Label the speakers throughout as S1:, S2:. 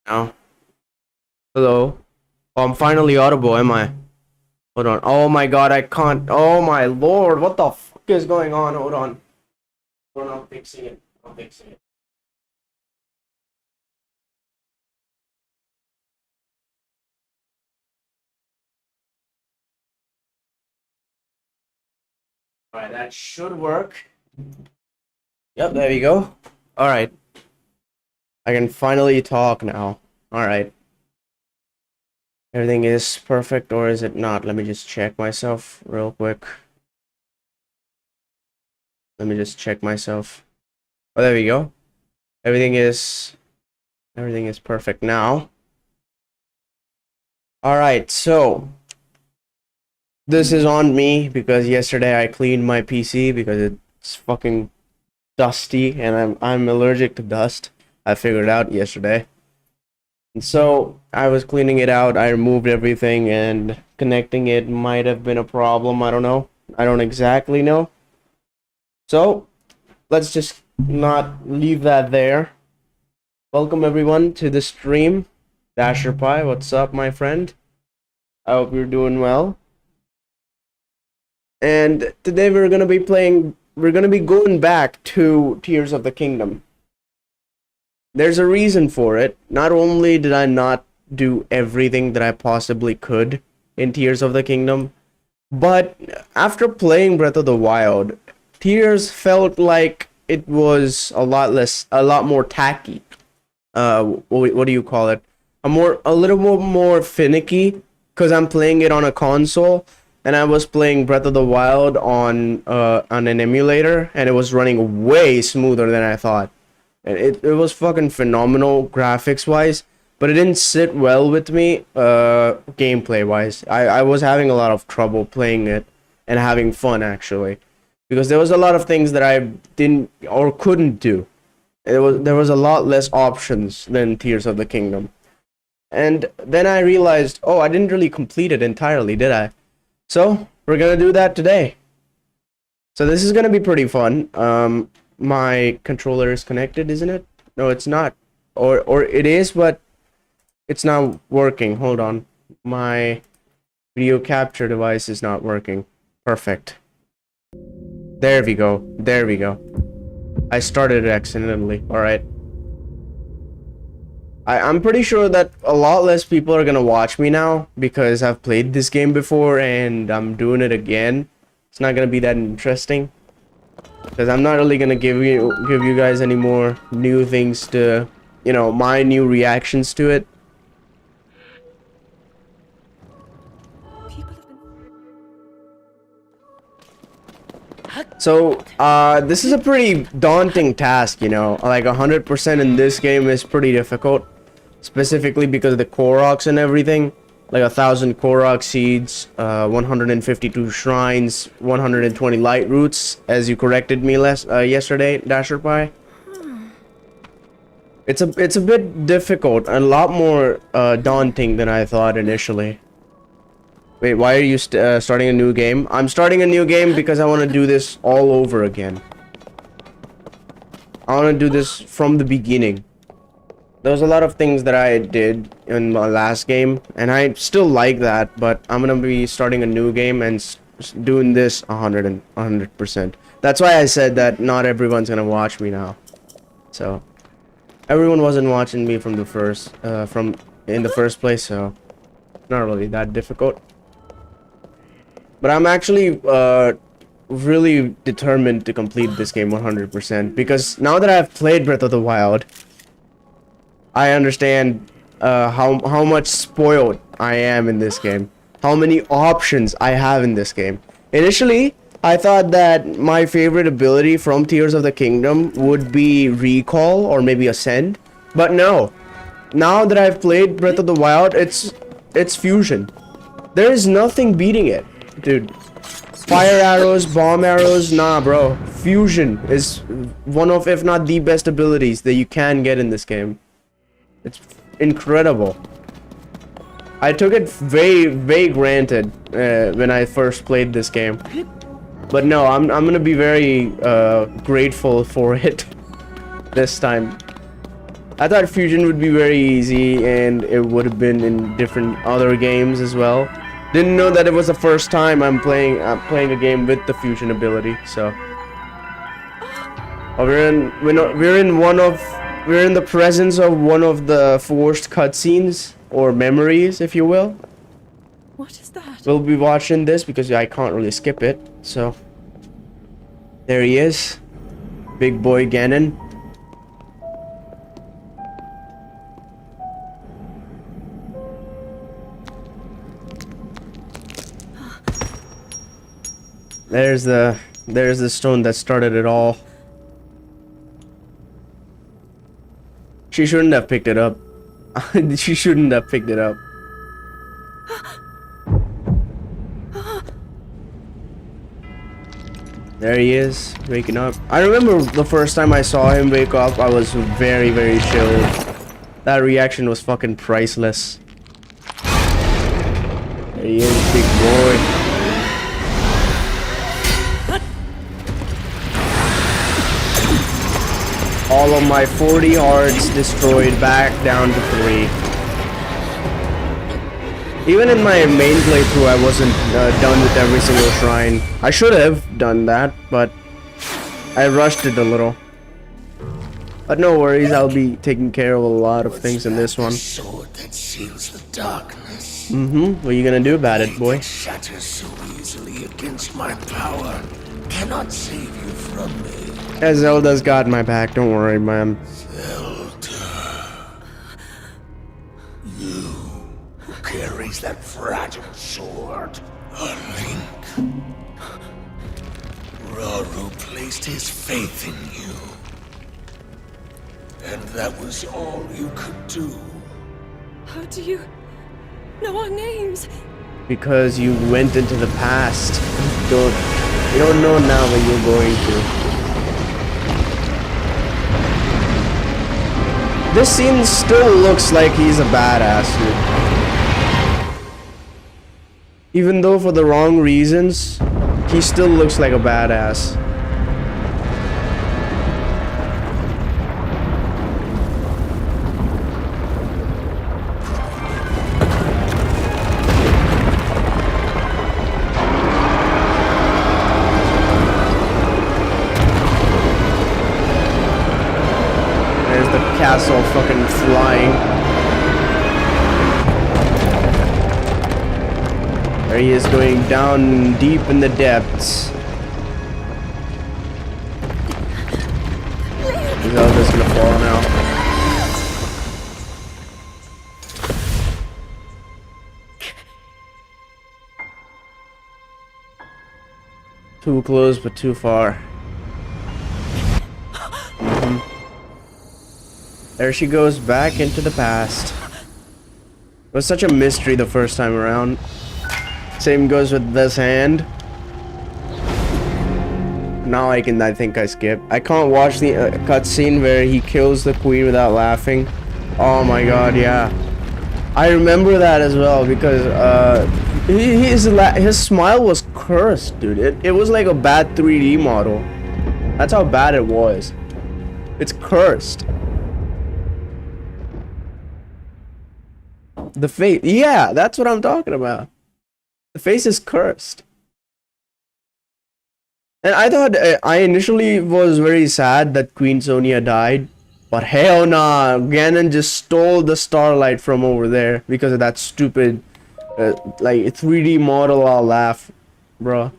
S1: Now. Hello. Oh, I'm finally audible, am I? Hold on. Oh my god, I can't. Oh my lord, what the fuck is going on? Hold on. Hold on, I'm fixing it. I'm fixing it. Alright, that should work. Yep, there we go. Alright. I can finally talk now. Alright. Everything is perfect, or is it not? Let me just check myself real quick. Let me just check myself. Oh, there we go. Everything is perfect now. Alright, so this is on me because yesterday I cleaned my PC because it's fucking dusty and I'm allergic to dust. I figured out yesterday. And so I was cleaning it out. I removed everything, and connecting it might have been a problem. I don't know. I don't exactly know. So let's just not leave that there. Welcome everyone to the stream. Dasher Pie, what's up, my friend? I hope you're doing well. And today we're gonna be going back to Tears of the Kingdom. There's a reason for it. Not only did I not do everything that I possibly could in Tears of the Kingdom, but after playing Breath of the Wild, Tears felt like it was a lot more tacky. What do you call it? A little bit more finicky, because I'm playing it on a console, and I was playing Breath of the Wild on an emulator, and it was running way smoother than I thought. And it was fucking phenomenal graphics wise, but it didn't sit well with me gameplay wise. I was having a lot of trouble playing it and having fun, actually, because there was a lot of things that I didn't or couldn't do. There was a lot less options than Tears of the Kingdom. And then I realized, oh, I didn't really complete it entirely, did I? So we're gonna do that today. So this is gonna be pretty fun. My controller is connected, isn't it? No, it's not. Or it is, but it's not working. Hold on. My video capture device is not working. Perfect. There we go. There we go. I started it accidentally. Alright. I'm pretty sure that a lot less people are gonna watch me now because I've played this game before and I'm doing it again. It's not gonna be that interesting, because I'm not really gonna give you guys any more new things to, you know, my new reactions to it. So this is a pretty daunting task, you know. Like 100% in this game is pretty difficult, specifically because of the Koroks and everything. Like 1,000 Korok seeds, 152 shrines, 120 light roots, as you corrected me yesterday, Dasher Pie. It's a bit difficult, a lot more daunting than I thought initially. Wait, why are you starting a new game? I'm starting a new game because I want to do this all over again. I want to do this from the beginning. There's a lot of things that I did in my last game, and I still like that, but I'm gonna be starting a new game and doing this 100%. That's why I said that not everyone's gonna watch me now. So everyone wasn't watching me from the first place, so it's not really that difficult. But I'm actually really determined to complete this game 100%, because now that I've played Breath of the Wild, I understand how much spoiled I am in this game. How many options I have in this game. Initially, I thought that my favorite ability from Tears of the Kingdom would be Recall or maybe Ascend. But no. Now that I've played Breath of the Wild, it's Fusion. There is nothing beating it, dude. Fire arrows, bomb arrows, nah bro. Fusion is one of, if not the best abilities that you can get in this game. It's incredible. I took it very granted when I first played this game, but no, I'm gonna be very grateful for it this time. I thought fusion would be very easy and it would have been in different other games as well. Didn't know that it was the first time I'm playing a game with the fusion ability. So we're in the presence of one of the forced cutscenes or memories, if you will.
S2: What is that?
S1: We'll be watching this because I can't really skip it. So there he is, big boy Ganon. There's the stone that started it all. She shouldn't have picked it up. She shouldn't have picked it up. There he is, waking up. I remember the first time I saw him wake up, I was very, very chilled. That reaction was fucking priceless. There he is, big boy. All of my 40 hearts destroyed, back down to 3. Even in my main playthrough, I wasn't done with every single shrine. I should have done that, but I rushed it a little. But no worries, I'll be taking care of a lot of things in this one.
S3: Sword that seals the darkness.
S1: What are you gonna do about it, boy?
S3: Shatters so easily against my power. Cannot save you from me.
S1: Yeah, Zelda's got my back, don't worry, man.
S3: Zelda. You who carries that fragile sword. A link. Rauru placed his faith in you. And that was all you could do.
S2: How do you know our names?
S1: Because you went into the past. You don't know now what you're going to. This scene still looks like he's a badass, dude. Even though for the wrong reasons, he still looks like a badass. Castle fucking flying. There he is, going down deep in the depths. Zelda's gonna fall now. Too close but too far. There she goes back into the past. It was such a mystery the first time around. Same goes with this hand. Now I think I skip. I can't watch the cutscene where he kills the queen without laughing. Oh my god, yeah. I remember that as well because his smile was cursed, dude. It was like a bad 3D model. That's how bad it was. It's cursed. The face, yeah, that's what I'm talking about. The face is cursed. And I thought, I initially was very sad that Queen Sonia died. But hell nah, Ganon just stole the starlight from over there because of that stupid, like, 3D model. I'll laugh, bro.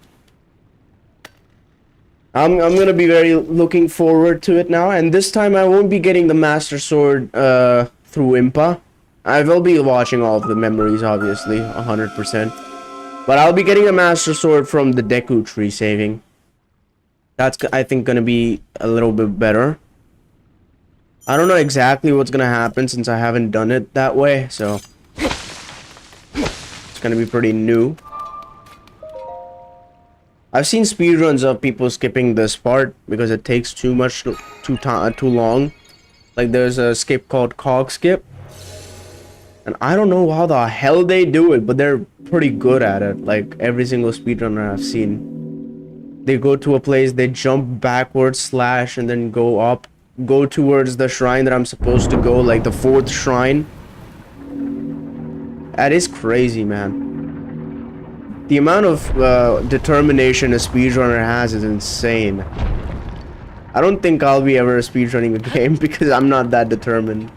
S1: I'm gonna be very looking forward to it now. And this time I won't be getting the Master Sword through Impa. I will be watching all of the memories, obviously, 100%. But I'll be getting a Master Sword from the Deku Tree saving. That's, I think, gonna be a little bit better. I don't know exactly what's gonna happen since I haven't done it that way, so it's gonna be pretty new. I've seen speedruns of people skipping this part because it takes too long. Like there's a skip called Cog Skip. And I don't know how the hell they do it, but they're pretty good at it. Like every single speedrunner I've seen. They go to a place, they jump backwards, slash, and then go up go towards the shrine that I'm supposed to go, like the 4th shrine. That is crazy, man. The amount of determination a speedrunner has is insane. I don't think I'll be ever speedrunning a game because I'm not that determined.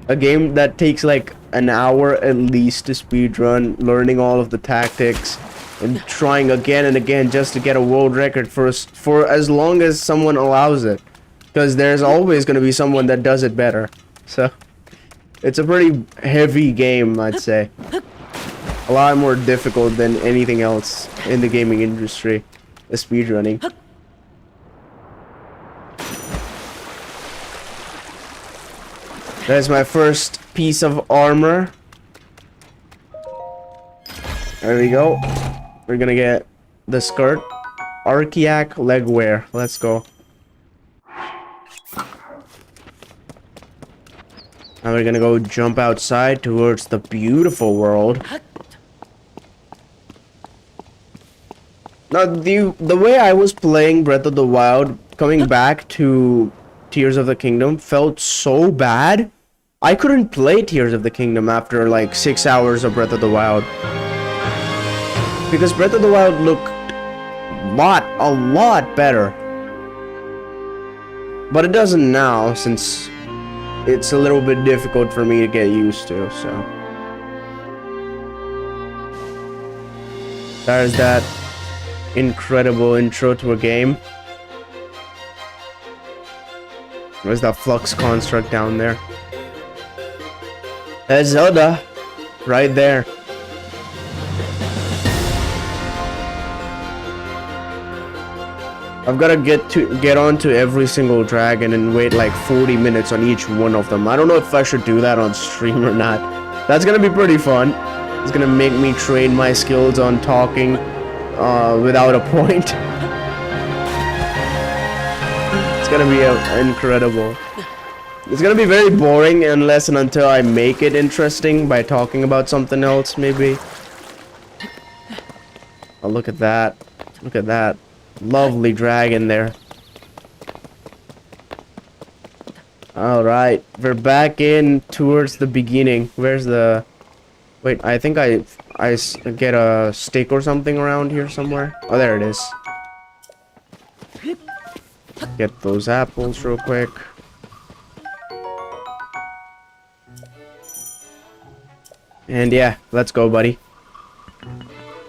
S1: A game that takes like an hour at least to speedrun, learning all of the tactics and trying again and again just to get a world record for as long as someone allows it. Because there's always going to be someone that does it better. So it's a pretty heavy game, I'd say. A lot more difficult than anything else in the gaming industry, the speedrunning. There's my first piece of armor. There we go. We're gonna get the skirt. Archiac legwear. Let's go. Now we're gonna go jump outside towards the beautiful world. Now the way I was playing Breath of the Wild, coming back to Tears of the Kingdom felt so bad. I couldn't play Tears of the Kingdom after like 6 hours of Breath of the Wild. Because Breath of the Wild looked a lot better. But it doesn't now, since it's a little bit difficult for me to get used to, so. There's that incredible intro to a game. Where's that flux construct down there? There's Zelda, right there. I've gotta get onto every single dragon and wait like 40 minutes on each one of them. I don't know if I should do that on stream or not. That's gonna be pretty fun. It's gonna make me train my skills on talking without a point. It's gonna be incredible. It's gonna be very boring unless and until I make it interesting by talking about something else, maybe. Oh, look at that. Look at that. Lovely dragon there. Alright, we're back in towards the beginning. Where's the... Wait, I think I get a stick or something around here somewhere. Oh, there it is. Get those apples real quick. And yeah, let's go, buddy.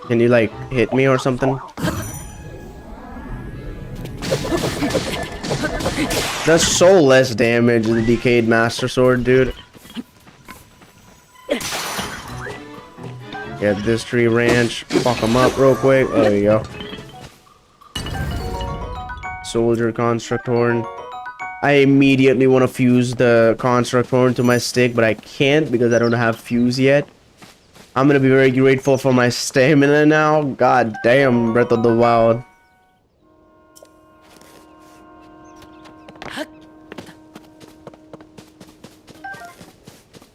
S1: Can you, like, hit me or something? That's so less damage than the Decayed Master Sword, dude. Get this tree ranch. Fuck them up real quick. There you go. Soldier Construct Horn. I immediately want to fuse the Construct Horn to my stick, but I can't because I don't have fuse yet. I'm gonna be very grateful for my stamina now. God damn, Breath of the Wild.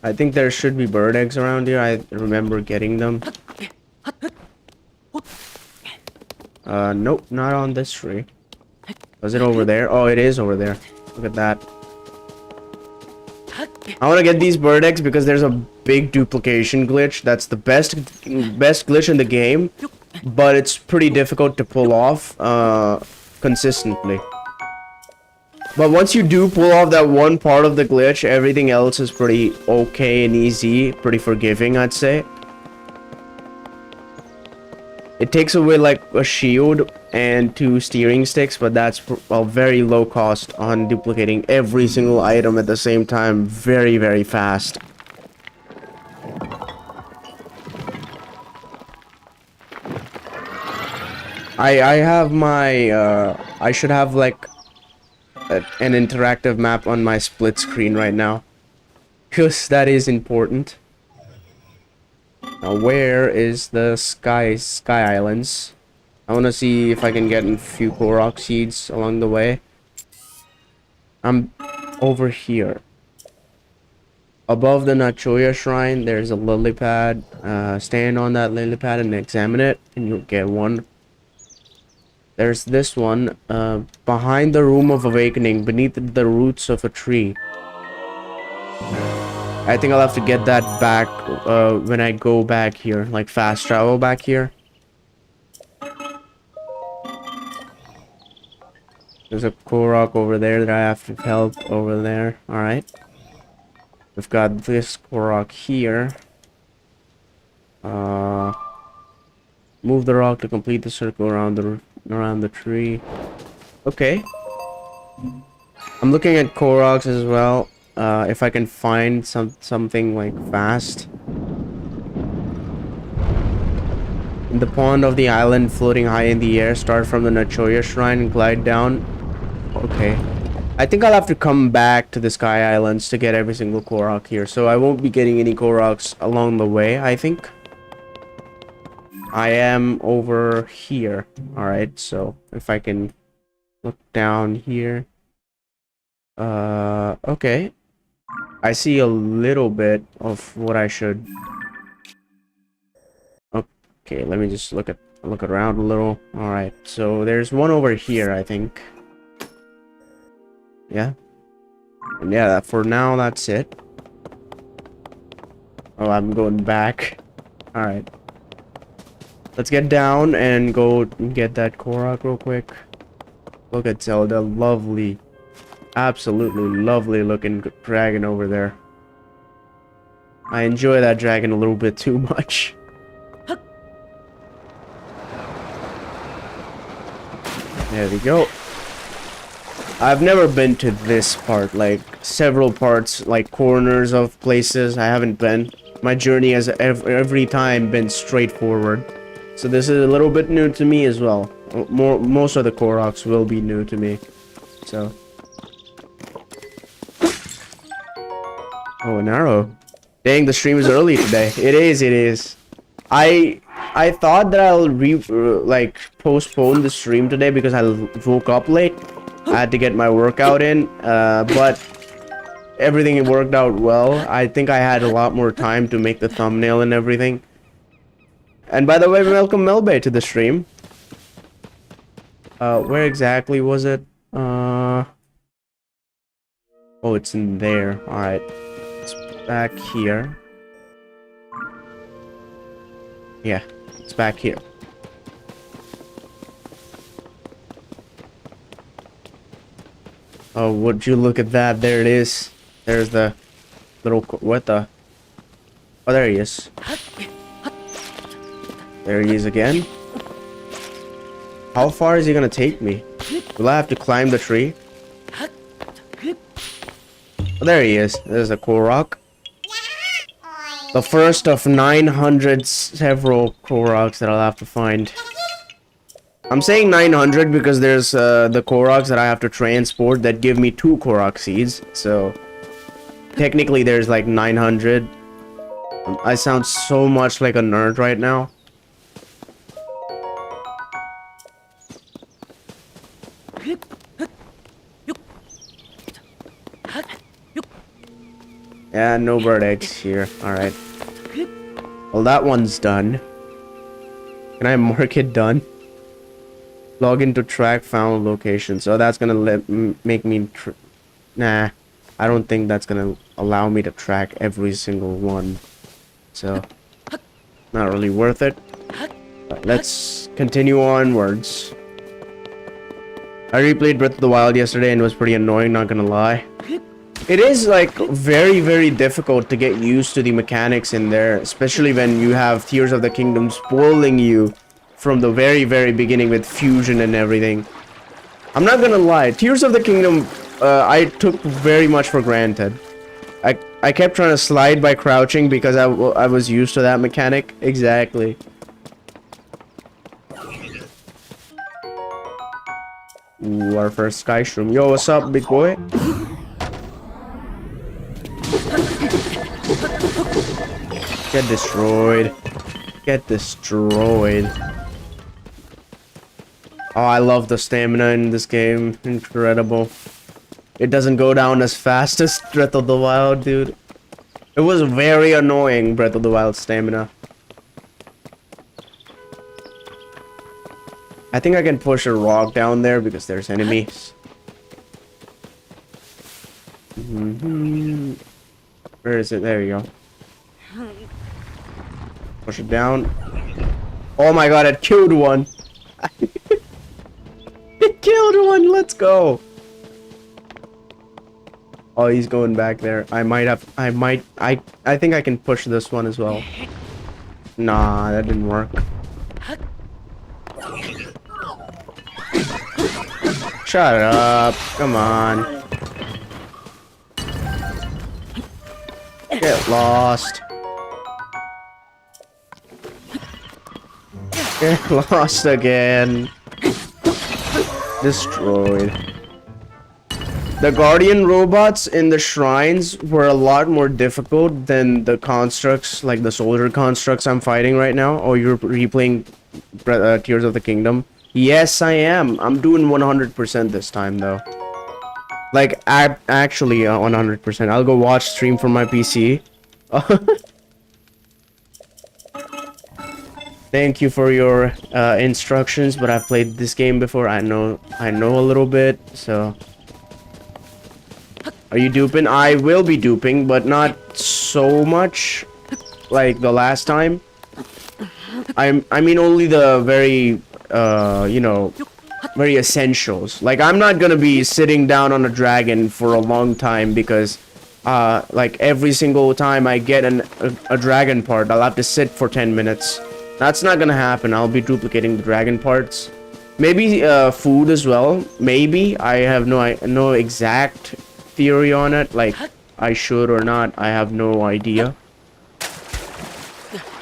S1: I think there should be bird eggs around here. I remember getting them. Nope, not on this tree. Was it over there? Oh, it is over there. Look at that. I want to get these bird eggs because there's a big duplication glitch. That's the best glitch in the game, but it's pretty difficult to pull off consistently. But once you do pull off that one part of the glitch, everything else is pretty okay and easy, pretty forgiving, I'd say. It takes away like a shield and 2 steering sticks, but that's a very low cost on duplicating every single item at the same time very, very fast. I have my I should have like an interactive map on my split screen right now, because that is important. Now where is the Sky Islands? I want to see if I can get a few Korok seeds along the way. I'm over here. Above the Nachoya shrine, there's a lily pad. Stand on that lily pad and examine it, and you'll get one. There's this one, behind the Room of Awakening, beneath the roots of a tree. I think I'll have to get that back, when I go back here, like fast travel back here. There's a Korok over there that I have to help over there. Alright. We've got this Korok here. Move the rock to complete the circle around the tree. Okay. I'm looking at Koroks as well. If I can find something like fast. In the pond of the island floating high in the air, start from the Nachoya shrine and glide down. Okay. I think I'll have to come back to the Sky Islands to get every single Korok here. So I won't be getting any Koroks along the way, I think. I am over here. Alright, so if I can look down here. Okay. I see a little bit of what I should. Okay, let me just look around a little. Alright, so there's one over here, I think. Yeah. And yeah, for now, that's it. Oh, I'm going back. Alright. Let's get down and go get that Korok real quick. Look at Zelda. Lovely. Absolutely lovely looking dragon over there. I enjoy that dragon a little bit too much. There we go. I've never been to this part, like several parts, like corners of places. I haven't been. My journey has every time been straightforward. So this is a little bit new to me as well. Most of the Koroks will be new to me. So. Oh, an arrow. Dang, the stream is early today. It is. I thought that I'll like postpone the stream today because I woke up late. I had to get my workout in, but everything worked out well. I think I had a lot more time to make the thumbnail and everything. And by the way, welcome Melbay to the stream. Where exactly was it? Oh, it's in there. Alright. It's back here. Yeah, it's back here. Oh, would you look at that? There it is. There's the little... What the... Oh, there he is. There he is again. How far is he gonna take me? Will I have to climb the tree? Oh, there he is. There's a Korok. The first of 900 several Koroks that I'll have to find. I'm saying 900 because there's the Koroks that I have to transport that give me 2 Korok seeds. So technically there's like 900. I sound so much like a nerd right now. Yeah, no bird eggs here. Alright. Well, that one's done. Can I mark it done? Log into track found location. So that's gonna make me... Nah. I don't think that's gonna allow me to track every single one. So... Not really worth it. But let's continue onwards. I replayed Breath of the Wild yesterday and it was pretty annoying, not gonna lie. It is like very, very difficult to get used to the mechanics in there, especially when you have Tears of the Kingdom spoiling you from the very, very beginning with fusion and everything. I'm not gonna lie, Tears of the Kingdom, I took very much for granted. I kept trying to slide by crouching because I was used to that mechanic. Exactly. Ooh, our first Sky Shroom. Yo, what's up, big boy? Get destroyed. Get destroyed. Oh, I love the stamina in this game. Incredible. It doesn't go down as fast as Breath of the Wild, dude. It was very annoying, Breath of the Wild stamina. I think I can push a rock down there because there's enemies. Where is it? There you go. Push it down. Oh my god, it killed one. It killed one. Let's go. Oh, he's going back there. I think I can push this one as well. Nah, that didn't work. Shut up. Come on. Get lost. Get lost again. Destroyed. The guardian robots in the shrines were a lot more difficult than the constructs, like the soldier constructs I'm fighting right now. Oh, you're replaying Tears of the Kingdom? Yes, I am. I'm doing 100% this time, though. Like, actually 100%. I'll go watch stream from my PC. Thank you for your instructions, but I've played this game before. I know a little bit, so... Are you duping? I will be duping, but not so much like the last time. I mean only the very you know, very essentials. Like, I'm not gonna be sitting down on a dragon for a long time because like every single time I get a dragon part, I'll have to sit for 10 minutes. That's not gonna happen. I'll be duplicating the dragon parts. Maybe food as well. Maybe. I have no exact theory on it, like I should or not. I have no idea.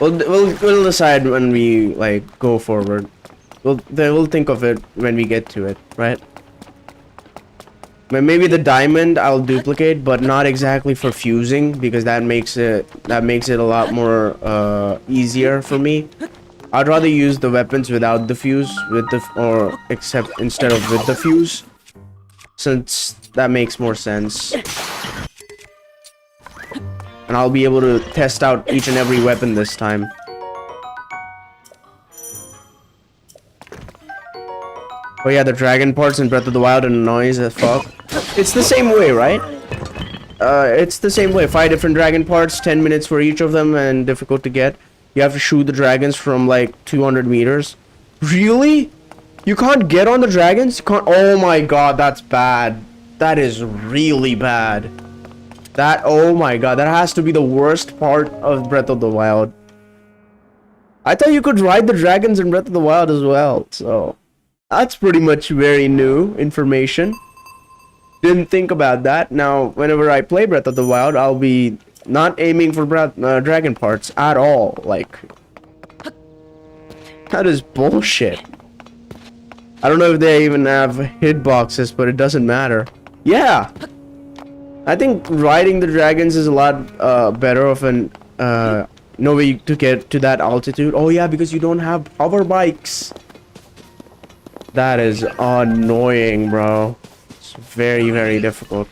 S1: We'll decide when we like go forward. We'll think of it when we get to it, right? Maybe the diamond I'll duplicate, but not exactly for fusing, because that makes it a lot more easier for me. I'd rather use the weapons without the fuse, instead of with the fuse, since that makes more sense. And I'll be able to test out each and every weapon this time. Oh yeah, the dragon parts in Breath of the Wild annoys as fuck. It's the same way, right? It's the same way. 5 different dragon parts, 10 minutes for each of them, and difficult to get. You have to shoot the dragons from like 200 meters. Really? You can't get on the dragons? You can't. Oh my god, that's bad. That is really bad. Oh my god, that has to be the worst part of Breath of the Wild. I thought you could ride the dragons in Breath of the Wild as well, so... That's pretty much very new information. Didn't think about that. Now, whenever I play Breath of the Wild, I'll be not aiming for dragon parts at all. Like... That is bullshit. I don't know if they even have hitboxes, but it doesn't matter. Yeah! I think riding the dragons is a lot better of an no way to get to that altitude. Oh yeah, because you don't have hover bikes. That is annoying, bro. It's very, very difficult.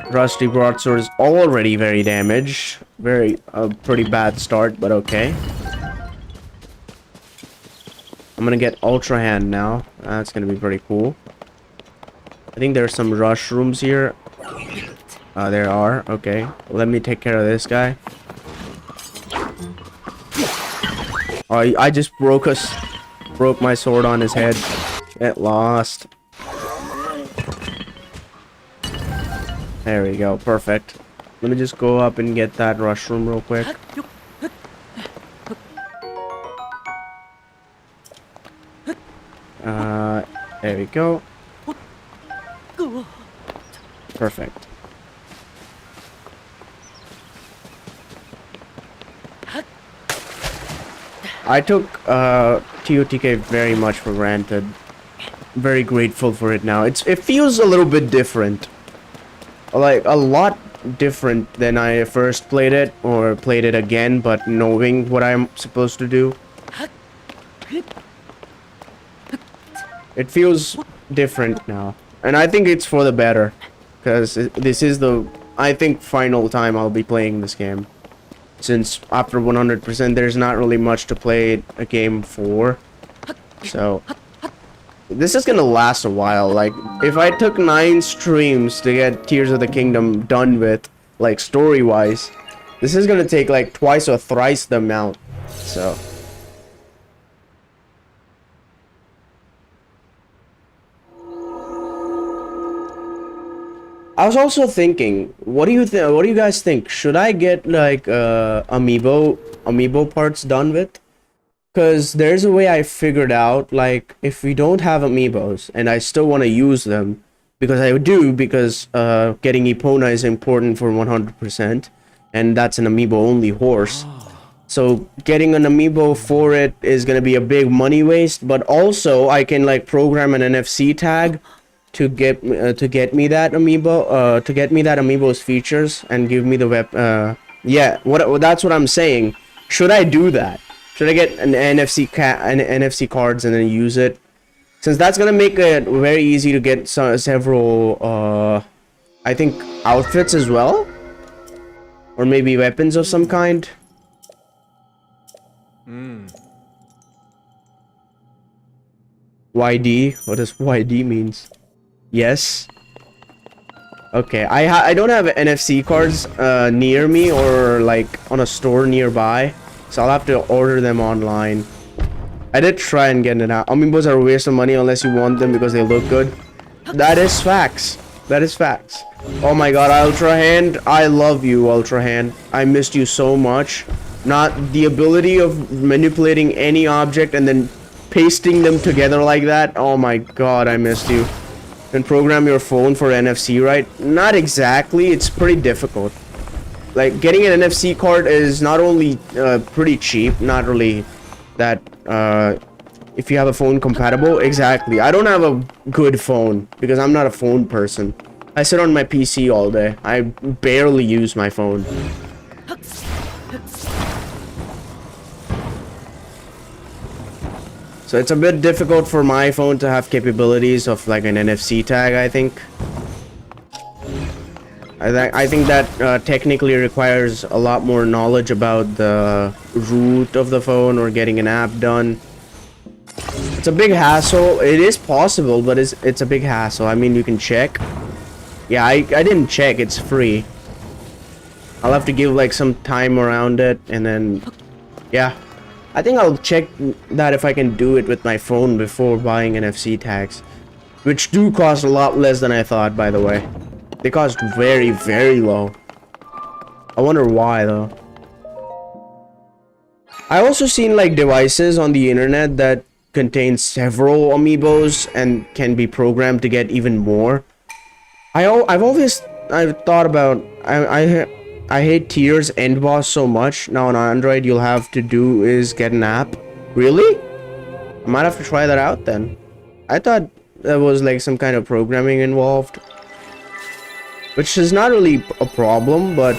S1: Rusty broadsword is already very damaged. Pretty bad start, but okay. I'm gonna get Ultra Hand now. That's gonna be pretty cool. I think there's some rush rooms here. There are. Okay. Let me take care of this guy. Oh, I just broke my sword on his head. Get lost. There we go. Perfect. Let me just go up and get that rush room real quick. There we go. Perfect. I took TOTK very much for granted. Very grateful for it now. It feels a little bit different. Like a lot different than I first played it, or played it again, but knowing what I'm supposed to do. It feels different now. And I think it's for the better. Because this is the, I think, final time I'll be playing this game. since after 100% there's not really much to play a game for. So this is gonna last a while. Like, if I took 9 streams to get Tears of the Kingdom done with, like, story-wise, this is gonna take like twice or thrice the amount. So I was also thinking, what do you guys think? Should I get like amiibo parts done with? Because there's a way I figured out, like, if we don't have amiibos and I still want to use them, because I do, because getting Epona is important for 100%, and that's an amiibo only horse. So getting an amiibo for it is gonna be a big money waste, but also I can like program an NFC tag to get me that amiibo, to get me that amiibo's features and give me the yeah, that's what I'm saying. Should I do that? Should I get an NFC cards and then use it? Since that's gonna make it very easy to get several I think outfits as well, or maybe weapons of some kind. YD? What does YD means? Yes. Okay, I don't have NFC cards near me or like on a store nearby, so I'll have to order them online. I did try and get it out. Amiibos are a waste of money unless you want them because they look good. That is facts. That is facts. Oh my god, Ultra Hand, I love you, Ultra Hand. I missed you so much. Not the ability of manipulating any object and then pasting them together like that. Oh my god, I missed you. And program your phone for NFC, right? Not exactly. It's pretty difficult. Like, getting an NFC card is not only pretty cheap, not really that if you have a phone compatible. Exactly. I don't have a good phone because I'm not a phone person. I sit on my PC all day. I barely use my phone. So it's a bit difficult for my phone to have capabilities of like an NFC tag, I think. I think that technically requires a lot more knowledge about the root of the phone or getting an app done. It's a big hassle. It is possible, but it's a big hassle. I mean, you can check. Yeah, I didn't check. It's free. I'll have to give like some time around it, and then yeah. I think I'll check that if I can do it with my phone before buying NFC tags, which do cost a lot less than I thought, by the way. They cost very, very low. I wonder why, though. I also seen like devices on the internet that contain several amiibos and can be programmed to get even more. I've thought about I hate Tears End Boss so much. Now on Android, you'll have to do is get an app. Really? I might have to try that out then. I thought there was like some kind of programming involved, which is not really a problem, but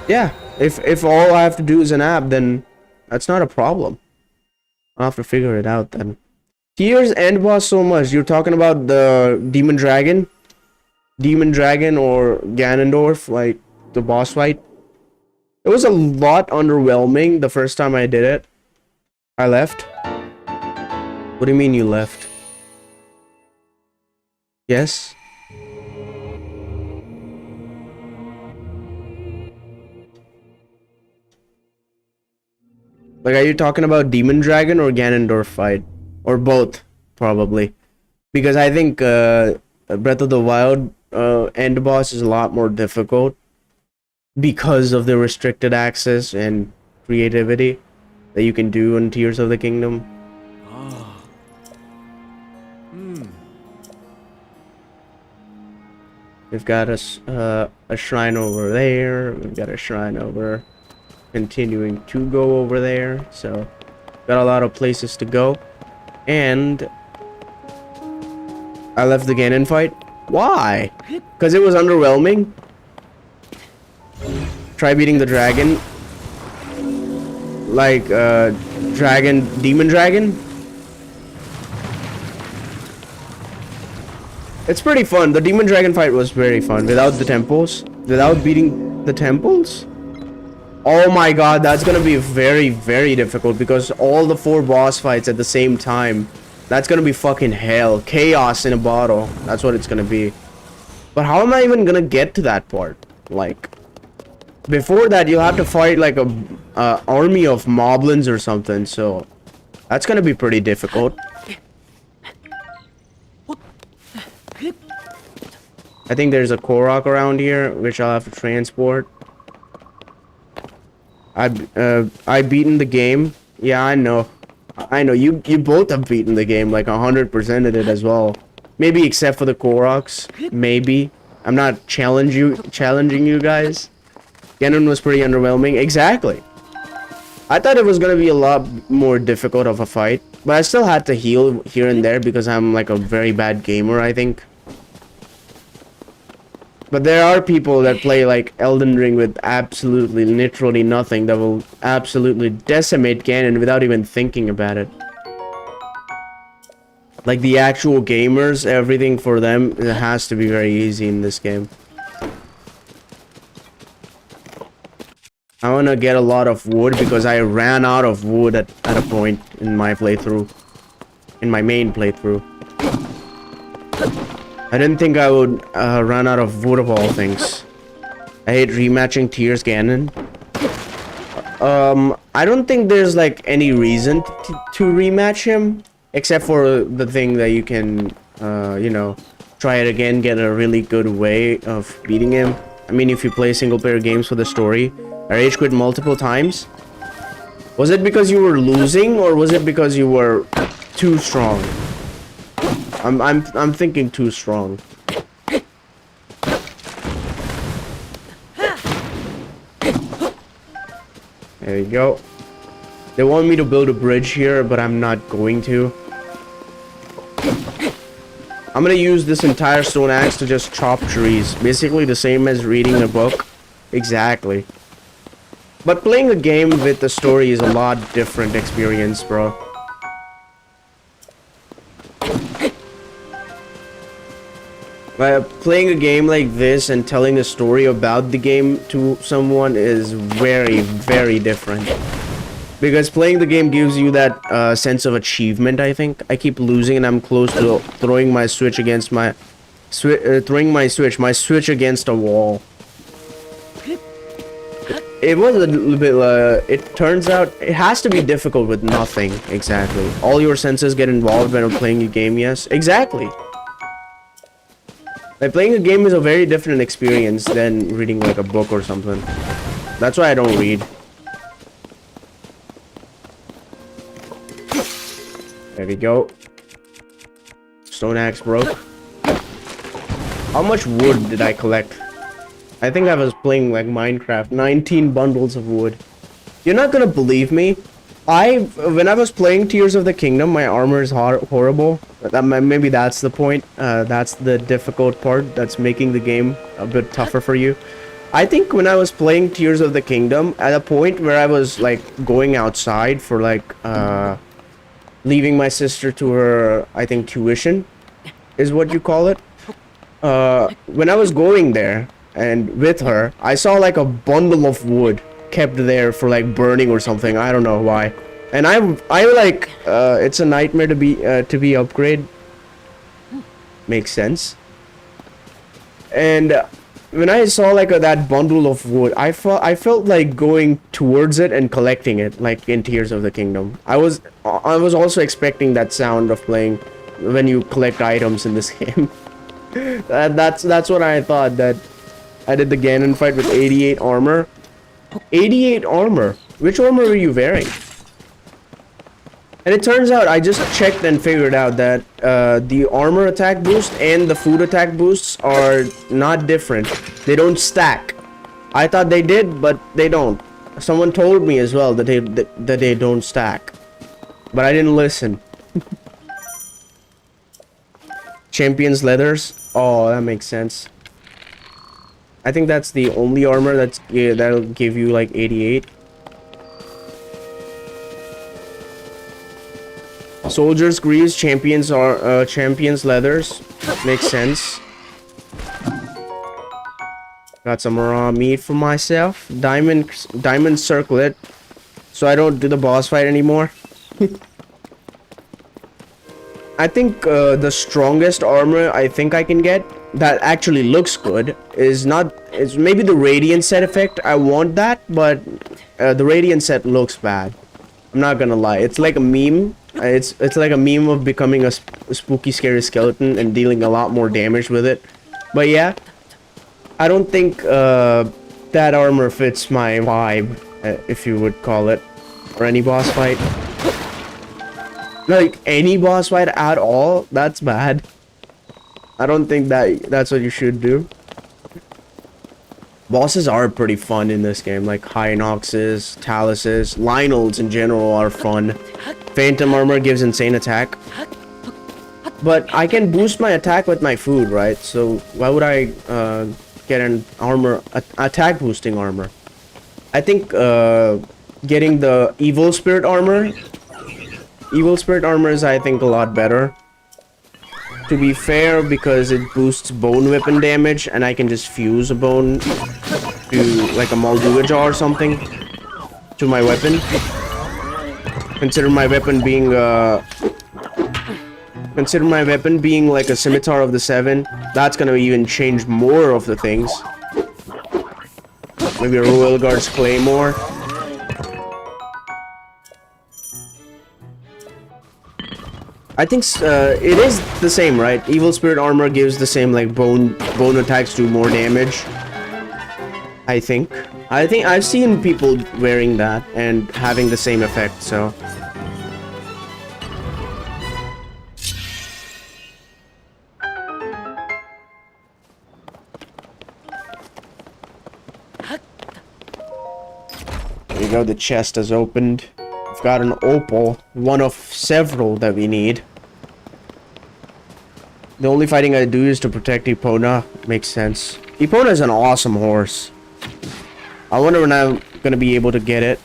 S1: yeah, if all I have to do is an app, then that's not a problem. I'll have to figure it out then. Tears End Boss so much. You're talking about the Demon Dragon or Ganondorf, like the boss fight. It was a lot underwhelming the first time I did it. I left. What do you mean you left? Yes? Like, are you talking about Demon Dragon or Ganondorf fight? Or both, probably. Because I think Breath of the Wild end boss is a lot more difficult because of the restricted access and creativity that you can do in Tears of the Kingdom. We've got a shrine over there. We've got a shrine over, continuing to go over there. So, got a lot of places to go. And I left the Ganon fight. Why? Because it was underwhelming. Try beating the dragon. Like, Demon Dragon. It's pretty fun. The Demon Dragon fight was very fun. Without the temples. Without beating the temples. Oh my god, that's gonna be very, very difficult because all the 4 boss fights at the same time. That's gonna be fucking hell. Chaos in a bottle. That's what it's gonna be. But how am I even gonna get to that part? Like, before that, you'll have to fight like a army of moblins or something, so that's gonna be pretty difficult. I think there's a Korok around here, which I'll have to transport. I've beaten the game. Yeah, I know. I know. You both have beaten the game, like 100%ed it as well. Maybe except for the Koroks. Maybe. I'm not challenging you guys. Ganon was pretty underwhelming. Exactly. I thought it was gonna be a lot more difficult of a fight, but I still had to heal here and there because I'm like a very bad gamer, I think. But there are people that play like Elden Ring with absolutely, literally nothing that will absolutely decimate Ganon without even thinking about it. Like the actual gamers, everything for them, it has to be very easy in this game. I want to get a lot of wood because I ran out of wood at a point in my playthrough. In my main playthrough. I didn't think I would run out of wood of all things. I hate rematching Tears Ganon. I don't think there's like any reason to rematch him. Except for the thing that you can, you know, try it again, get a really good way of beating him. I mean, if you play single-player games for the story. I rage quit multiple times. Was it because you were losing, or was it because you were too strong? I'm thinking too strong. There you go. They want me to build a bridge here, but I'm not going to. I'm gonna use this entire stone axe to just chop trees. Basically the same as reading a book. Exactly. But playing a game with the story is a lot different experience, bro. Playing a game like this and telling a story about the game to someone is very, very different. Because playing the game gives you that sense of achievement, I think. I keep losing and I'm close to throwing my switch against my... my switch against a wall. It was a little bit, it turns out, it has to be difficult with nothing, exactly. All your senses get involved when playing a game, yes. Exactly. Like, playing a game is a very different experience than reading, like, a book or something. That's why I don't read. There we go. Stone axe broke. How much wood did I collect? I think I was playing like Minecraft. 19 bundles of wood. You're not gonna believe me. When I was playing Tears of the Kingdom, my armor is horrible. Maybe that's the point. That's the difficult part. That's making the game a bit tougher for you. I think when I was playing Tears of the Kingdom, at a point where I was like going outside for like leaving my sister to her, I think, tuition is what you call it. When I was going there and with her, I saw like a bundle of wood kept there for like burning or something. I don't know why. And I like it's a nightmare to be upgrade. Makes sense. And when I saw like that bundle of wood, I felt like going towards it and collecting it, like in Tears of the Kingdom. I was also expecting that sound of playing when you collect items in this game. That's what I thought. That I did the Ganon fight with 88 armor. 88 armor. Which armor were you wearing? And it turns out I just checked and figured out that the armor attack boost and the food attack boosts are not different. They don't stack. I thought they did, but they don't. Someone told me as well that they don't stack, but I didn't listen. Champion's leathers. Oh, that makes sense. I think that's the only armor that'll give you like 88. Soldiers greaves, champions leathers. Makes sense. Got some raw meat for myself. Diamond circlet, so I don't do the boss fight anymore. I think the strongest armor I think I can get that actually looks good is maybe the radiant set effect. I want that, but the radiant set looks bad. I'm not gonna lie. It's like a meme. It's like a meme of becoming a spooky, scary skeleton and dealing a lot more damage with it. But yeah, I don't think that armor fits my vibe, if you would call it, or any boss fight. Like any boss fight at all, that's bad. I don't think that's what you should do. Bosses are pretty fun in this game, like Hinoxes, Taluses, Lionels in general are fun. Phantom armor gives insane attack. But I can boost my attack with my food, right? So why would I get an attack boosting armor? I think getting the evil spirit armor is I think a lot better. To be fair, because it boosts bone weapon damage and I can just fuse a bone to like a Molduga jaw or something to my weapon. Consider my weapon being like a scimitar of the 7. That's gonna even change more of the things. Maybe a Royal Guard's Claymore. I think it is the same, right? Evil Spirit armor gives the same, like bone attacks do more damage. I think I've seen people wearing that and having the same effect, so. There you go, the chest has opened. We've got an opal, one of several that we need. The only fighting I do is to protect Epona. Makes sense. Epona is an awesome horse. I wonder when I'm gonna be able to get it,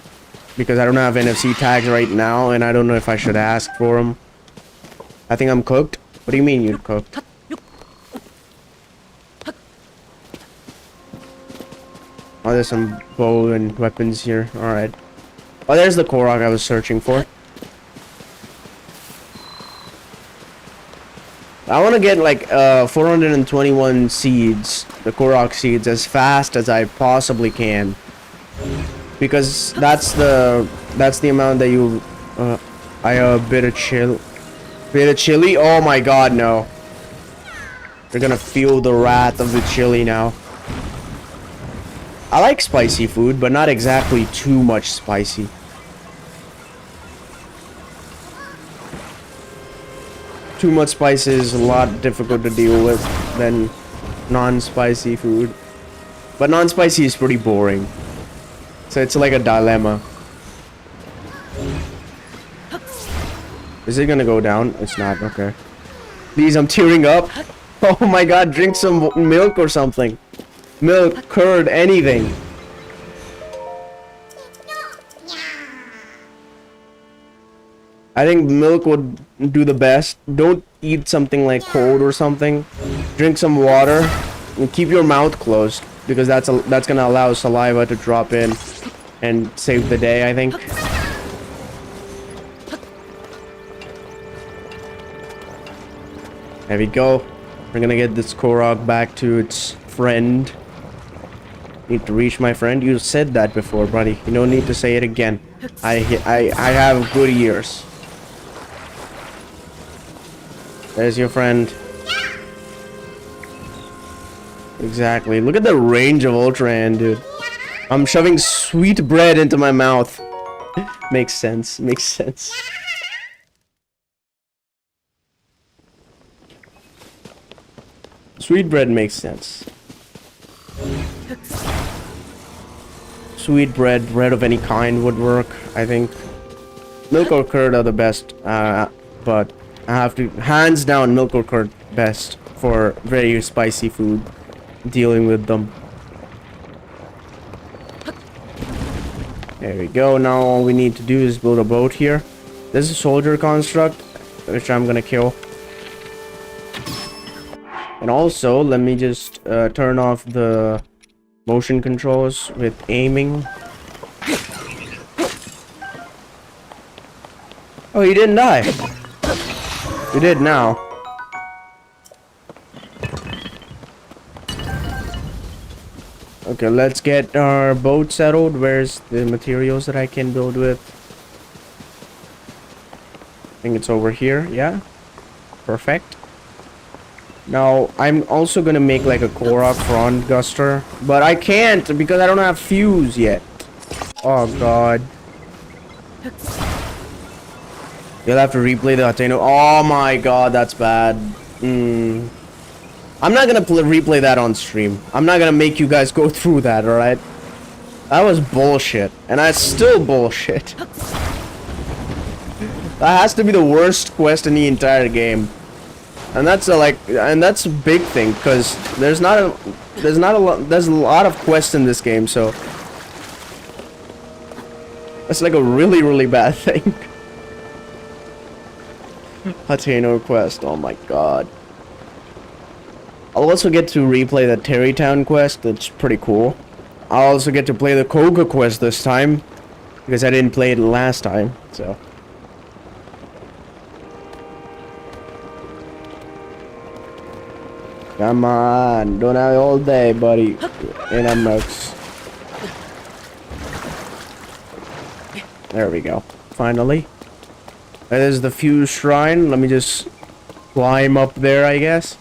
S1: because I don't have NFC tags right now, and I don't know if I should ask for them. I think I'm cooked. What do you mean you're cooked? Oh, there's some bow and weapons here. Alright. Oh, there's the Korok I was searching for. I want to get like 421 seeds, the Korok seeds, as fast as I possibly can, because that's the amount that you bit of chili. Oh my god, no! You're gonna feel the wrath of the chili now. I like spicy food, but not exactly too much spicy. Too much spice is a lot difficult to deal with than non-spicy food. But non-spicy is pretty boring. So it's like a dilemma. Is it gonna go down? It's not, okay. Please, I'm tearing up. Oh my god, drink some milk or something. Milk, curd, anything. I think milk would do the best. Don't eat something like cold or something. Drink some water and keep your mouth closed, because that's gonna allow saliva to drop in and save the day, I think. There we go. We're gonna get this Korok back to its friend. Need to reach my friend. You said that before, buddy. You don't need to say it again. I have good ears. There's your friend. Exactly. Look at the range of Ultraman, dude. I'm shoving sweet bread into my mouth. Makes sense. Makes sense. Sweet bread makes sense. Sweet bread of any kind would work, I think. Milk or curd are the best, but I have to, hands down, milk or curd best for very spicy food, dealing with them. There we go. Now all we need to do is build a boat here. There's a soldier construct, which I'm gonna kill. And also, let me just turn off the Motion controls with aiming. Oh, he didn't die. He did now. Okay, let's get our boat settled. Where's the materials that I can build with? I think it's over here. Yeah. Perfect. Now, I'm also gonna make like a Korok front guster. But I can't because I don't have fuse yet. Oh, God. You'll have to replay the Hateno. Oh, my God. That's bad. I'm not gonna replay that on stream. I'm not gonna make you guys go through that, alright? That was bullshit. And that's still bullshit. That has to be the worst quest in the entire game. And that's that's a big thing, because there's a lot of quests in this game, so that's like a really, really bad thing. Hateno quest, oh my god. I'll also get to replay the Terrytown quest, that's pretty cool. I'll also get to play the Koga quest this time, because I didn't play it last time, so. Come on, don't have all day, buddy. In a mix. There we go. Finally. That is the Fuse Shrine. Let me just climb up there, I guess.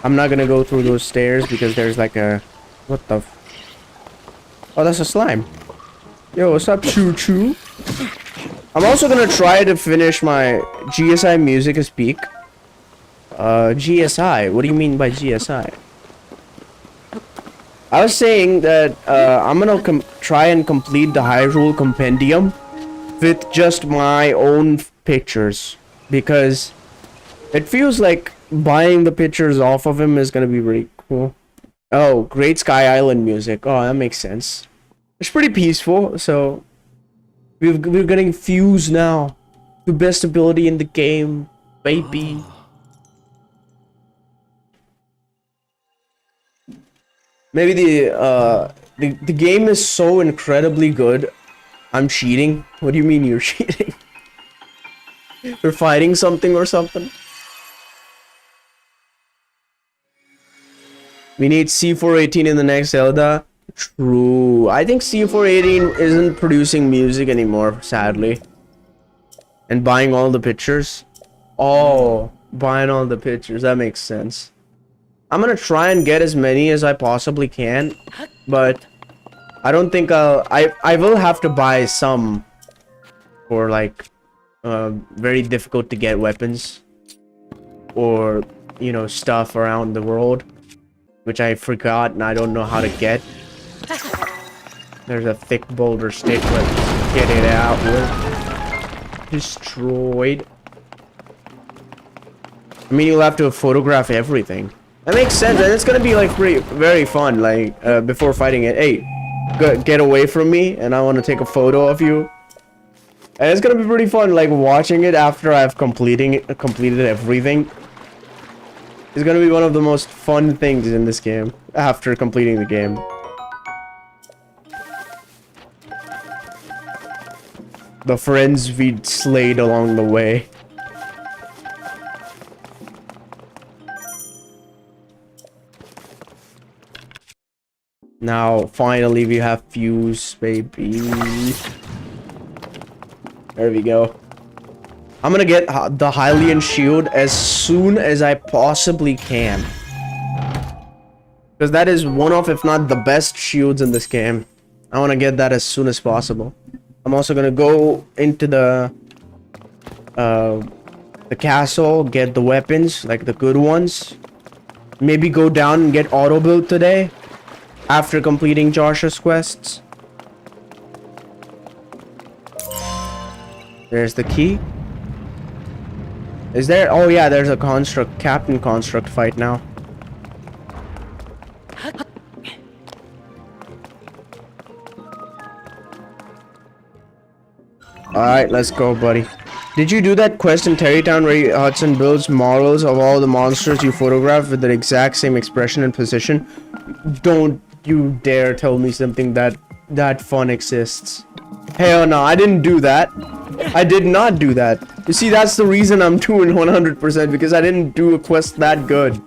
S1: I'm not gonna go through those stairs because there's like a... What the... Oh, that's a slime. Yo, what's up, Choo Choo? I'm also gonna try to finish my GSI Music as Peak. GSI? What do you mean by GSI? I was saying that I'm gonna try and complete the Hyrule Compendium with just my own pictures, because it feels like buying the pictures off of him is gonna be really cool. Oh, Great Sky Island music. Oh, that makes sense. It's pretty peaceful, so we're getting Fuse now. The best ability in the game, baby. Maybe the game is so incredibly good. I'm cheating. What do you mean you're cheating? You're fighting something or something? We need C418 in the next Zelda. True. I think C418 isn't producing music anymore, sadly. And buying all the pictures. Oh, buying all the pictures. That makes sense. I'm gonna try and get as many as I possibly can, but I don't think I will have to buy some for like very difficult to get weapons, or you know, stuff around the world which I forgot and I don't know how to get. There's a thick boulder stick, let's get it out with. Destroyed. I mean, you'll have to photograph everything. That makes sense, and it's gonna be like very fun, like before fighting it. Hey, get away from me, and I want to take a photo of you. And it's gonna be pretty fun, like watching it after I've completed everything. It's gonna be one of the most fun things in this game after completing the game. The friends we slayed along the way. Now, finally, we have Fuse, baby. There we go. I'm gonna get the Hylian shield as soon as I possibly can. Because that is one of, if not the best shields in this game. I want to get that as soon as possible. I'm also gonna go into the castle, get the weapons, like the good ones. Maybe go down and get auto build today. After completing Josh's quests. There's the key. Is there? Oh yeah, there's a Captain Construct fight now. Alright, let's go, buddy. Did you do that quest in Terrytown where Hudson builds models of all the monsters you photograph with the exact same expression and position? Don't you dare tell me something that fun exists? Hell no, I didn't do that. I did not do that. You see, that's the reason I'm doing 100%, because I didn't do a quest that good.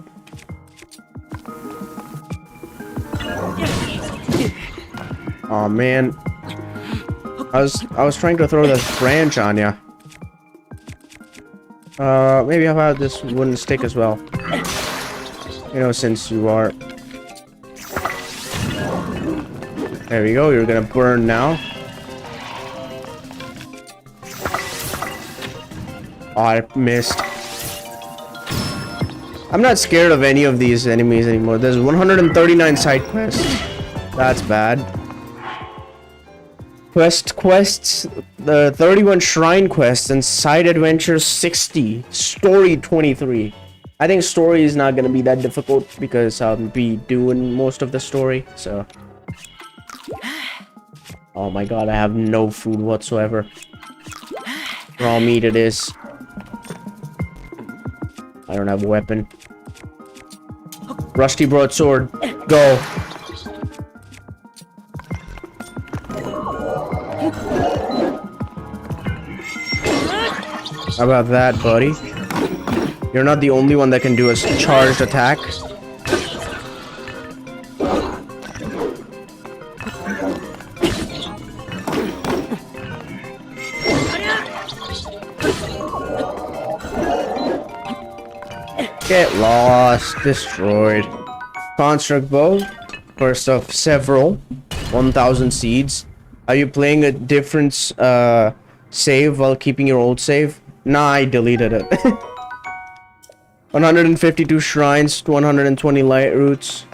S1: Oh man. I was trying to throw this branch on ya. Maybe how about this wooden stick as well? You know, since you are... There we go, you're gonna burn now. Oh, I missed. I'm not scared of any of these enemies anymore. There's 139 side quests. That's bad. Quests, the 31 shrine quests, and side adventures 60. Story 23. I think story is not gonna be that difficult because I'll be doing most of the story, so. Oh my god, I have no food whatsoever. Raw meat it is. I don't have a weapon. Rusty broadsword, go. How about that, buddy? You're not the only one that can do a charged attack. Get lost. Destroyed. Construct bow. First of several. 1,000 seeds. Are you playing a different save while keeping your old save? Nah, I deleted it. 152 shrines, 120 light roots.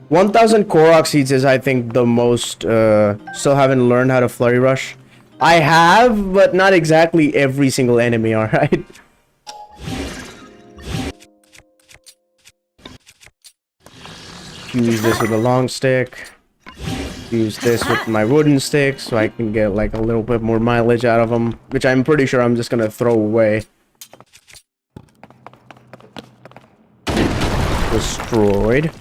S1: 1,000 Korok seeds is, I think, the most. Still haven't learned how to flurry rush. I have, but not exactly every single enemy, alright? Use this with a long stick. Use this with my wooden stick so I can get like a little bit more mileage out of them, which I'm pretty sure I'm just gonna throw away. Destroyed.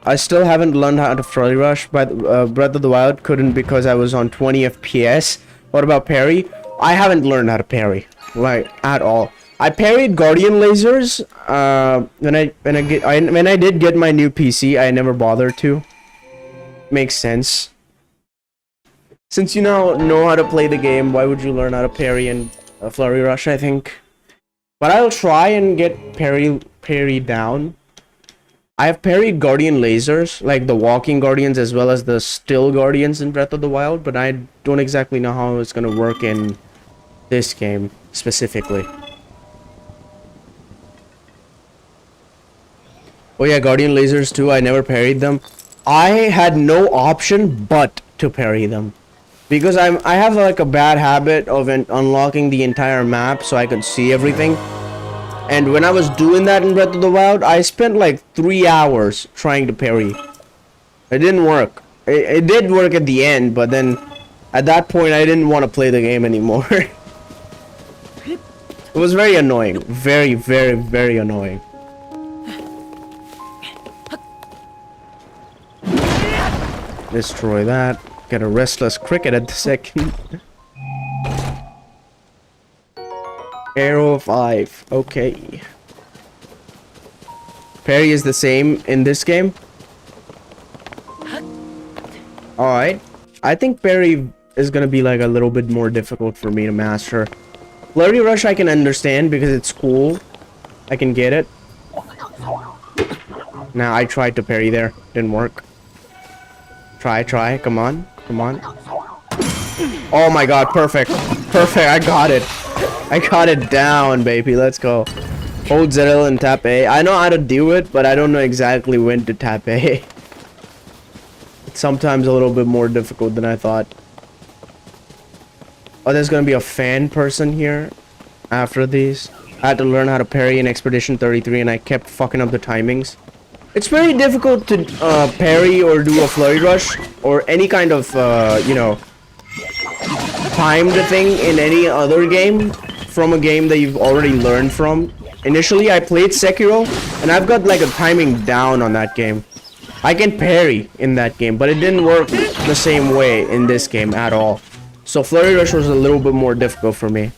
S1: I still haven't learned how to flurry rush, but Breath of the Wild couldn't because I was on 20 FPS. What about parry? I haven't learned how to parry, like at all. I parried Guardian lasers when I did get my new PC. I never bothered to. Makes sense. Since you now know how to play the game, why would you learn how to parry and flurry rush? I think, but I'll try and get parry down. I have parried Guardian lasers, like the walking Guardians as well as the still Guardians in Breath of the Wild, but I don't exactly know how it's gonna work in this game specifically. Oh yeah, Guardian lasers too, I never parried them. I had no option but to parry them. Because I have like a bad habit of unlocking the entire map so I could see everything. And when I was doing that in Breath of the Wild, I spent like 3 hours trying to parry. It didn't work. It did work at the end, but then at that point I didn't want to play the game anymore. It was very annoying. Very, very, very annoying. Destroy that. Get a restless cricket at the second. Arrow 5. Okay. Parry is the same in this game. Alright. I think parry is gonna be like a little bit more difficult for me to master. Flurry rush I can understand because it's cool. I can get it. Now I tried to parry there. Didn't work. Try. Come on. Oh my god, perfect. Perfect, I got it. I got it down, baby. Let's go. Hold ZL and tap A. I know how to do it, but I don't know exactly when to tap A. It's sometimes a little bit more difficult than I thought. Oh, there's gonna be a fan person here after these. I had to learn how to parry in Expedition 33 and I kept fucking up the timings. It's very difficult to parry or do a flurry rush or any kind of, you know, timed thing in any other game from a game that you've already learned from. Initially, I played Sekiro, and I've got like a timing down on that game. I can parry in that game, but it didn't work the same way in this game at all. So Flurry Rush was a little bit more difficult for me.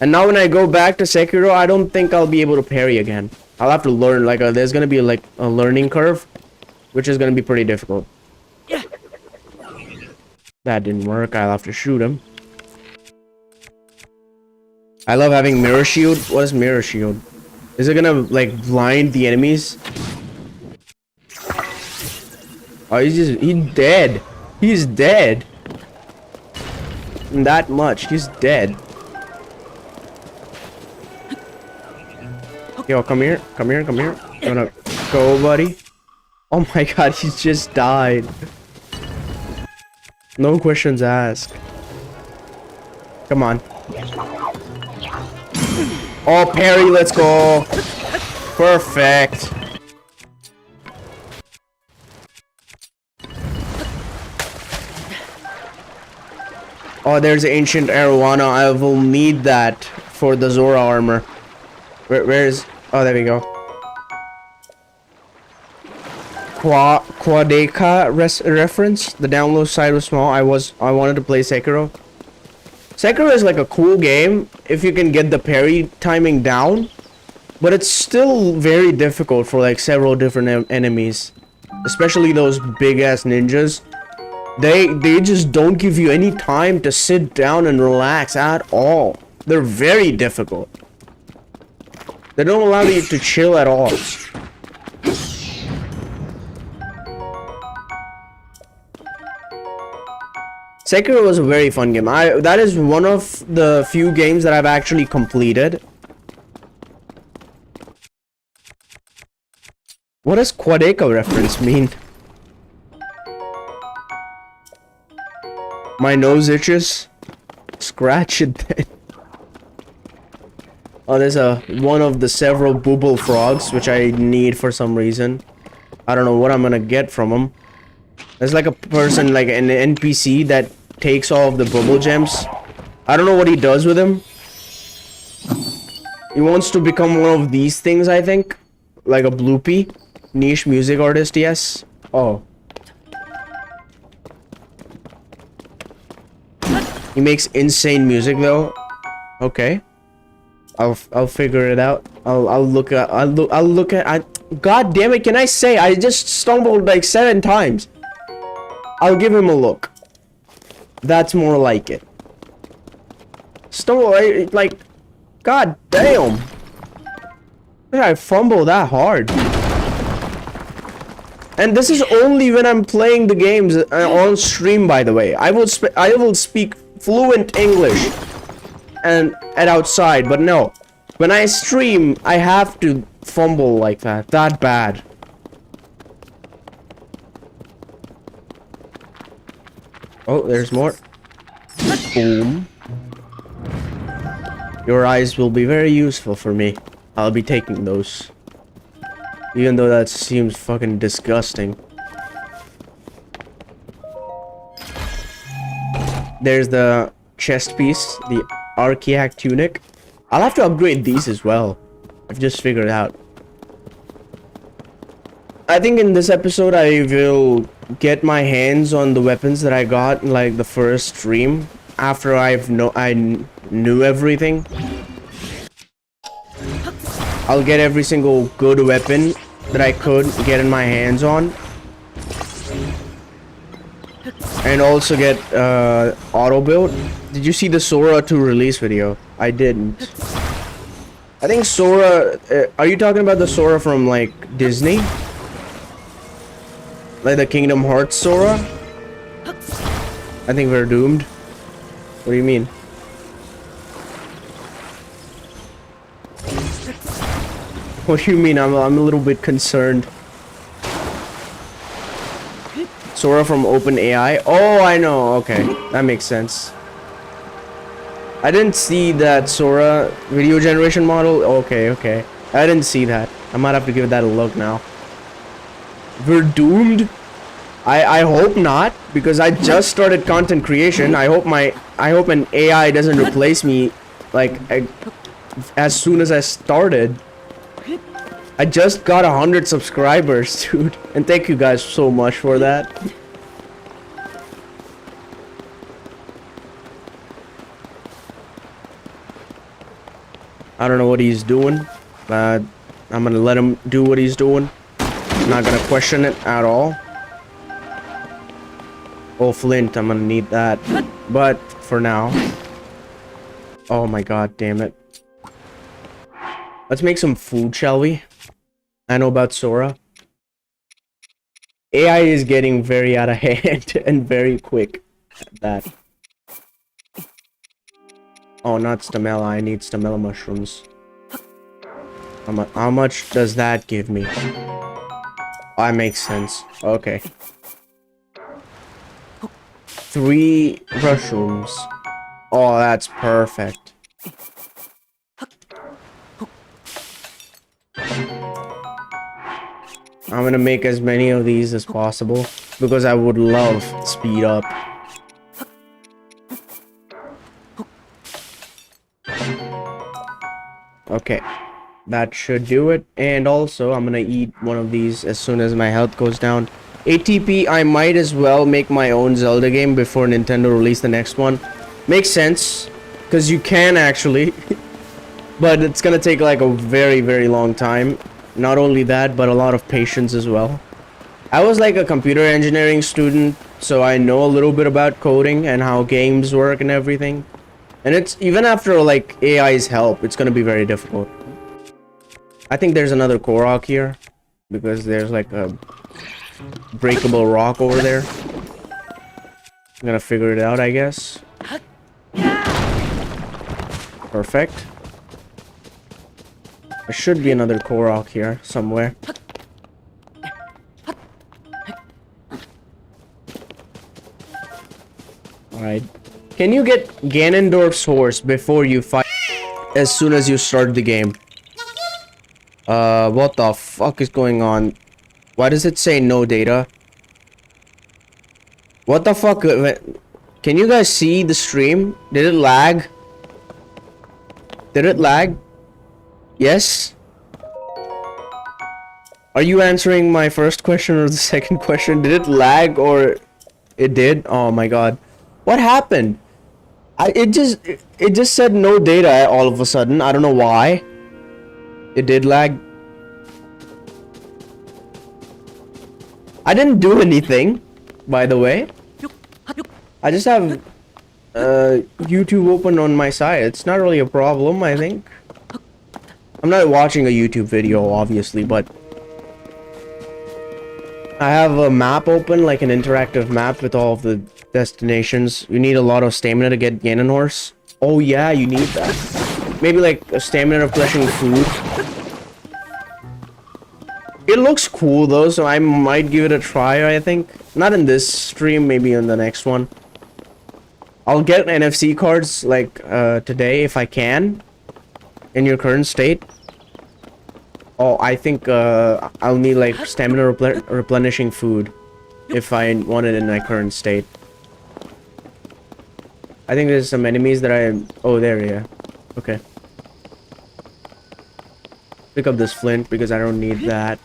S1: And now when I go back to Sekiro, I don't think I'll be able to parry again. I'll have to learn, like, there's gonna be, like, a learning curve, which is gonna be pretty difficult. That didn't work. I'll have to shoot him. I love having Mirror Shield. What is Mirror Shield? Is it gonna, like, blind the enemies? Oh, he's dead. He's dead. That much. He's dead. Yo, come here. Come here. Come here. You wanna go, buddy? Oh my god, he just died. No questions asked. Come on. Oh, parry, let's go. Perfect. Oh, there's ancient arowana. I will need that for the Zora armor. Where's... Oh, there we go. Quadeka reference. The download side was small. I wanted to play Sekiro. Sekiro is like a cool game if you can get the parry timing down, but it's still very difficult for like several different enemies, especially those big ass ninjas. They just don't give you any time to sit down and relax at all. They're very difficult. They don't allow you to chill at all. Sekiro was a very fun game. That is one of the few games that I've actually completed. What does Quadeka reference mean? My nose itches. Scratch it then. Oh, there's one of the several booble frogs which I need for some reason. I don't know what I'm gonna get from them. There's like a person, like an NPC that takes all of the bubble gems. I don't know what he does with them. He wants to become one of these things, I think. Like a bloopy. Niche music artist, yes. Oh. He makes insane music though. Okay. I'll figure it out. I'll look at God damn it, can I say I just stumbled like 7 times. I'll give him a look. That's more like it. Stumble, like, god damn. Did I fumble that hard? And this is only when I'm playing the games on stream, by the way. I will speak fluent English and outside, but no. When I stream, I have to fumble like that. That bad. Oh, there's more. Boom. Your eyes will be very useful for me. I'll be taking those. Even though that seems fucking disgusting. There's the chest piece, the Archaeac tunic. I'll have to upgrade these as well. I've just figured it out. I think in this episode I will get my hands on the weapons that I got in like the first stream after I knew everything. I'll get every single good weapon that I could get in my hands on. And also get auto build. Did you see the Sora 2 release video? I didn't. I think Sora, are you talking about the Sora from like Disney? Like the Kingdom Hearts Sora? I think we're doomed. What do you mean? What do you mean? I'm a little bit concerned. Sora from OpenAI? Oh, I know. Okay, that makes sense. I didn't see that Sora video generation model. Okay, okay. I didn't see that. I might have to give that a look now. We're doomed? I hope not, because I just started content creation. I hope an AI doesn't replace me like as soon as I started. I just got 100 subscribers, dude. And thank you guys so much for that. I don't know what he's doing, but I'm gonna let him do what he's doing. I'm not gonna question it at all. Oh, flint, I'm gonna need that. But for now. Oh my god, damn it. Let's make some food, shall we? I know about Sora. AI is getting very out of hand and very quick at that. Oh, not stamella. I need stamella mushrooms. How much does that give me? Oh, that makes sense. Okay. 3 mushrooms. Oh, that's perfect. I'm gonna make as many of these as possible because I would love speed up. Okay, that should do it. And also, I'm gonna eat one of these as soon as my health goes down. ATP, I might as well make my own Zelda game before Nintendo release the next one. Makes sense, because you can actually. But it's gonna take like a very, very long time. Not only that, but a lot of patience as well. I was like a computer engineering student, so I know a little bit about coding and how games work and everything. And it's even after like AI's help, it's gonna be very difficult. I think there's another Korok here because there's like a breakable rock over there. I'm gonna figure it out, I guess. Perfect. There should be another Korok here somewhere. Alright. Can you get Ganondorf's horse before you fight as soon as you start the game? What the fuck is going on? Why does it say no data? What the fuck? Can you guys see the stream? Did it lag? Did it lag? Yes? Are you answering my first question or the second question? Did it lag or it did? Oh my god. What happened? It just said no data all of a sudden. I don't know why. It did lag. I didn't do anything, by the way. I just have YouTube open on my side. It's not really a problem, I think. I'm not watching a YouTube video, obviously, but I have a map open, like an interactive map with all of the destinations. You need a lot of stamina to get Ganondorf. Oh yeah, you need that. Maybe like a stamina replenishing food. It looks cool though, so I might give it a try, I think. Not in this stream, maybe in the next one. I'll get NFC cards like today if I can. In your current state. Oh, I think I'll need like stamina replenishing food if I want it in my current state. I think there's some enemies that oh, there, yeah. Okay. Pick up this flint because I don't need that.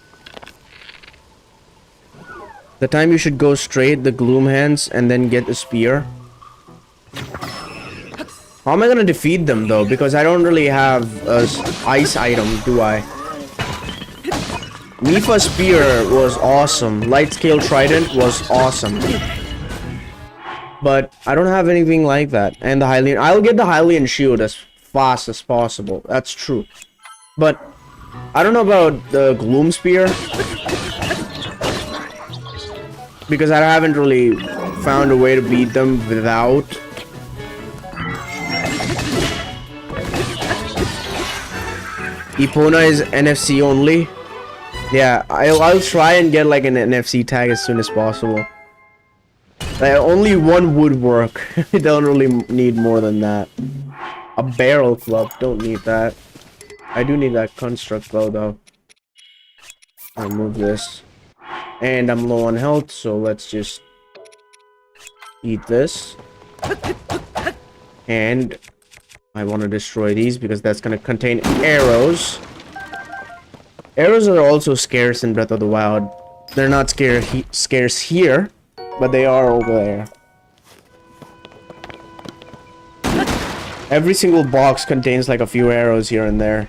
S1: The time you should go straight, the gloom hands, and then get the spear. How am I gonna defeat them though? Because I don't really have a ice item, do I? Mifa spear was awesome. Light scale trident was awesome. But I don't have anything like that. And the Hylian, I'll get the Hylian shield as fast as possible. That's true. But I don't know about the gloom spear. Because I haven't really found a way to beat them without. Epona is NFC only. Yeah, I'll try and get like an NFC tag as soon as possible. Like, only one would work. I don't really need more than that. A barrel club, don't need that. I do need that construct though. I'll move this. And I'm low on health, so let's just eat this. And I want to destroy these because that's going to contain arrows. Arrows are also scarce in Breath of the Wild. They're not scarce here, but they are over there. Every single box contains like a few arrows here and there.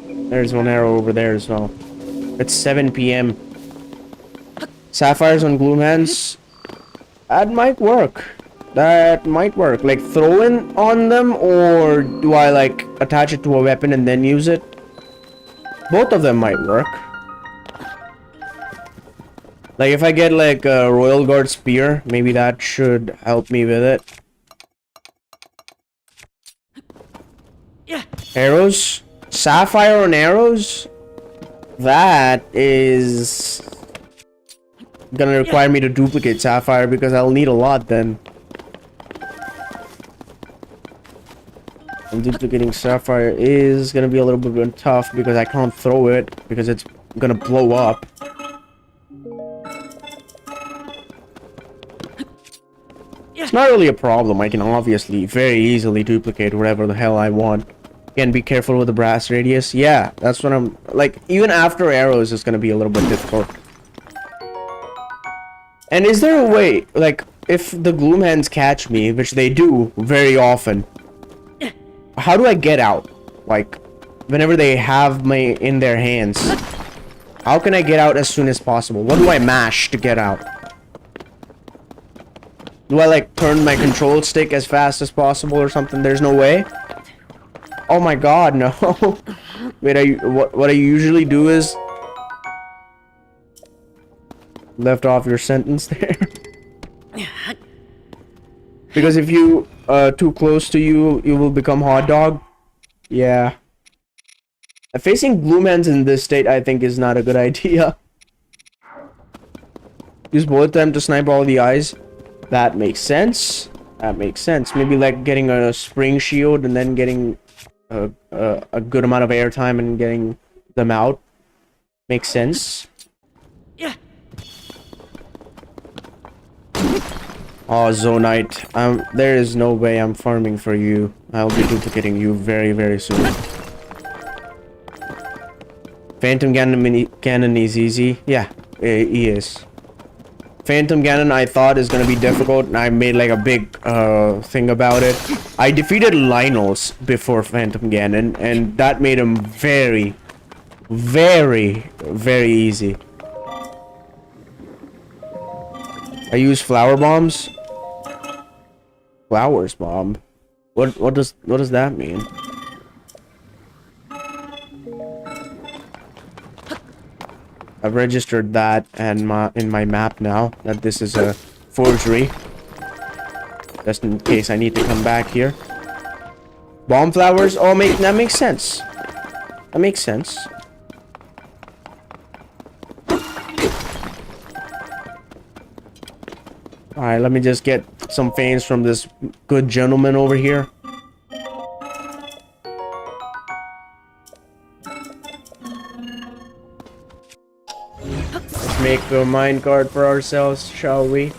S1: There's one arrow over there as well. It's 7 p.m. Sapphires on gloom hands. That might work. That might work. Like throwing on them, or do I like attach it to a weapon and then use it? Both of them might work. Like if I get like a Royal Guard spear, maybe that should help me with it.
S2: Yeah.
S1: Arrows? Sapphire on arrows? That is gonna require me to duplicate sapphire because I'll need a lot then. And duplicating sapphire is gonna be a little bit tough because I can't throw it because it's gonna blow up. It's not really a problem. I can obviously very easily duplicate whatever the hell I want. Again, be careful with the brass radius. Yeah, that's what I'm like. Even after arrows, it's gonna be a little bit difficult. And is there a way, like, if the gloom hands catch me, which they do very often, how do I get out? Like, whenever they have me in their hands, how can I get out as soon as possible? What do I mash to get out? Do I like turn my control stick as fast as possible or something? There's no way. Oh my god, no. Wait, what I usually do is left off your sentence there. Because if you too close to you will become hot dog. Yeah. Facing gloom hands in this state I think is not a good idea. Use bullet time to snipe all the eyes. That makes sense. That makes sense. Maybe like getting a spring shield and then getting a good amount of airtime and getting them out. Makes sense.
S2: Yeah.
S1: Oh, Zonite. There is no way I'm farming for you. I'll be duplicating you very, very soon. Phantom Cannon is easy. Yeah, he is. Phantom Cannon I thought is gonna be difficult, and I made like a big thing about it. I defeated Lionel's before Phantom Cannon, and that made him very, very, very easy. I use flower bombs. Flowers bomb. What does that mean? I've registered that and in my map now that this is a forgery. Just in case I need to come back here. Bomb flowers. Oh, that makes sense. That makes sense. Alright, let me just get some fans from this good gentleman over here. Let's make a minecart for ourselves, shall we?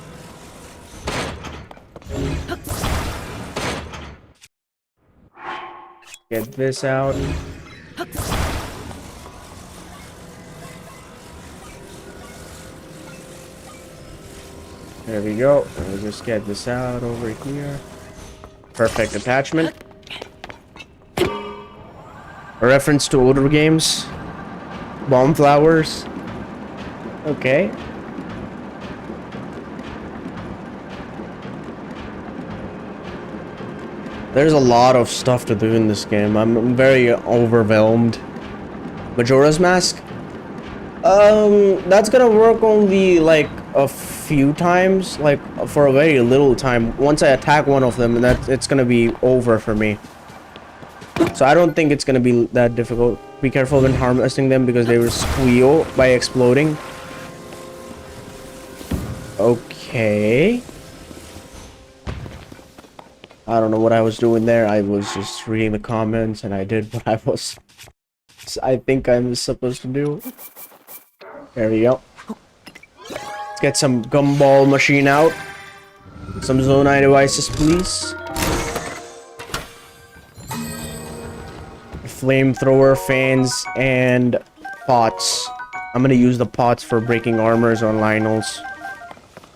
S1: Get this out. There we go. We'll just get this out over here. Perfect attachment. A reference to older games. Bomb flowers. Okay. There's a lot of stuff to do in this game. I'm very overwhelmed. Majora's Mask? That's gonna work only like a few times, like for a very little time. Once I attack one of them, it's gonna be over for me. So I don't think it's gonna be that difficult. Be careful when harvesting them because they will squeal by exploding. Okay. I don't know what I was doing there. I was just reading the comments and I did what I think I'm supposed to do. There we go. Let's get some gumball machine out. Some Zonai devices, please. flamethrower, fans, and pots. I'm gonna use the pots for breaking armors on Lionels.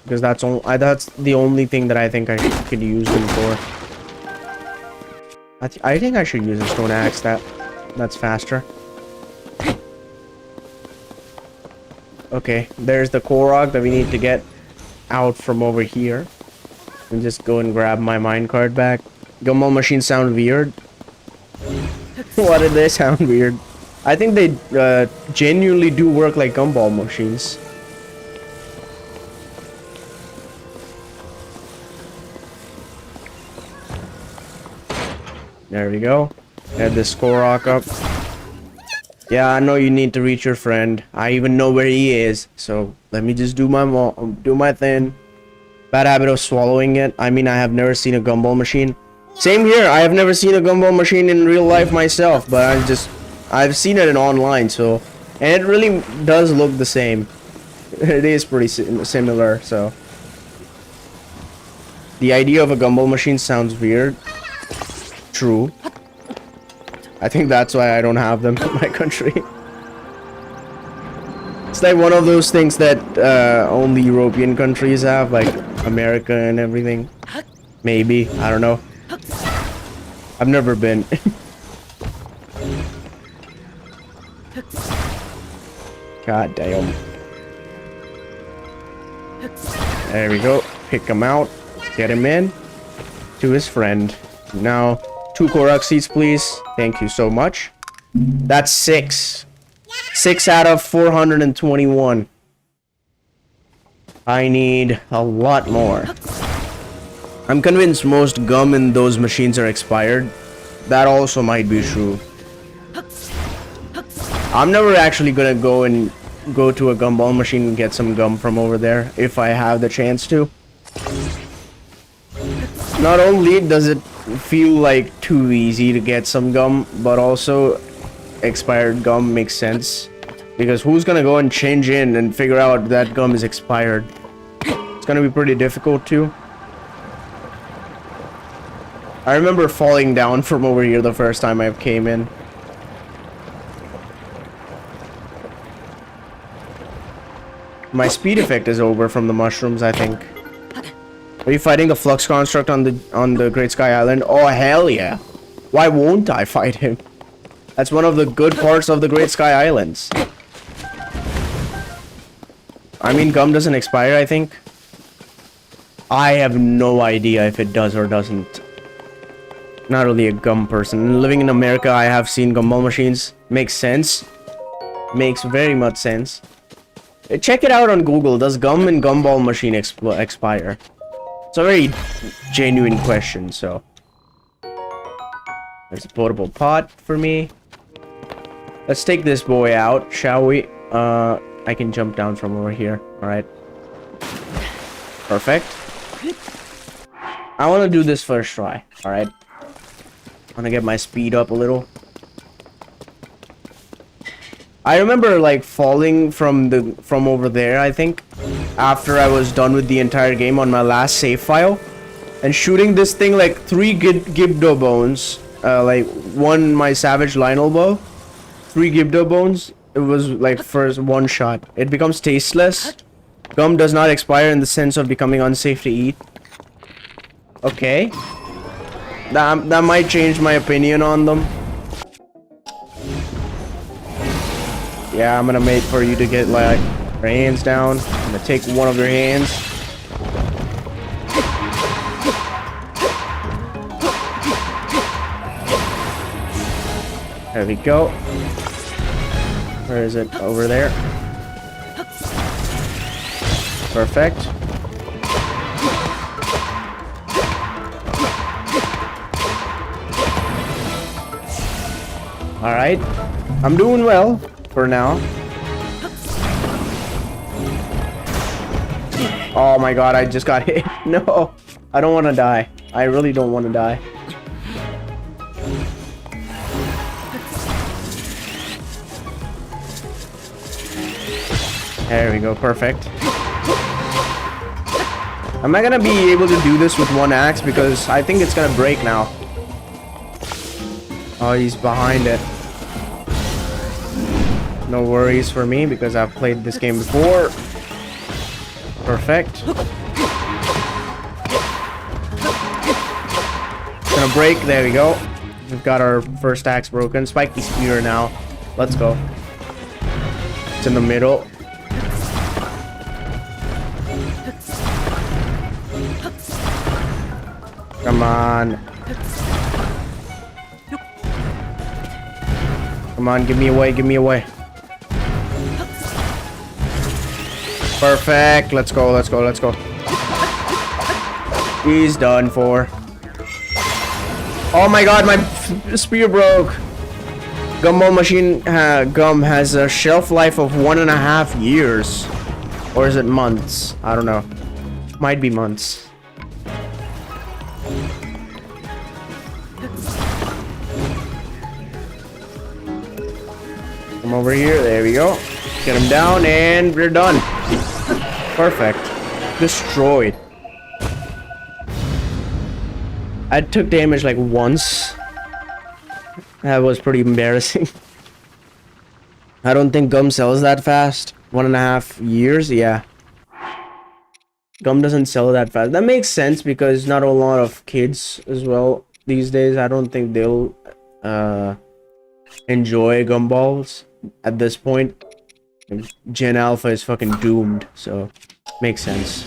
S1: Because that's the only thing that I think I could use them for. I think I should use a stone axe. That's faster. Okay, there's the Korok that we need to get out from over here. And just go and grab my minecart back. Gumball machines sound weird. Why did they sound weird? I think they genuinely do work like gumball machines. There we go. Add this Korok up. Yeah, I know you need to reach your friend. I even know where he is. So let me just do my thing. Bad habit of swallowing it. I mean, I have never seen a gumball machine. Same here. I have never seen a gumball machine in real life myself, but I've seen it in online. So, and it really does look the same. It is pretty similar. So, the idea of a gumball machine sounds weird. True. I think that's why I don't have them in my country. It's like one of those things that only European countries have, like America and everything. Maybe. I don't know. I've never been. God damn. There we go. Pick him out. Get him in. To his friend. Now, 2 Korok seeds, please. Thank you so much. That's 6. 6 out of 421. I need a lot more. I'm convinced most gum in those machines are expired. That also might be true. I'm never actually gonna go to a gumball machine and get some gum from over there if I have the chance to. Not only does it feel like too easy to get some gum, but also expired gum makes sense. Because who's gonna go and change in and figure out that gum is expired? It's gonna be pretty difficult too. I remember falling down from over here the first time I came in. My speed effect is over from the mushrooms, I think. Are you fighting the Flux Construct on the Great Sky Island? Oh, hell yeah. Why won't I fight him? That's one of the good parts of the Great Sky Islands. I mean, gum doesn't expire, I think. I have no idea if it does or doesn't. Not really a gum person. Living in America, I have seen gumball machines. Makes sense. Makes very much sense. Check it out on Google. Does gum and gumball machine expire? It's a very genuine question, so. There's a potable pot for me. Let's take this boy out, shall we? I can jump down from over here. Alright. Perfect. I want to do this first try. Alright. I want to get my speed up a little. I remember like falling from over there, I think, after I was done with the entire game on my last save file, and shooting this thing like 3 Gibdo bones, like 1 my Savage Lionel bow, 3 Gibdo bones. It was like first 1 shot. It becomes tasteless. Gum does not expire in the sense of becoming unsafe to eat. Okay. That might change my opinion on them. Yeah, I'm gonna wait for you to get like your hands down. I'm gonna take one of your hands. There we go. Where is it? Over there. Perfect. Alright. I'm doing well for now. Oh my god, I just got hit. No, I don't want to die. I really don't want to die. There we go, perfect. Am I gonna be able to do this with 1 axe? Because I think it's gonna break now. Oh, he's behind it. No worries for me because I've played this game before. Perfect. Gonna break. There we go. We've got our first axe broken. Spiky spear now. Let's go. It's in the middle. Come on. Come on, give me away, give me away. Perfect. Let's go, let's go, let's go. He's done for. Oh my god, my spear broke. Gumball Machine Gum has a shelf life of 1.5 years. Or is it months? I don't know. Might be months. Come over here. There we go. Get him down and we're done. Perfect. Destroyed. I took damage like once. That was pretty embarrassing. I don't think Gum sells that fast. 1.5 years, yeah. Gum doesn't sell that fast. That makes sense because not a lot of kids as well these days. I don't think they'll enjoy gumballs at this point. Gen Alpha is fucking doomed, so makes sense.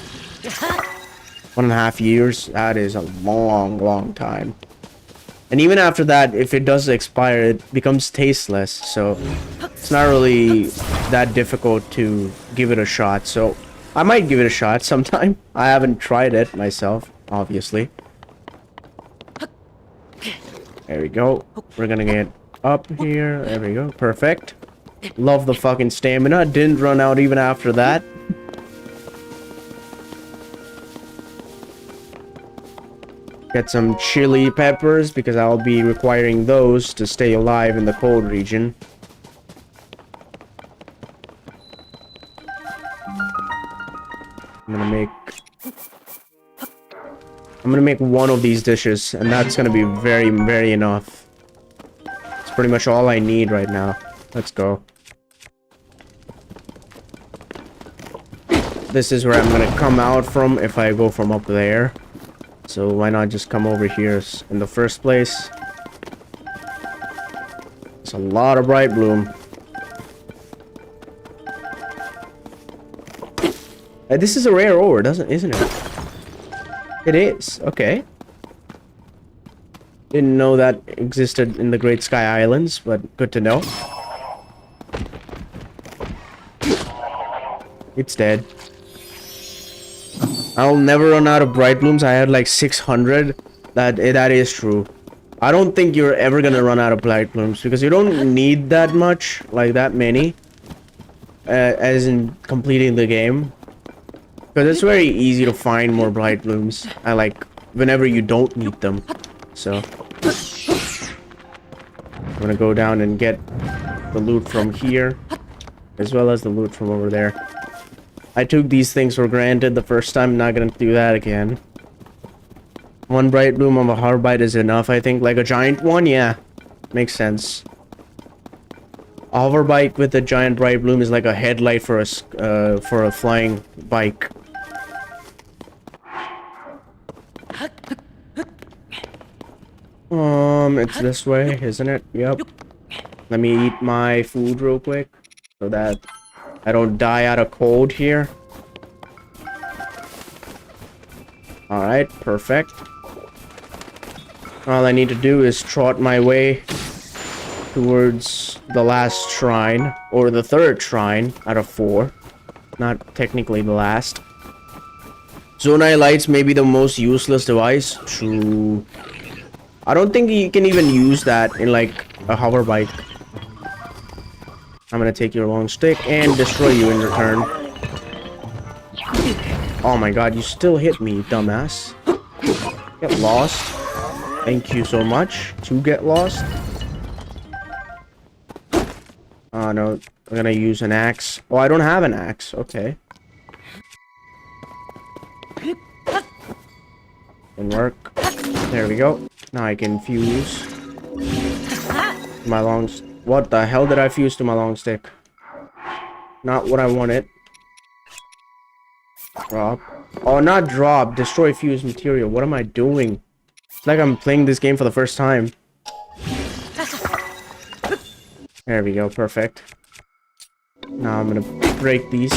S1: 1.5 years, that is a long time. And even after that, if it does expire, it becomes tasteless, so it's not really that difficult to give it a shot. So I might give it a shot sometime. I haven't tried it myself, obviously. There we go. We're gonna get up here. There we go. Perfect. Love the fucking stamina. Didn't run out even after that. Get some chili peppers because I'll be requiring those to stay alive in the cold region. I'm gonna make one of these dishes, and that's gonna be very enough. It's pretty much all I need right now. Let's go. This is where I'm gonna come out from if I go from up there. So why not just come over here in the first place? It's a lot of bright bloom. This is a rare ore, isn't it? It is. Okay. Didn't know that existed in the Great Sky Islands, but good to know. It's dead. I'll never run out of bright blooms. I had like 600. That is true. I don't think you're ever gonna run out of bright blooms because you don't need that much, like that many, as in completing the game. Because it's very easy to find more bright blooms. I like whenever you don't need them. So I'm gonna go down and get the loot from here, as well as the loot from over there. I took these things for granted the first time. Not gonna do that again. One bright bloom of a harbite is enough, I think. Like a giant one, yeah, makes sense. A hover bike with a giant bright bloom is like a headlight for a flying bike. It's this way, isn't it? Yep. Let me eat my food real quick so that I don't die out of cold here. Alright, perfect. All I need to do is trot my way towards the last shrine, or the third shrine out of 4. Not technically the last. Zonai lights may be the most useless device. True. I don't think you can even use that in like a hover bike. I'm gonna take your long stick and destroy you in return. Oh my god, you still hit me, dumbass. Get lost. Thank you so much. To get lost. Oh no, I'm gonna use an axe. Oh, I don't have an axe. Okay. Didn't work. There we go. Now I can fuse. My long... What the hell did I fuse to my long stick? Not what I wanted. Drop. Oh, not drop. Destroy fused material. What am I doing? It's like I'm playing this game for the first time. There we go. Perfect. Now I'm gonna break these.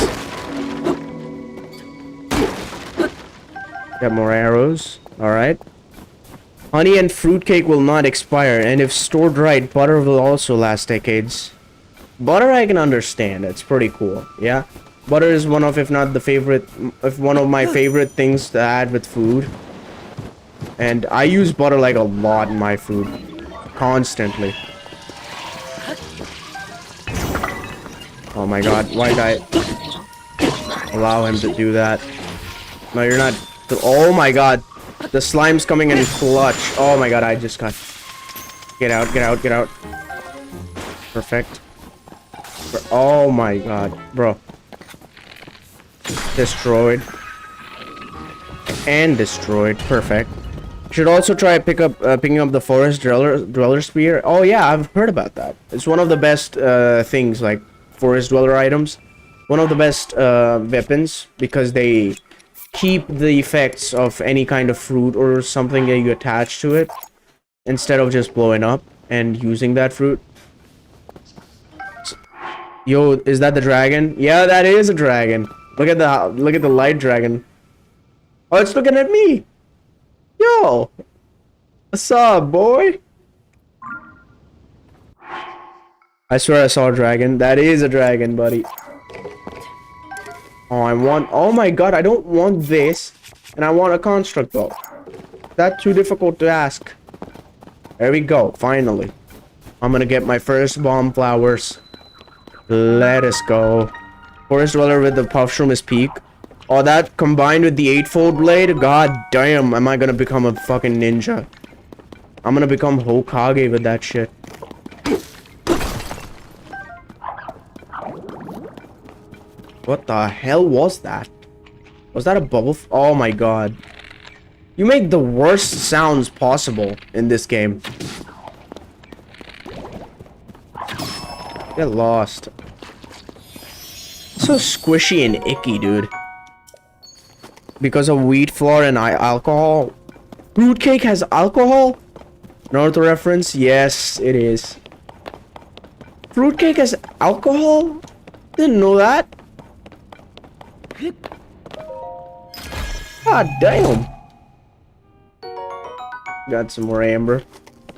S1: Got more arrows. Alright. Honey and fruitcake will not expire, and if stored right, butter will also last decades. Butter I can understand. It's pretty cool. Yeah. Butter is one of, if not the favorite, if one of my favorite things to add with food. And I use butter like a lot in my food. Constantly. Oh my god, why did I allow him to do that? No, you're not. Oh my god. The slime's coming in clutch. Oh my god, I just got... Get out, get out, get out. Perfect. Oh my god, bro. Destroyed. And destroyed. Perfect. Should also try picking up the forest dweller spear. Oh yeah, I've heard about that. It's one of the best things, like forest dweller items. One of the best weapons, because they keep the effects of any kind of fruit or something that you attach to it, instead of just blowing up and using that fruit. Yo, is that the dragon? Yeah, that is a dragon. Look at the light dragon. Oh, it's looking at me. Yo, what's up, boy? I swear I saw a dragon. That is a dragon, buddy. Oh, I want... Oh my god, I don't want this. And I want a construct bow. That's too difficult to ask. There we go, finally. I'm gonna get my first bomb flowers. Let us go. Forest dweller with the puff shroom is peak. Oh, that combined with the eightfold blade? God damn, am I gonna become a fucking ninja. I'm gonna become Hokage with that shit. What the hell was that? Was that a bubble? Oh my god. You make the worst sounds possible in this game. Get lost. So squishy and icky, dude. Because of wheat flour and alcohol. Fruitcake has alcohol? Naruto reference? Yes, it is. Fruitcake has alcohol? Didn't know that. God damn. Got some more amber.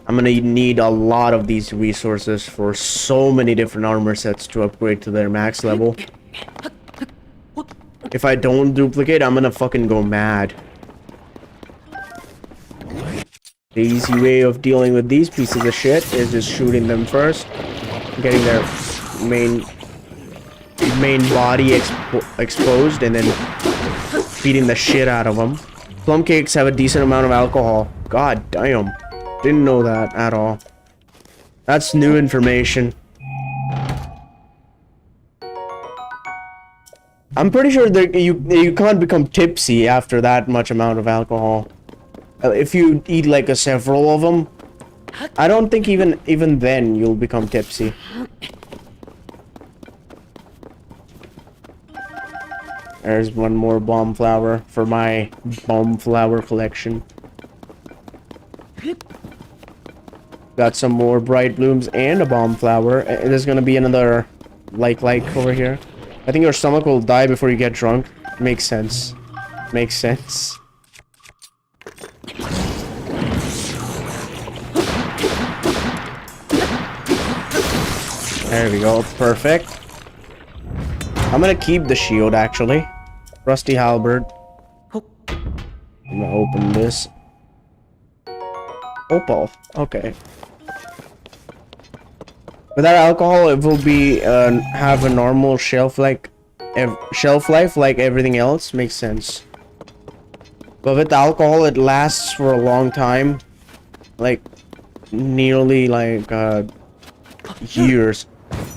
S1: I'm gonna need a lot of these resources for so many different armor sets to upgrade to their max level. If I don't duplicate, I'm gonna fucking go mad. The easy way of dealing with these pieces of shit is just shooting them first, getting their main body exposed, and then beating the shit out of them. Plum cakes have a decent amount of alcohol. God damn. Didn't know that at all. That's new information. I'm pretty sure that you can't become tipsy after that much amount of alcohol. If you eat like several of them, I don't think even then you'll become tipsy. There's one more bomb flower for my bomb flower collection. Got some more bright blooms and a bomb flower. And there's gonna be another like over here. I think your stomach will die before you get drunk. Makes sense. Makes sense. There we go. Perfect. I'm gonna keep the shield, actually. Rusty halberd. I'm gonna open this. Opal. Okay. Without alcohol, it will be have a normal shelf life like everything else. Makes sense. But with alcohol, it lasts for a long time, like nearly like years.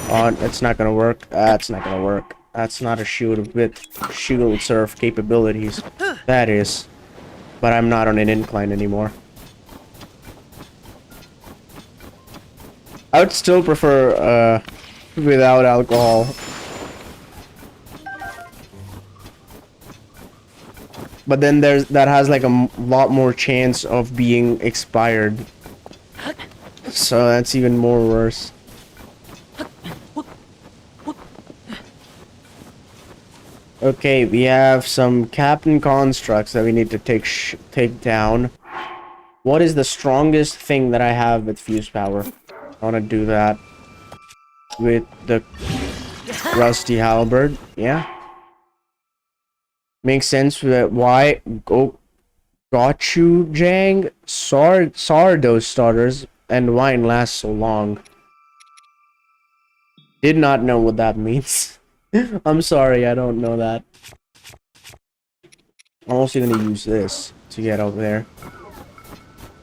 S1: It's not gonna work. That's not gonna work. That's not a shield with shield surf capabilities. That is. But I'm not on an incline anymore. I would still prefer without alcohol. But then that has like a lot more chance of being expired. So that's even more worse. Okay, we have some Captain Constructs that we need to take down. What is the strongest thing that I have with fuse power? I want to do that with the Rusty Halberd. Yeah. Makes sense that why gochujang sourdough starters and wine last so long. Did not know what that means. I'm sorry, I don't know that. I'm also gonna use this to get up there.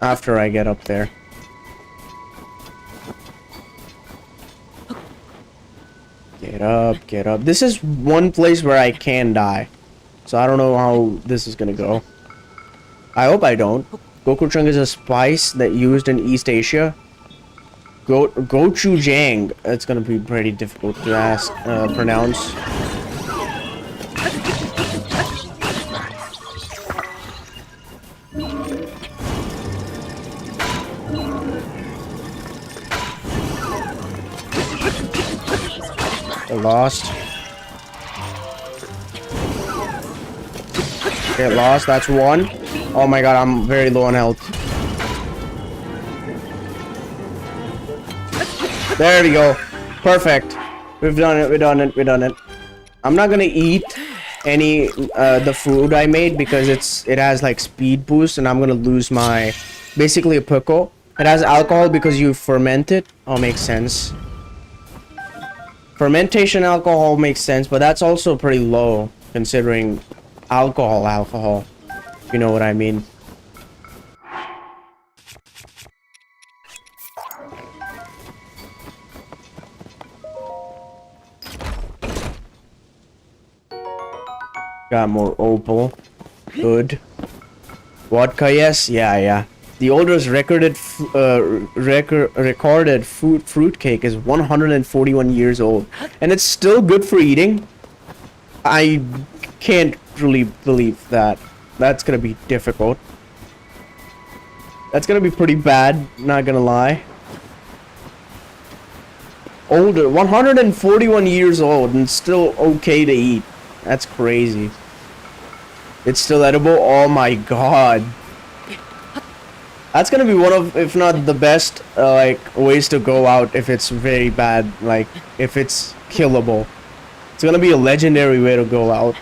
S1: After I get up there. Get up, get up. This is one place where I can die. So I don't know how this is gonna go. I hope I don't. Gochujang is a spice that used in East Asia. Gochujang. It's gonna be pretty difficult to pronounce. Lost. Get lost. That's one. Oh my god, I'm very low on health. There we go. Perfect. We've done it. We've done it. We've done it. I'm not gonna eat any the food I made because it has like speed boost and I'm gonna lose my basically a pickle. It has alcohol because you ferment it. Oh, makes sense. Fermentation alcohol makes sense, but that's also pretty low considering alcohol, if you know what I mean. Got more opal. Good. Vodka, yes? Yeah. The oldest recorded fruitcake is 141 years old. And it's still good for eating. I can't really believe that. That's gonna be difficult. That's gonna be pretty bad, not gonna lie. Older, 141 years old and still okay to eat. That's crazy. It's still edible? Oh my god. That's gonna be one of, if not the best, like, ways to go out if it's very bad, like, if it's killable. It's gonna be a legendary way to go out.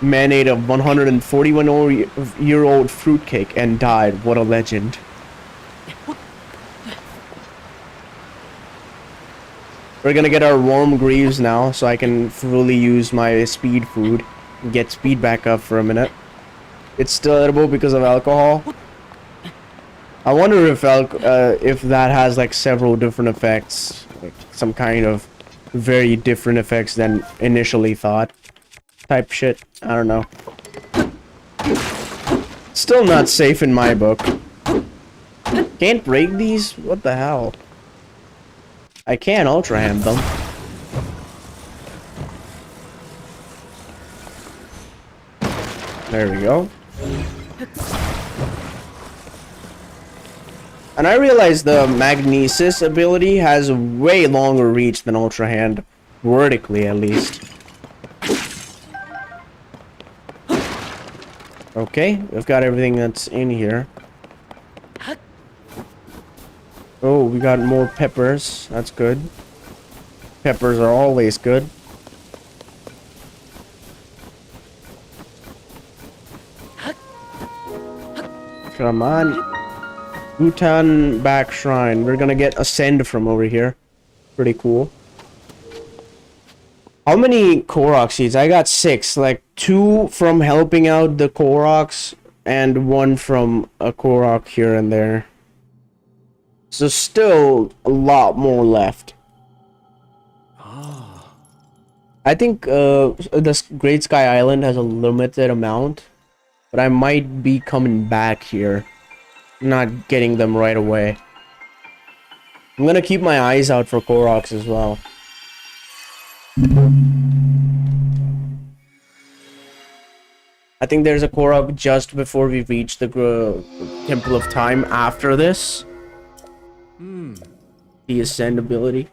S1: Man ate a 141-year-old fruitcake and died. What a legend. We're gonna get our warm greaves now, so I can fully use my speed food. Get speed back up for a minute. It's still edible because of alcohol. I wonder if that has like several different effects, like some kind of very different effects than initially thought. Type shit. I don't know. Still not safe in my book. Can't break these? What the hell? I can ultra hand them. There we go. And I realize the magnesis ability has a way longer reach than ultra hand, vertically at least. Okay, we've got everything that's in here. Oh, we got more peppers. That's good. Peppers are always good. Come on. Bhutan back shrine. We're gonna get ascend from over here. Pretty cool. How many Korok seeds? I got 6. Like 2 from helping out the Koroks and 1 from a Korok here and there. So still a lot more left. I think the Great Sky Island has a limited amount, but I might be coming back here not getting them right away. I'm gonna keep my eyes out for Koroks as well. I think there's a Korok just before we reach the Temple of Time after this. The Ascend ability.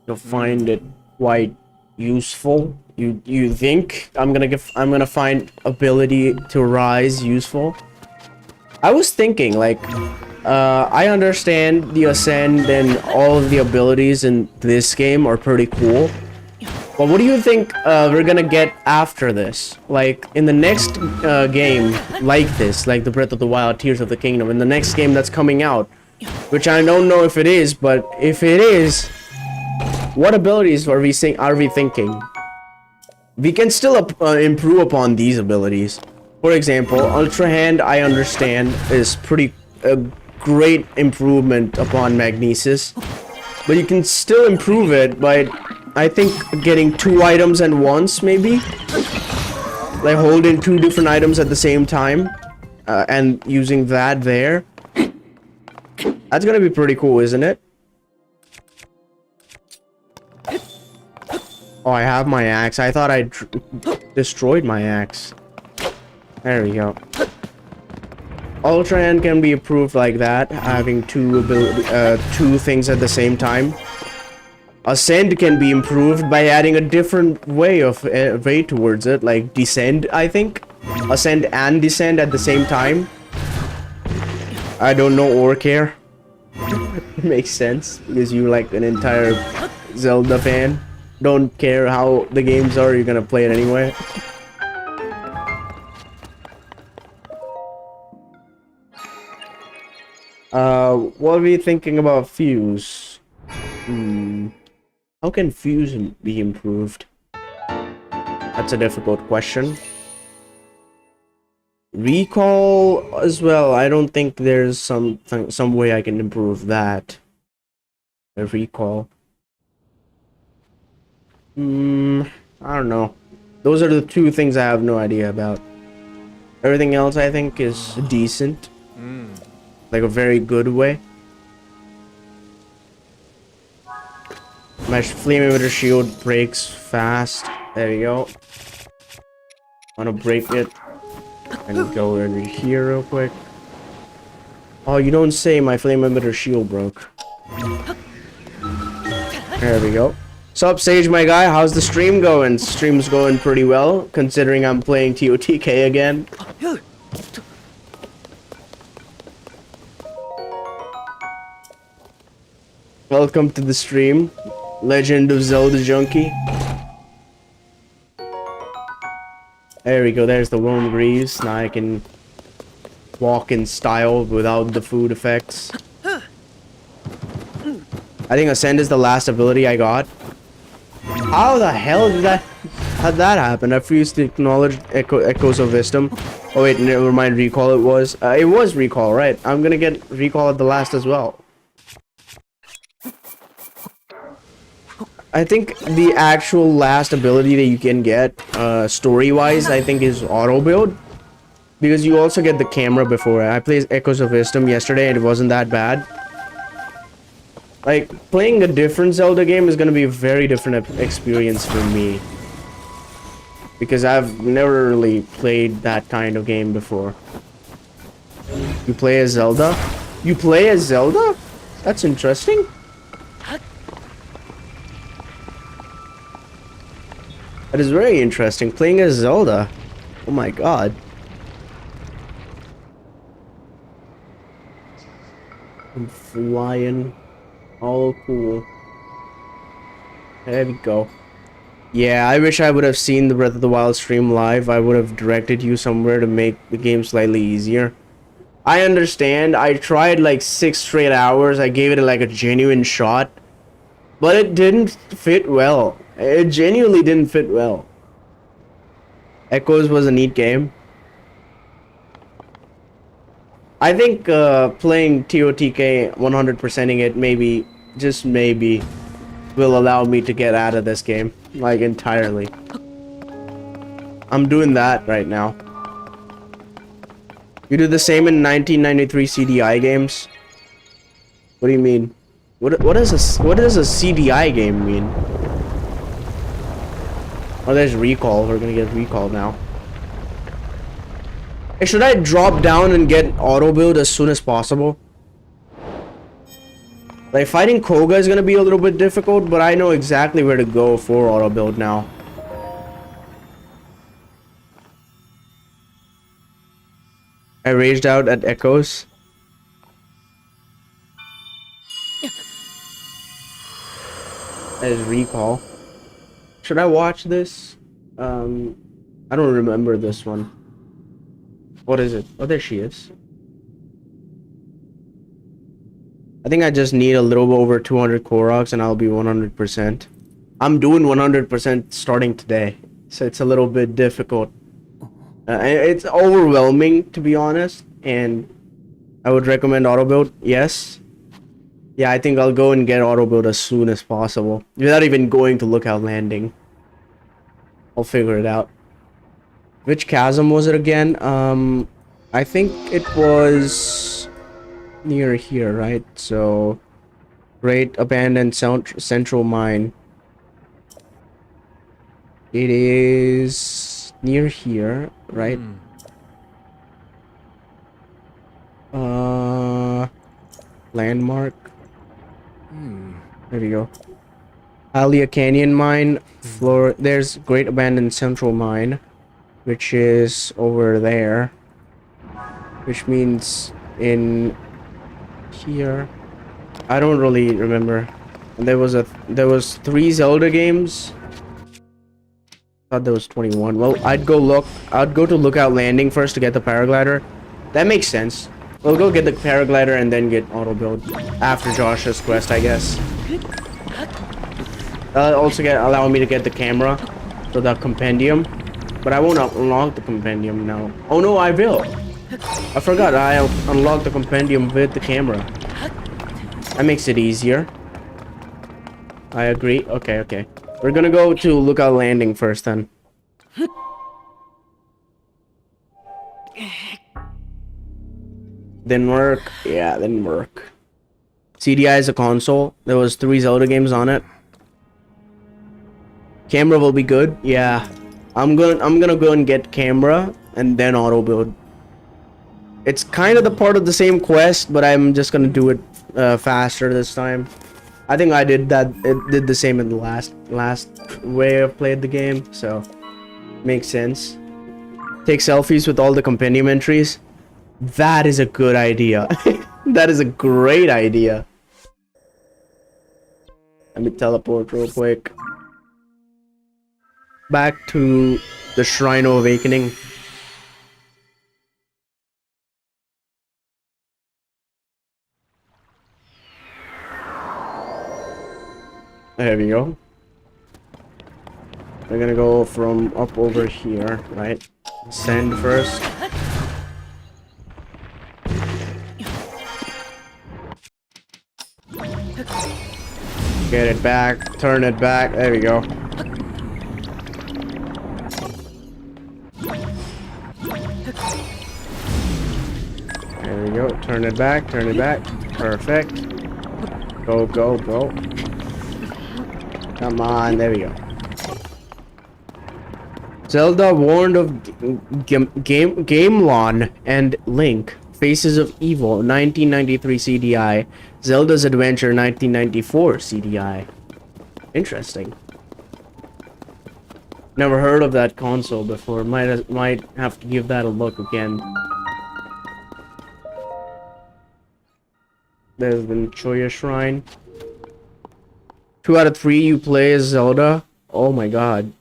S1: You'll find it quite useful. You think I'm gonna find ability to rise useful? I was thinking like I understand the Ascend and all of the abilities in this game are pretty cool. But what do you think we're gonna get after this? Like in the next game like this, like the Breath of the Wild, Tears of the Kingdom, in the next game that's coming out, which I don't know if it is, but if it is, what abilities are we thinking? We can still improve upon these abilities. For example, Ultra Hand, I understand, is pretty great improvement upon Magnesis, but you can still improve it by, I think, getting 2 items at once, maybe, like holding 2 different items at the same time, and using that there. That's gonna be pretty cool, isn't it? Oh, I have my axe. I thought I destroyed my axe. There we go. Ultra Hand can be improved like that, having 2 things at the same time. Ascend can be improved by adding a different way towards it, like Descend, I think. Ascend and Descend at the same time. I don't know or care. It makes sense, because you're like an entire Zelda fan. Don't care how the games are, you're gonna play it anyway. What are we thinking about Fuse? How can Fuse be improved? That's a difficult question. Recall as well. I don't think there's some way I can improve that. A recall. I don't know. Those are the 2 things I have no idea about. Everything else I think is decent. Like a very good way. My flame emitter shield breaks fast. There we go. I'm gonna break it. And go in here real quick. Oh, you don't say, my flame emitter shield broke. There we go. Sup, Sage, my guy? How's the stream going? Stream's going pretty well, considering I'm playing TOTK again. Welcome to the stream, Legend of Zelda Junkie. There we go, there's the Lone Greaves. Now I can walk in style without the food effects. I think Ascend is the last ability I got. How the hell how'd that happen? I refused to acknowledge Echoes of Wisdom. Oh wait, never mind, Recall it was. It was Recall, right? I'm gonna get Recall at the last as well. I think the actual last ability that you can get, story-wise, I think is auto-build. Because you also get the camera before it. I played Echoes of Wisdom yesterday and it wasn't that bad. Like, playing a different Zelda game is gonna be a very different experience for me. Because I've never really played that kind of game before. You play as Zelda? You play as Zelda? That's interesting. That is very interesting, playing as Zelda. Oh my god. I'm flying. All cool. There we go. Yeah, I wish I would have seen the Breath of the Wild stream live. I would have directed you somewhere to make the game slightly easier. I understand. I tried like 6 straight hours. I gave it like a genuine shot. But it didn't fit well. It genuinely didn't fit well. Echoes was a neat game. I think playing TOTK 100%ing it maybe, just maybe, will allow me to get out of this game. Like entirely. I'm doing that right now. You do the same in 1993 CDI games? What do you mean? What does a CDI game mean? Oh, there's recall. We're gonna get recall now. Hey, should I drop down and get auto build as soon as possible? Like, fighting Koga is gonna be a little bit difficult, but I know exactly where to go for auto build now. I raged out at Echoes. That is recall. Should I watch this? I don't remember this one. What is it? Oh, there she is. I think I just need a little over 200 Koroks and I'll be 100%. I'm doing 100% starting today, so it's a little bit difficult. It's overwhelming, to be honest, and I would recommend auto build. Yes. Yeah, I think I'll go and get auto build as soon as possible without even going to Lookout Landing. I'll figure it out. Which chasm was it again? I think it was near here, right? So, Great Abandoned Central Mine. It is near here, right? Landmark. There we go. Alia Canyon Mine. Floor. There's Great Abandoned Central Mine, which is over there. Which means in here. I don't really remember. And there was 3 Zelda games. Thought there was 21. Well, I'd go to Lookout Landing first to get the paraglider. That makes sense. We'll go get the paraglider and then get auto build after Josh's quest, I guess. Also allow me to get the camera for the compendium, but I won't unlock the compendium now. Oh no, I will. I forgot I unlocked the compendium with the camera. That makes it easier. I agree. Okay. We're gonna go to Lookout Landing first then. Didn't work. Yeah, didn't work. CDI is a console. There was 3 Zelda games on it. Camera will be good. Yeah. I'm gonna go and get camera and then auto build. It's kind of the part of the same quest, but I'm just gonna do it faster this time. I think I did that. It did the same in the last way I played the game, so makes sense. Take selfies with all the compendium entries. That is a good idea. That is a great idea. Let me teleport real quick. Back to the Shrine of Awakening. There we go. We're gonna go from up over here, right? Send first. Get it back, turn it back, there we go. There we go, turn it back, perfect. Go. Come on, there we go. Zelda Warned of Gamelon and Link. Faces of Evil, 1993 CDI. Zelda's Adventure, 1994 CDI. Interesting. Never heard of that console before. Might have to give that a look again. There's the Choya Shrine. 2 out of 3 you play as Zelda. Oh my god.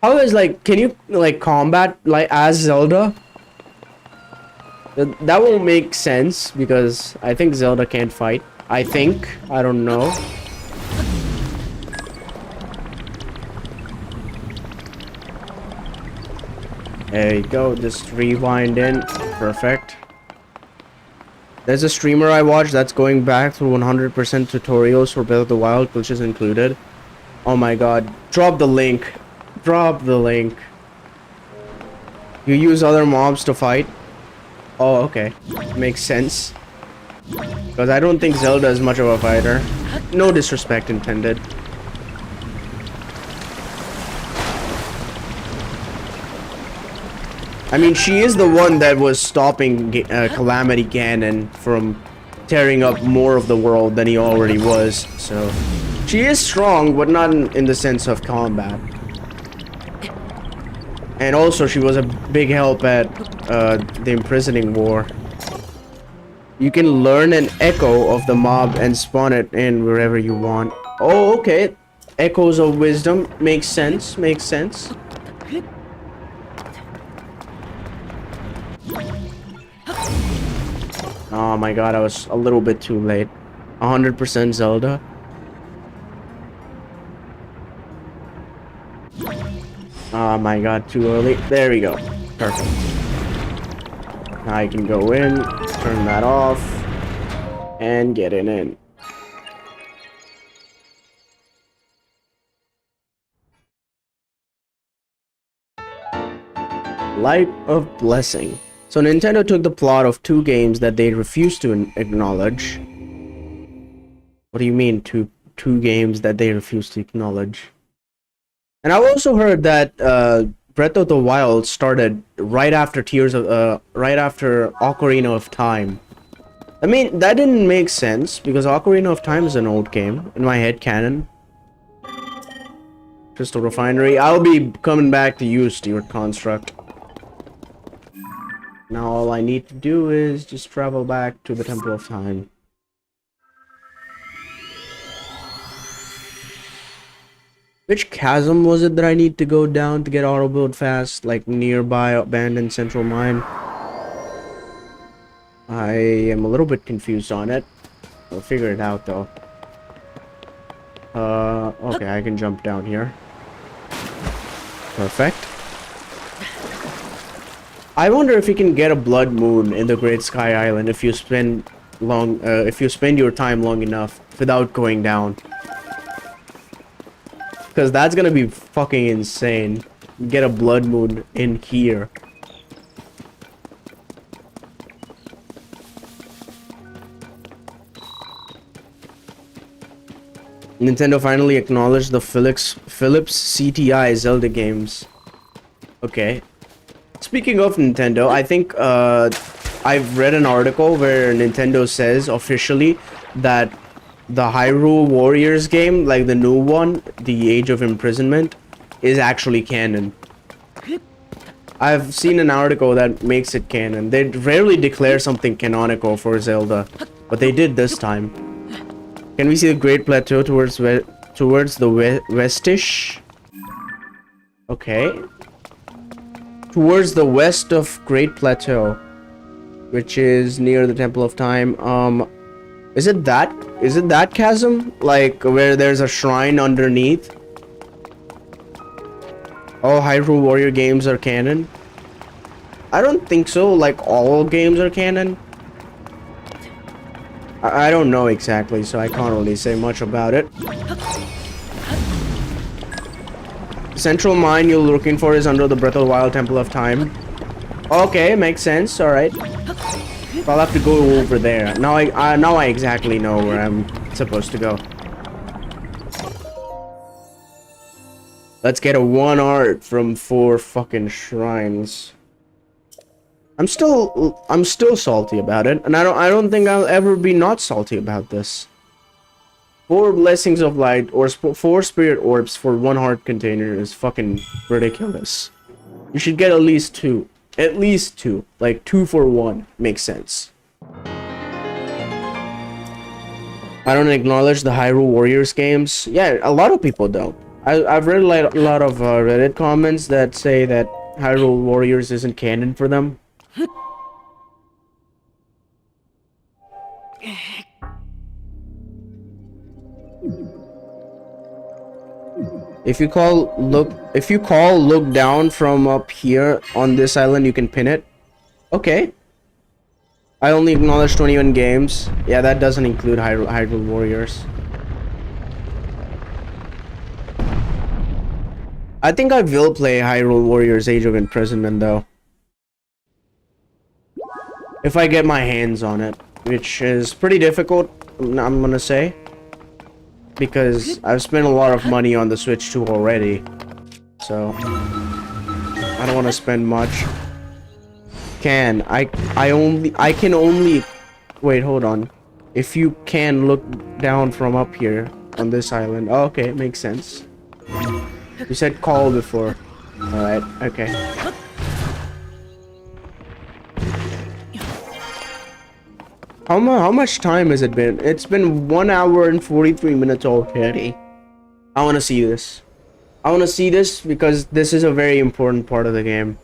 S1: How is can you combat as Zelda? That won't make sense because I think Zelda can't fight. I don't know. There you go, just rewind in. Perfect. There's a streamer I watch that's going back through 100% tutorials for Breath of the Wild, which is included. Oh my god. Drop the link. You use other mobs to fight? Oh, okay. Makes sense. Because I don't think Zelda is much of a fighter. No disrespect intended. I mean, she is the one that was stopping Calamity Ganon from tearing up more of the world than he already was. So, she is strong, but not in the sense of combat. And also, she was a big help at the imprisoning war. You can learn an echo of the mob and spawn it in wherever you want. Oh, okay. Echoes of wisdom. Makes sense. Makes sense. Oh my god, I was a little bit too late. 100% Zelda. Oh my god, too early. There we go. Perfect. Now I can go in, turn that off, and get it in. Light of Blessing. So Nintendo took the plot of two games that they refused to acknowledge. What do you mean two games that they refused to acknowledge? And I've also heard that Breath of the Wild started right after right after Ocarina of Time. I mean, that didn't make sense because Ocarina of Time is an old game in my head canon. Crystal Refinery. I'll be coming back to you, Stuart Construct. Now all I need to do is just travel back to the Temple of Time. Which chasm was it that I need to go down to get auto build fast? Like nearby abandoned central mine? I am a little bit confused on it. I'll figure it out though. Okay, I can jump down here. Perfect. I wonder if you can get a blood moon in the Great Sky Island if you spend your time long enough without going down. Because that's gonna be fucking insane. Get a blood moon in here. Nintendo finally acknowledged the Philips CTI Zelda games. Okay. Speaking of Nintendo, I think I've read an article where Nintendo says officially that the Hyrule Warriors game, like the new one, The Age of Imprisonment, is actually canon. I've seen an article that makes it canon. They rarely declare something canonical for Zelda, but they did this time. Can we see the Great Plateau towards the westish? Okay. Towards the west of Great Plateau, which is near the Temple of Time. Is it that chasm? Like where there's a shrine underneath? All Hyrule Warrior games are canon? I don't think so. Like all games are canon. I don't know exactly, so I can't really say much about it. Central mine you're looking for is under the Breath of the Wild Temple of Time. Okay, makes sense. All right. I'll have to go over there. Now I exactly know where I'm supposed to go. Let's get a 1 art from 4 fucking shrines. I'm still salty about it, and I don't think I'll ever be not salty about this. 4 blessings of light or 4 spirit orbs for 1 heart container is fucking ridiculous. You should get at least 2. At least 2. Like 2 for 1 makes sense. I don't acknowledge the Hyrule Warriors games. Yeah, a lot of people don't. I've read a lot of Reddit comments that say that Hyrule Warriors isn't canon for them. If you call look down from up here on this island, you can pin it. Okay. I only acknowledge 21 games. Yeah, that doesn't include Hyrule Warriors. I think I will play Hyrule Warriors Age of Imprisonment though. If I get my hands on it, which is pretty difficult, I'm gonna say. Because I've spent a lot of money on the Switch 2 already. So I don't want to spend much. I can only wait, hold on. If you can look down from up here on this island. Oh, okay, makes sense. You said call before. Alright, okay. How much time has it been? It's been 1 hour and 43 minutes already. I want to see this. I want to see this because this is a very important part of the game.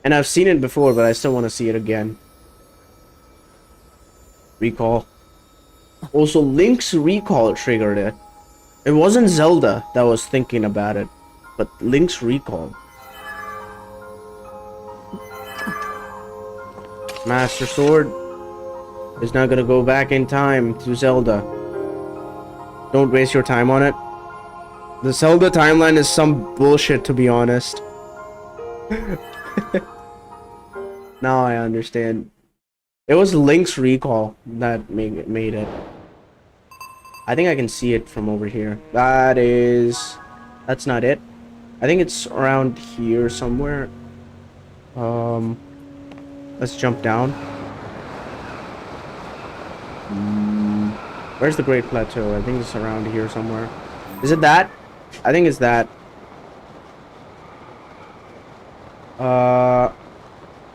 S1: And I've seen it before, but I still want to see it again. Recall. Also, Link's recall triggered it. It wasn't Zelda that was thinking about it, but Link's recall. Master Sword is not gonna go back in time to Zelda. Don't waste your time on it. The Zelda timeline is some bullshit, to be honest. Now I understand. It was Link's recall that made it. I think I can see it from over here. That's not it. I think it's around here somewhere. Let's jump down. Where's the Great Plateau? I think it's around here somewhere. Is it that? I think it's that.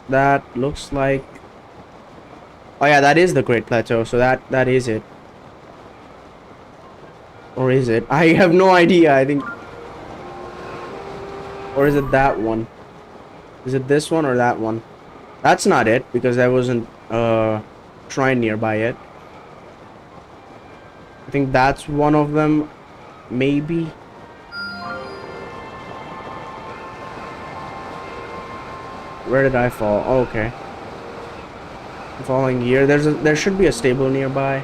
S1: That looks like... Oh yeah, that is the Great Plateau, so that is it. Or is it? I have no idea, I think... Or is it that one? Is it this one or that one? That's not it, because there wasn't a shrine nearby it. I think that's one of them, maybe. Where did I fall? Oh, okay. I'm falling here. There should be a stable nearby.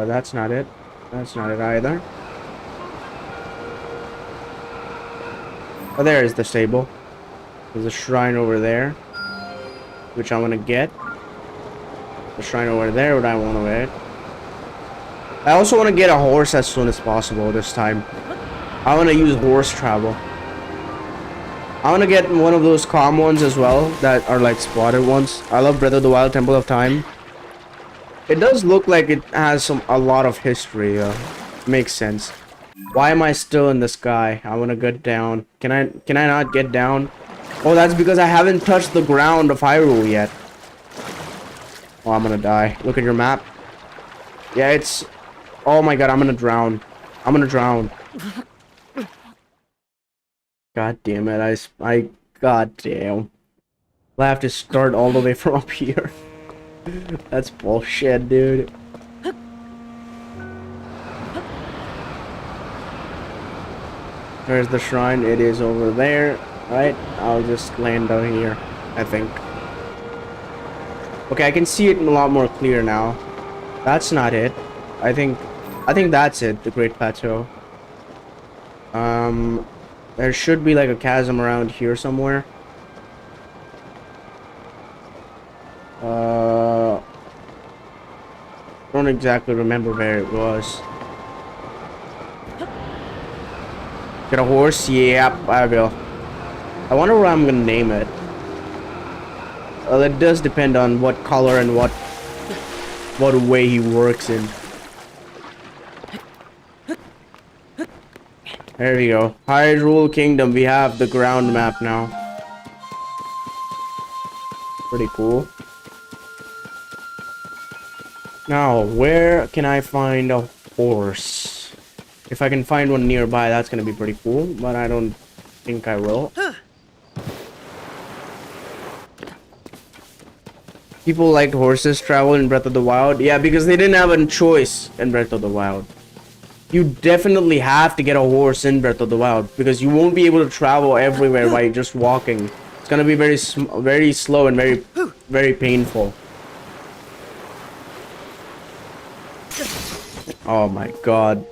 S1: That's not it. That's not it either. Oh, there is the stable. There's a shrine over there, which I want to get. The shrine over there, what I want to get. I also want to get a horse as soon as possible this time. I want to use horse travel. I want to get one of those calm ones as well, that are like spotted ones. I love Breath of the Wild Temple of Time. It does look like it has a lot of history. Makes sense. Why am I still in the sky? I want to get down. Can I not get down? Oh, that's because I haven't touched the ground of Hyrule yet. Oh, I'm gonna die. Look at your map. Yeah, it's... Oh my god, I'm gonna drown. I'm gonna drown. God damn it, God damn. I have to start all the way from up here. That's bullshit, dude. There's the shrine. It is over there. Right? I'll just land down here, I think. Okay, I can see it a lot more clear now. That's not it. I think that's it, the Great Plateau. There should be like a chasm around here somewhere. Don't exactly remember where it was. Get a horse? Yep, I will. I wonder what I'm gonna name it. Well, it does depend on what color and what way he works in. There we go. Hyrule Kingdom. We have the ground map now. Pretty cool. Now, where can I find a horse? If I can find one nearby, that's gonna be pretty cool, but I don't think I will. People liked horses travel in Breath of the Wild. Yeah, because they didn't have a choice in Breath of the Wild. You definitely have to get a horse in Breath of the Wild because you won't be able to travel everywhere by just walking. It's gonna be very slow and very painful. Oh my god.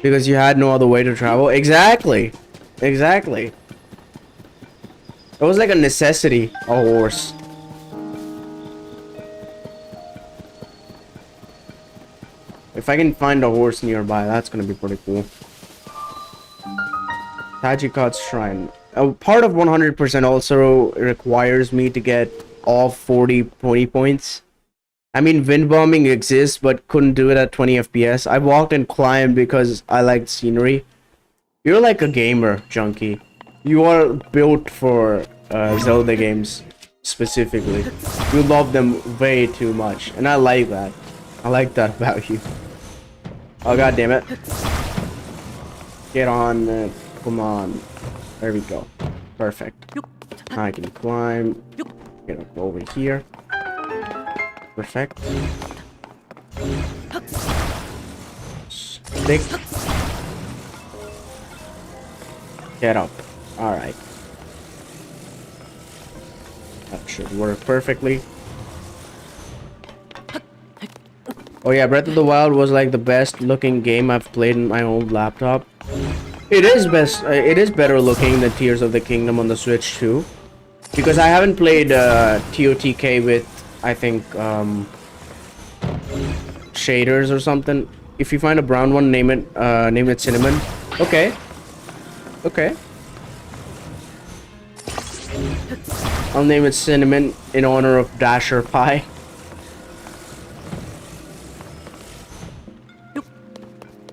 S1: Because you had no other way to travel? Exactly. Exactly. It was like a necessity, a horse. If I can find a horse nearby, that's gonna be pretty cool. Tajikot's Shrine. Part of 100% also requires me to get all 40 20 points. I mean, wind bombing exists, but couldn't do it at 20 FPS. I walked and climbed because I liked scenery. You're like a gamer, Junkie. You are built for Zelda games, specifically. You love them way too much, and I like that. I like that about you. Oh, god damn it. Get on, come on. There we go. Perfect. I can climb. Get up over here. Perfect. Stick. Get up. Alright. That should work perfectly. Oh yeah, Breath of the Wild was like the best looking game I've played in my old laptop. It is better looking than Tears of the Kingdom on the Switch too. Because I haven't played TOTK with, I think, shaders or something. If you find a brown one, name it Cinnamon. Okay. Okay. I'll name it Cinnamon in honor of Dasher Pie.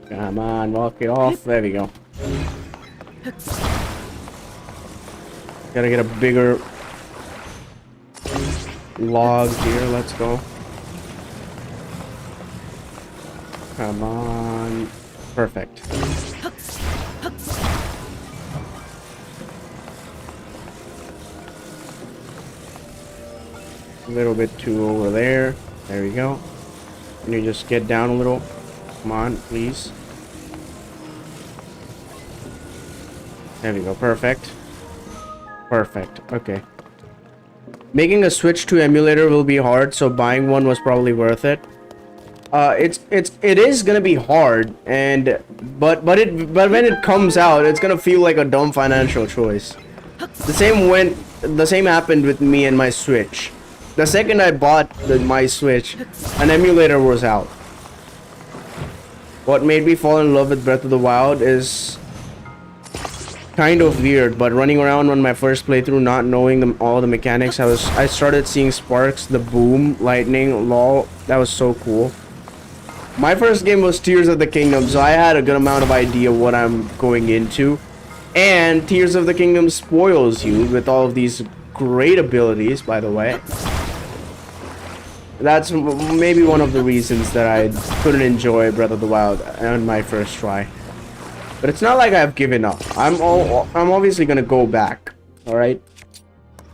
S1: Come on, walk it off. There we go. Gotta get a bigger log here. Let's go. Come on. Perfect. A little bit too over there. There we go. Can you just get down a little? Come on, please. There we go. Perfect. Perfect. Okay. Making a switch to emulator will be hard, so buying one was probably worth it. It is gonna be hard, and but when it comes out, it's gonna feel like a dumb financial choice. The same happened with me and my Switch. The second I bought my Switch, an emulator was out. What made me fall in love with Breath of the Wild is kind of weird, but running around on my first playthrough, not knowing all the mechanics, I started seeing sparks, the boom, lightning, lol. That was so cool. My first game was Tears of the Kingdom, so I had a good amount of idea what I'm going into. And Tears of the Kingdom spoils you with all of these great abilities, by the way. That's maybe one of the reasons that I couldn't enjoy Breath of the Wild on my first try. But it's not like I've given up. I'm obviously gonna go back, alright?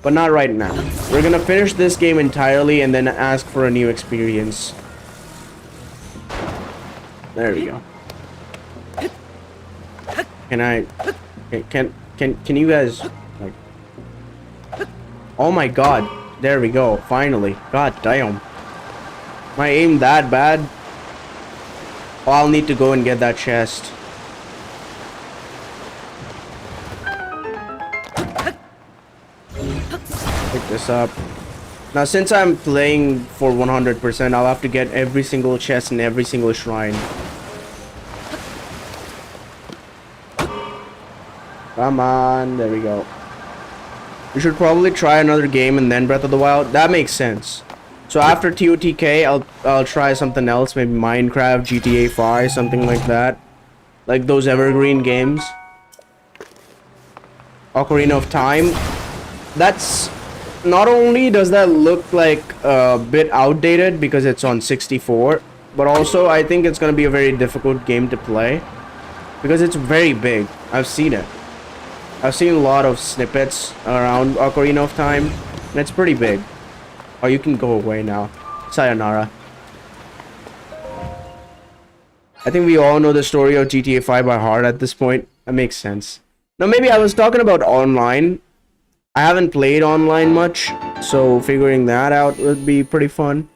S1: But not right now. We're gonna finish this game entirely and then ask for a new experience. There we go. Can you guys, like... Oh my god. There we go. Finally. God damn. My aim that bad? Oh, I'll need to go and get that chest. Pick this up. Now, since I'm playing for 100%, I'll have to get every single chest and every single shrine. Come on, there we go. We should probably try another game and then Breath of the Wild. That makes sense. So after TOTK, I'll try something else, maybe Minecraft, GTA 5, something like that. Like those evergreen games. Ocarina of Time. That's... Not only does that look like a bit outdated because it's on 64, but also I think it's going to be a very difficult game to play. Because it's very big. I've seen it. I've seen a lot of snippets around Ocarina of Time, and it's pretty big. Oh, you can go away now. Sayonara. I think we all know the story of GTA 5 by heart at this point. That makes sense. Now, maybe I was talking about online. I haven't played online much, so figuring that out would be pretty fun.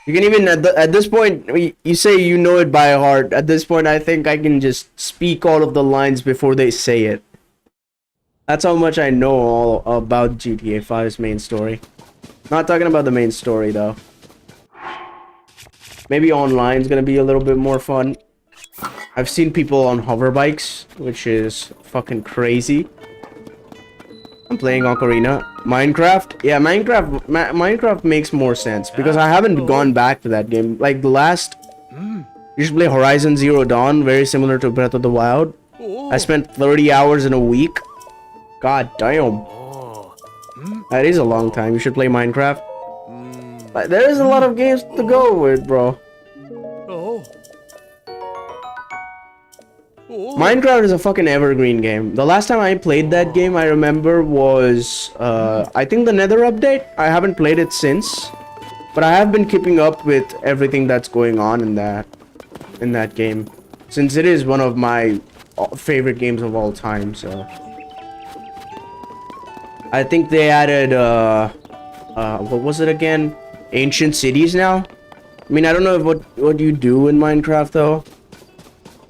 S1: You can even at this point you say you know it by heart. At this point, I think I can just speak all of the lines before they say it. That's how much I know all about GTA 5's main story. Not talking about the main story though. Maybe online's gonna be a little bit more fun. I've seen people on hover bikes, which is fucking crazy. I'm playing Ocarina. Minecraft? Yeah, Minecraft makes more sense because I haven't gone back to that game. Like the last you should play Horizon Zero Dawn, very similar to Breath of the Wild. I spent 30 hours in a week. God damn. That is a long time. You should play Minecraft. But there is a lot of games to go with, bro. Minecraft is a fucking evergreen game. The last time I played that game, I remember was, I think the Nether update. I haven't played it since, but I have been keeping up with everything that's going on in that game, since it is one of my favorite games of all time. So I think they added, what was it again? Ancient cities now. I mean, I don't know what you do in Minecraft though.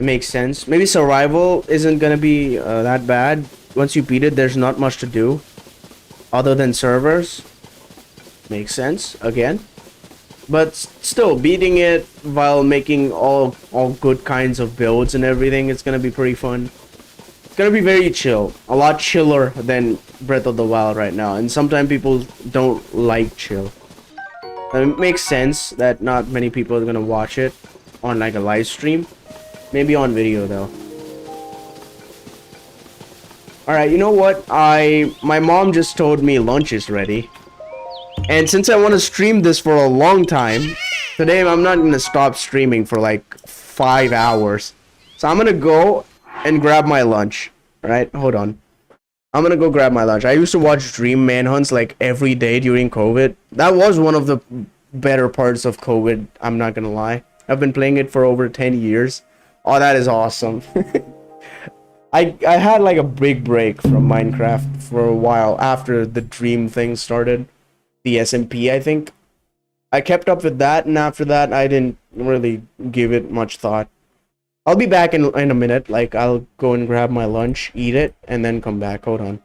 S1: It makes sense. Maybe survival isn't gonna be that bad. Once you beat it, there's not much to do other than servers. Makes sense again. But still, beating it while making all good kinds of builds and everything, it's gonna be pretty fun. It's gonna be very chill. A lot chiller than Breath of the Wild right now. And sometimes people don't like chill. It makes sense that not many people are gonna watch it on like a live stream. Maybe on video though. Alright, you know what? My mom just told me lunch is ready. And since I want to stream this for a long time, today I'm not gonna stop streaming for like 5 hours. So I'm gonna go and grab my lunch. Alright, hold on. I'm gonna go grab my lunch. I used to watch Dream Manhunts like every day during COVID. That was one of the better parts of COVID, I'm not gonna lie. I've been playing it for over 10 years. Oh, that is awesome. I had like a big break from Minecraft for a while after the Dream thing started. The SMP, I think. I kept up with that, and after that, I didn't really give it much thought. I'll be back in a minute. Like, I'll go and grab my lunch, eat it, and then come back. Hold on.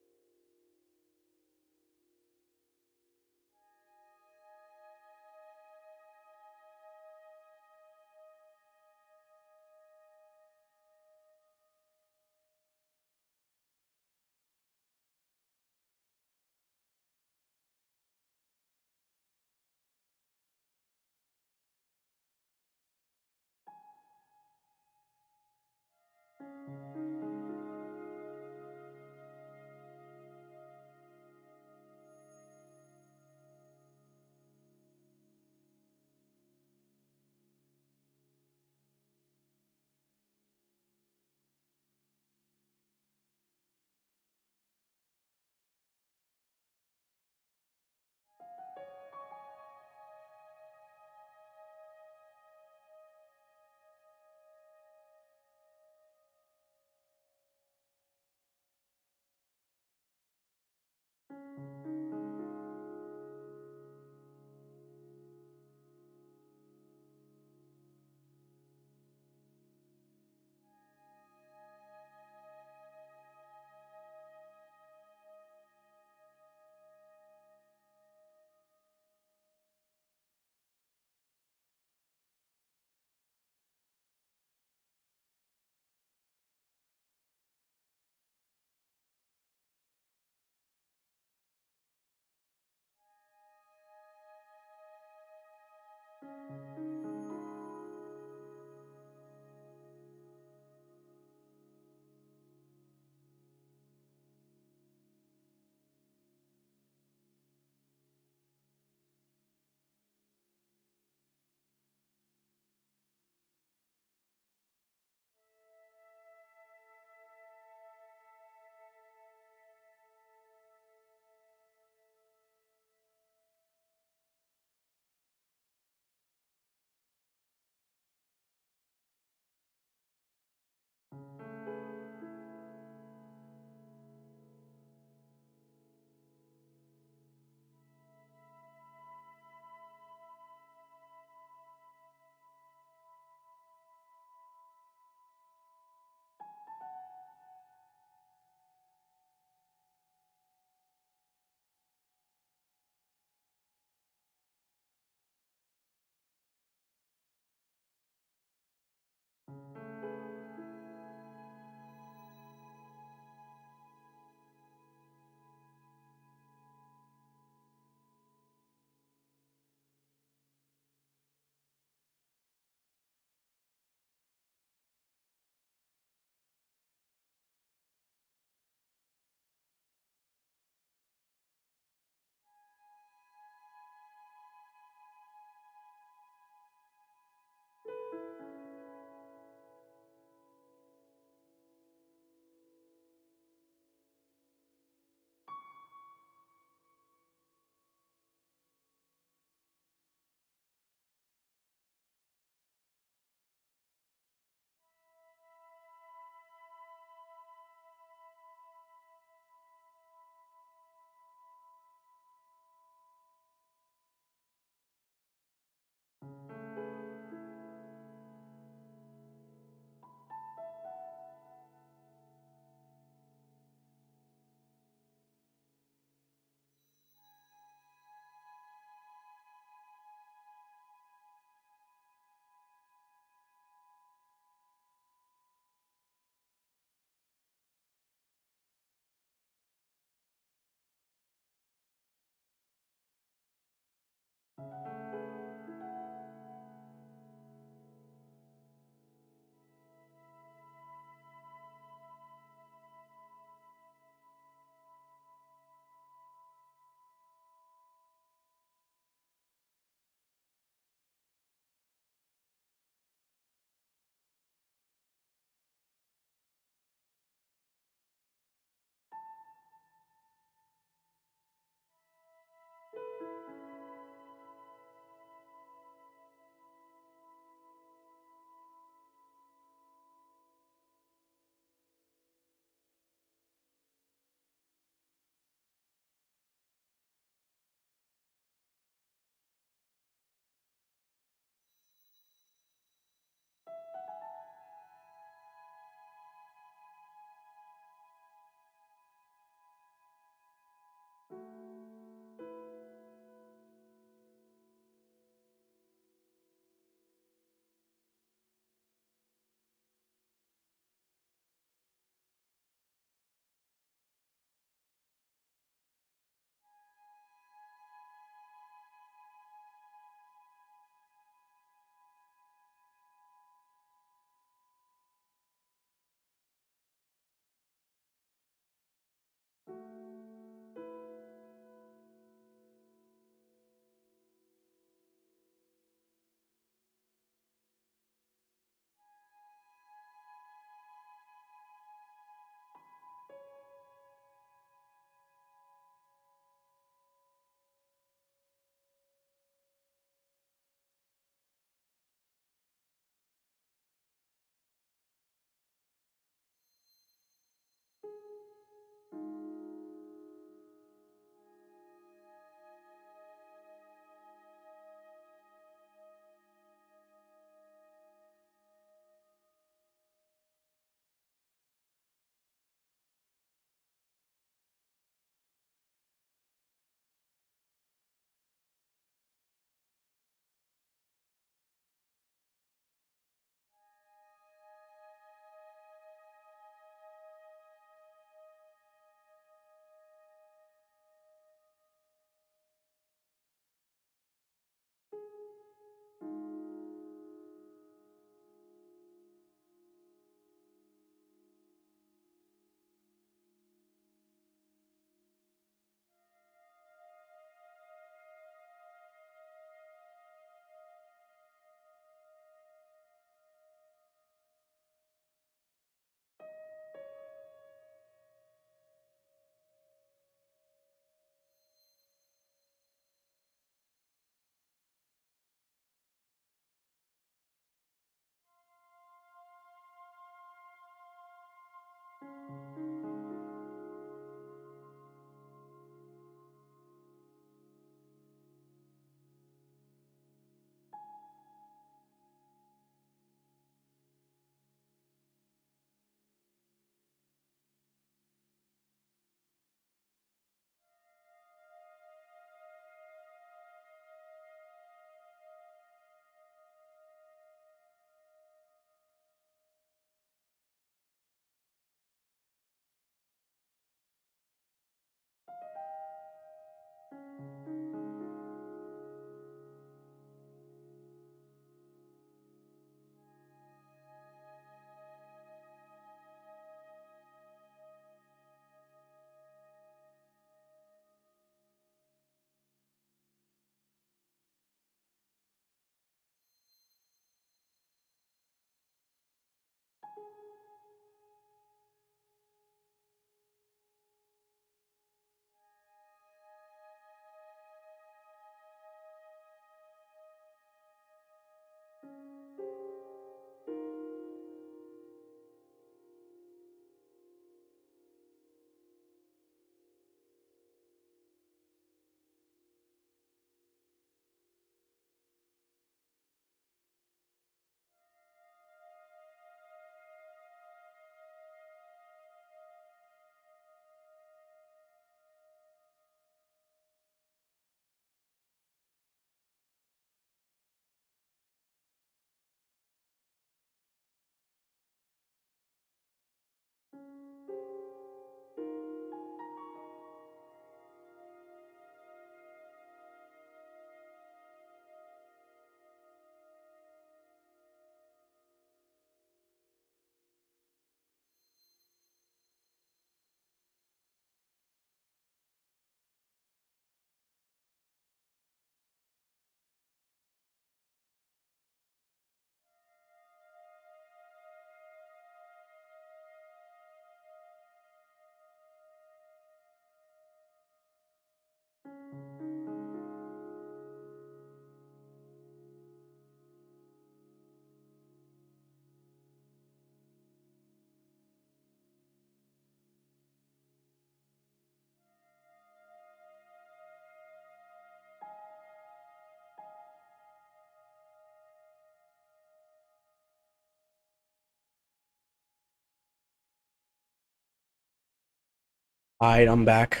S1: Alright, I'm back.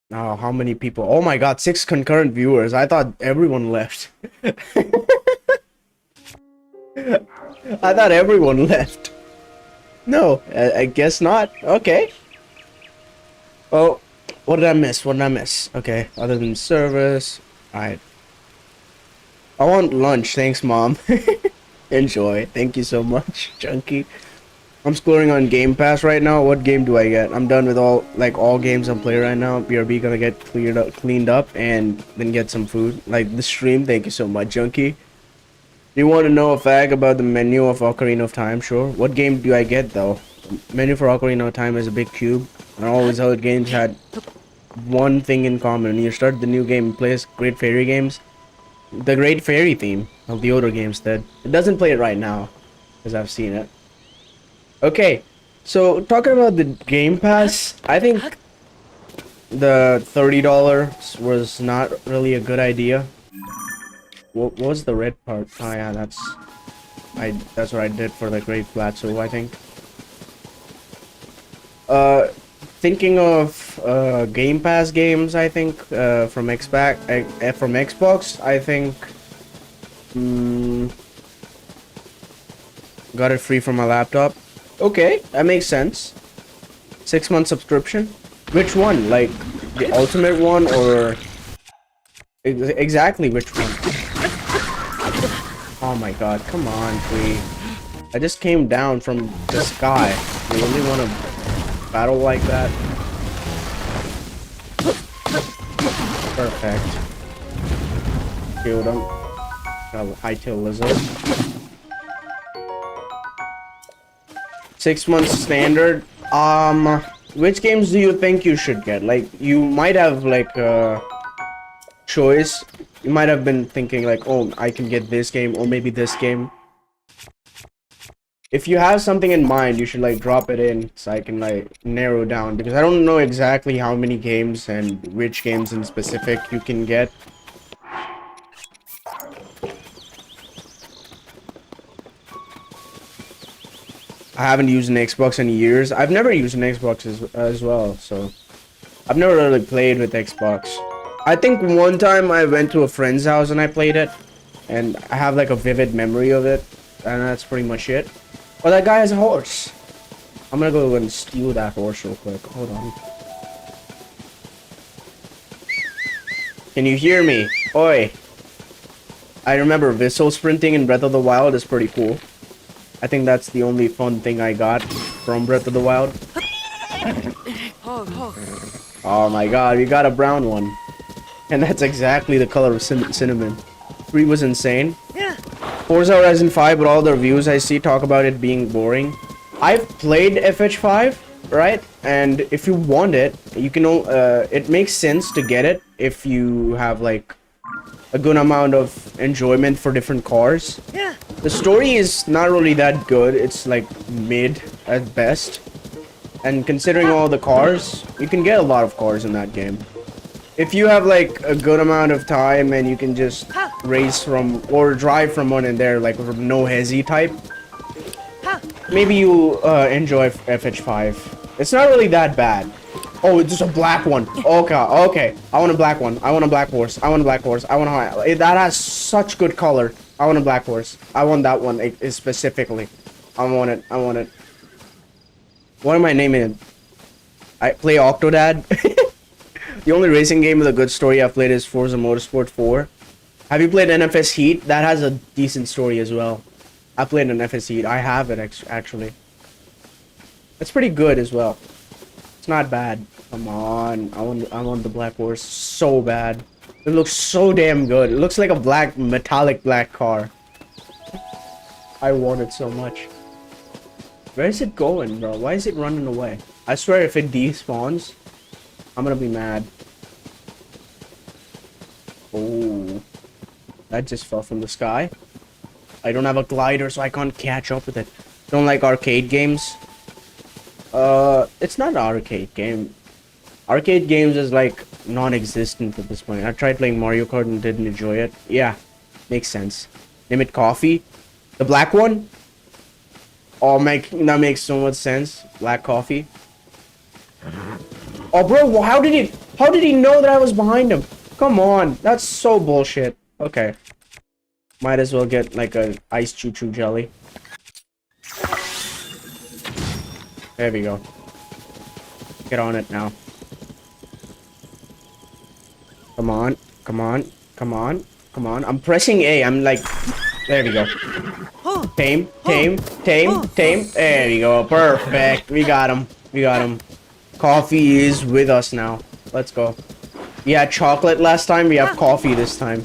S1: Now, how many people? Oh my god, 6 concurrent viewers. I thought everyone left. I thought everyone left. No, I guess not. Okay. Oh, what did I miss? What did I miss? Okay, other than service. Alright. I want lunch. Thanks, Mom. Enjoy. Thank you so much, Chunky. I'm scoring on Game Pass right now. What game do I get? I'm done with all games I'm playing right now. BRB gonna get cleaned up, and then get some food. Like the stream. Thank you so much, Junkie. Do you want to know a fact about the menu of Ocarina of Time? Sure. What game do I get though? Menu for Ocarina of Time is a big cube. And I always heard games had one thing in common. When you start the new game, it plays Great Fairy games. The Great Fairy theme of the older games did. It doesn't play it right now, because I've seen it. Okay, so talking about the Game Pass, I think the $30 was not really a good idea. What was the red part? Oh yeah, that's what I did for the Great Plateau, I think. Thinking of Game Pass games, I think from Xbox, I think got it free from my laptop. Okay, that makes sense. 6-month subscription. Which one? Like the ultimate one, or exactly which one? Oh my god, come on, please. I just came down from the sky. You really want to battle like that? Perfect. Killed him. Got a high-tail lizard. 6 months standard. Which games do you think you should get? Like, you might have like a choice. You might have been thinking like, oh, I can get this game or maybe this game. If you have something in mind, you should like drop it in so I can like narrow down, because I don't know exactly how many games and which games in specific you can get. I haven't used an Xbox in years. I've never used an Xbox as well, so I've never really played with Xbox. I think one time I went to a friend's house and I played it, and I have like a vivid memory of it, and that's pretty much it. Oh, that guy has a horse. I'm gonna go and steal that horse real quick. Hold on. Can you hear me? Oi. I remember Vissel sprinting in Breath of the Wild is pretty cool. I think that's the only fun thing I got from Breath of the Wild. Oh my god, we got a brown one. And that's exactly the color of cinnamon. 3 was insane. Forza Horizon 5, with all the reviews I see talk about it being boring. I've played FH5, right? And if you want it, you can. It makes sense to get it if you have like a good amount of enjoyment for different cars. The story is not really that good. It's like mid at best. And considering all the cars, you can get a lot of cars in that game. If you have like a good amount of time and you can just race from or drive from one in there, like from no hezzy type, maybe you'll enjoy FH5. It's not really that bad. Oh, it's just a black one. Okay, okay. I want a black one. I want a black horse. I want a black horse. I want a that has such good color. I want a black horse. I want that one specifically. I want it. I want it. What am I naming it? I play Octodad. The only racing game with a good story I've played is Forza Motorsport 4. Have you played NFS Heat? That has a decent story as well. I played NFS Heat. I have it actually. It's pretty good as well. It's not bad. Come on. I want the black horse so bad. It looks so damn good. It looks like a black, metallic black car. I want it so much. Where is it going, bro? Why is it running away? I swear if it despawns, I'm gonna be mad. Oh, that just fell from the sky. I don't have a glider, so I can't catch up with it. Don't like arcade games. It's not an arcade game. Arcade games is like non-existent at this point. I tried playing Mario Kart and didn't enjoy it. Yeah, makes sense. Name it coffee. The black one? Oh, that makes so much sense. Black coffee. Oh, bro, how did he know that I was behind him? Come on, that's so bullshit. Okay. Might as well get like a ice choo-choo jelly. There we go. Get on it now. Come on, come on, come on, come on. I'm pressing A. I'm like, there we go. Tame, tame, tame, tame. There we go. Perfect. We got him. We got him. Coffee is with us now. Let's go. We had chocolate last time. We have coffee this time.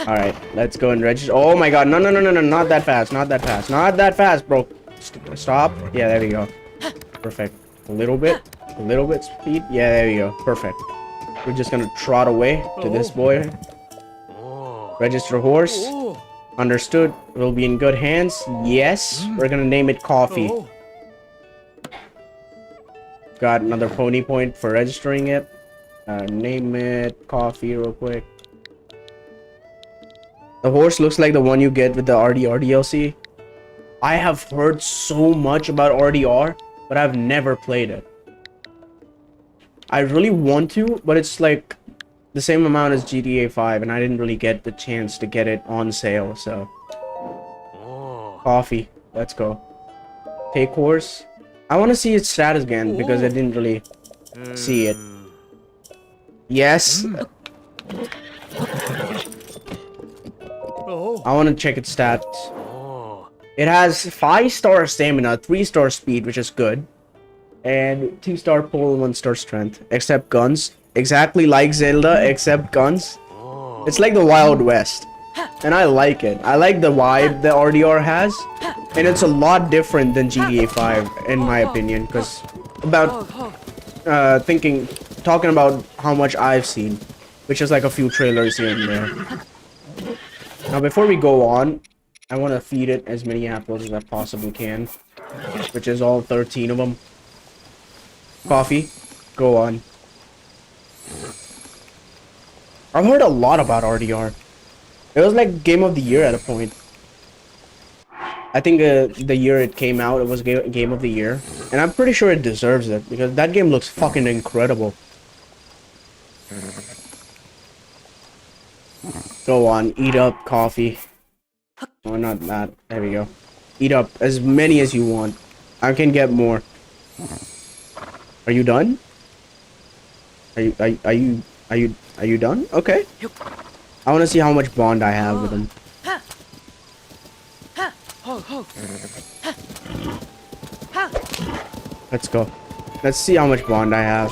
S1: Alright, let's go and register. Oh my god. No, no, no, no, no. Not that fast. Not that fast. Not that fast, bro. Stop. Yeah, there we go. Perfect. A little bit. A little bit speed. Yeah, there we go. Perfect. We're just gonna trot away to this boy. Register horse. Understood. We'll be in good hands. Yes. We're gonna name it Coffee. Got another pony point for registering it. Name it Coffee real quick. The horse looks like the one you get with the RDR DLC. I have heard so much about RDR, but I've never played it. I really want to, but it's like the same amount as GTA 5, and I didn't really get the chance to get it on sale, so. Coffee. Let's go. Take horse. I want to see its status again, because I didn't really see it. Yes. I want to check its stats. It has 5-star stamina, 3-star speed, which is good. And 2-star pull, 1-star strength. Except guns. Exactly like Zelda, except guns. It's like the Wild West. And I like it. I like the vibe that RDR has. And it's a lot different than GTA 5, in my opinion. Because about talking about how much I've seen. Which is like a few trailers here and there. Now before we go on, I want to feed it as many apples as I possibly can. Which is all 13 of them. Coffee. Go on. I've heard a lot about RDR. It was like Game of the Year at a point. I think the year it came out, it was Game of the Year. And I'm pretty sure it deserves it, because that game looks fucking incredible. Go on, eat up coffee. Oh, not that. There we go. Eat up as many as you want. I can get more. Are you done? Are you done? Okay. I want to see how much bond I have with him. Let's go. Let's see how much bond I have.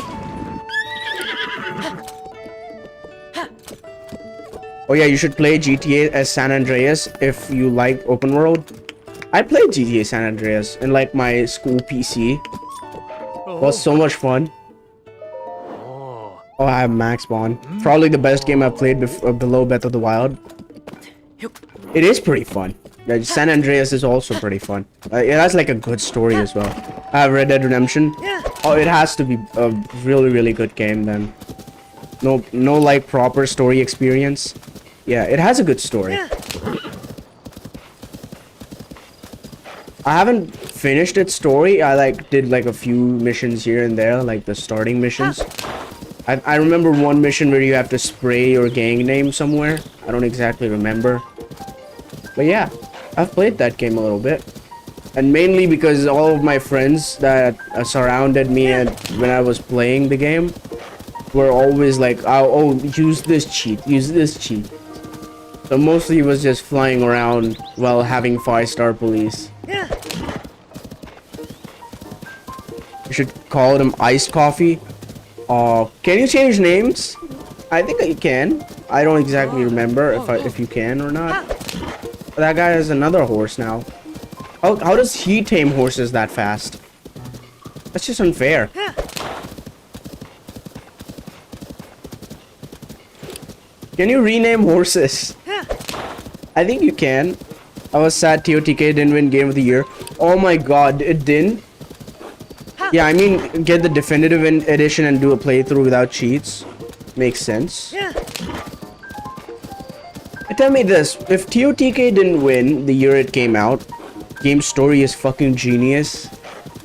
S1: Oh yeah, you should play GTA as San Andreas if you like open world. I played GTA San Andreas in like my school PC. It was so much fun. Oh, I have max bond. Probably the best game I've played below Breath of the Wild. It is pretty fun. San Andreas is also pretty fun. It has like a good story as well. I have Red Dead Redemption. Oh, it has to be a really, really good game then. No like proper story experience. Yeah, it has a good story. I haven't finished its story. I like did like a few missions here and there, like the starting missions. I remember one mission where you have to spray your gang name somewhere. I don't exactly remember. But yeah, I've played that game a little bit. And mainly because all of my friends that surrounded me and when I was playing the game were always like, oh, use this cheat, use this cheat. So mostly it was just flying around while having 5-star police. You should call them iced coffee. Can you change names? I think you can. I don't exactly remember if you can or not. That guy has another horse now. How does he tame horses that fast? That's just unfair. Can you rename horses? I think you can. I was sad TOTK didn't win Game of the Year. Oh my god, it didn't? Yeah, I mean, get the definitive edition and do a playthrough without cheats. Makes sense. Tell me this, if TOTK didn't win the year it came out, game story is fucking genius.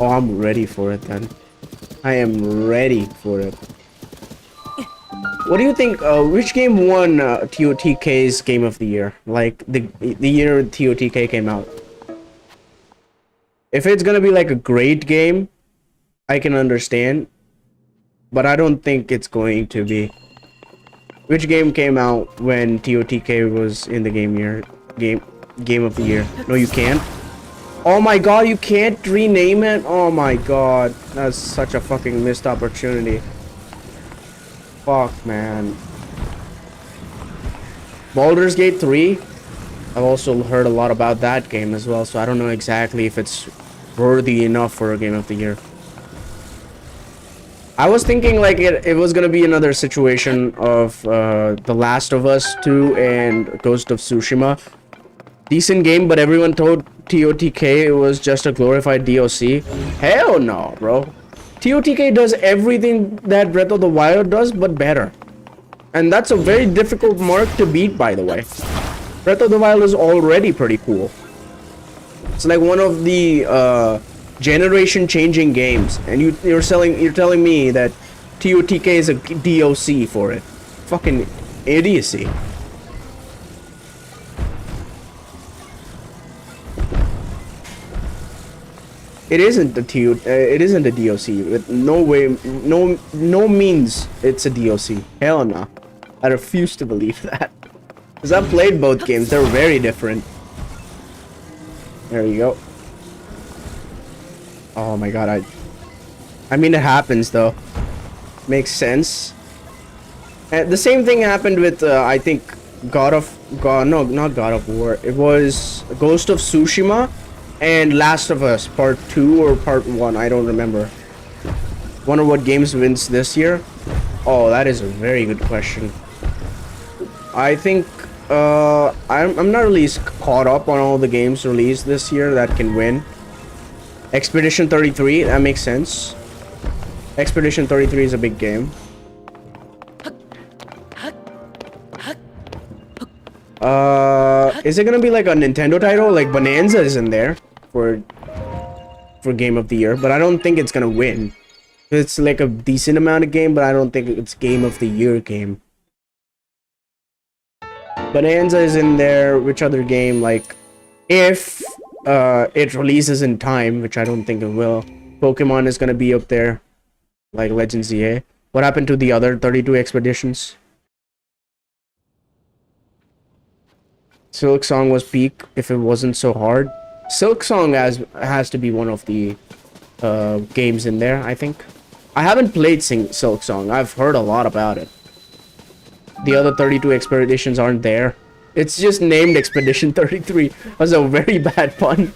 S1: Oh, I'm ready for it then. I am ready for it. What do you think, which game won TOTK's Game of the Year? Like, the year TOTK came out. If it's gonna be like a great game, I can understand. But I don't think it's going to be. Which game came out when TOTK was in the game of the year? No, you can't. Oh my god, you can't rename it? Oh my god. That's such a fucking missed opportunity. Fuck, man. Baldur's Gate 3? I've also heard a lot about that game as well, so I don't know exactly if it's worthy enough for a Game of the Year. I was thinking like it was gonna be another situation of The Last of Us 2 and Ghost of Tsushima. Decent game, but everyone told TOTK it was just a glorified DLC. Hell no, bro. TOTK does everything that Breath of the Wild does, but better. And that's a very difficult mark to beat, by the way. Breath of the Wild is already pretty cool. It's like one of the generation-changing games, and you're telling me that TOTK is a DOC for it. Fucking idiocy. It isn't it isn't a DOC. With no way, no means it's a DOC. Hell no. I refuse to believe that. Because I've played both games. They're very different. There you go. Oh my god, I mean, it happens though. Makes sense. And the same thing happened with I think no, not God of War. It was Ghost of Tsushima and Last of Us Part 2 or Part 1. I don't remember. Wonder what games wins this year? Oh, that is a very good question. I think I'm not really caught up on all the games released this year that can win. Expedition 33, that makes sense. Expedition 33 is a big game. Is it gonna be like a Nintendo title? Like Bonanza is in there for Game of the Year, but I don't think it's gonna win. It's like a decent amount of game, but I don't think it's Game of the Year game. Bonanza is in there. Which other game? Like, if it releases in time, which I don't think it will. Pokemon is gonna be up there, like Legends EA. What happened to the other 32 expeditions? Silk Song was peak if it wasn't so hard. Silk Song has to be one of the games in there, I think. I haven't played Silk Song. I've heard a lot about it. The other 32 expeditions aren't there. It's just named Expedition 33. That was a very bad pun.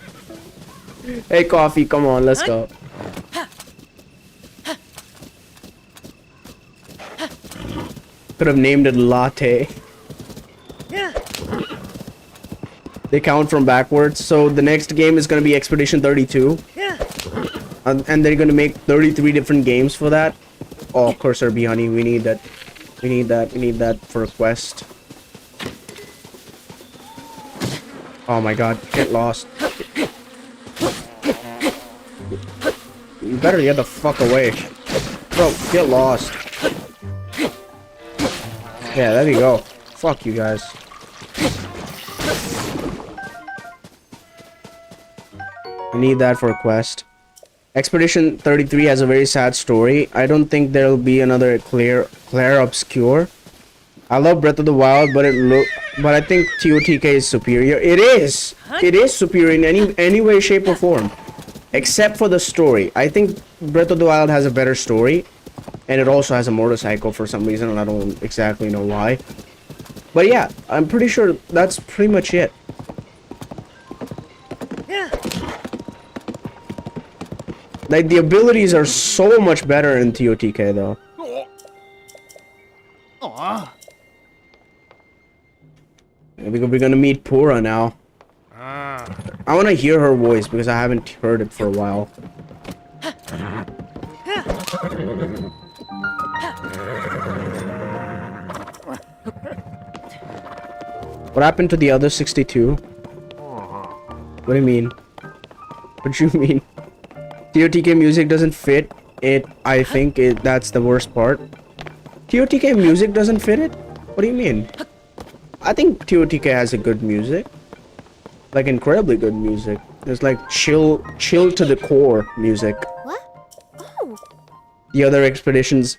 S1: Hey, Coffee, come on, let's go. Could have named it Latte. They count from backwards, so the next game is gonna be Expedition 32. And they're gonna make 33 different games for that. Oh, Cursor Bee Honey, we need that. We need that for a quest. Oh my god, get lost. You better get the fuck away. Bro, get lost. Yeah, there you go. Fuck you guys. I need that for a quest. Expedition 33 has a very sad story. I don't think there'll be another Claire Obscure. I love Breath of the Wild, but I think TOTK is superior. It is! It is superior in any way, shape, or form. Except for the story. I think Breath of the Wild has a better story. And it also has a motorcycle for some reason, and I don't exactly know why. But yeah, I'm pretty sure that's pretty much it. Like, the abilities are so much better in TOTK, though. We're gonna meet Pura now. I want to hear her voice because I haven't heard it for a while. What happened to the other 62? What do you mean? What do you mean? TOTK music doesn't fit it. I think that's the worst part. TOTK music doesn't fit it? What do you mean? I think TOTK has a good music. Like, incredibly good music. There's like chill to the core music.
S4: What? Oh.
S1: The other expeditions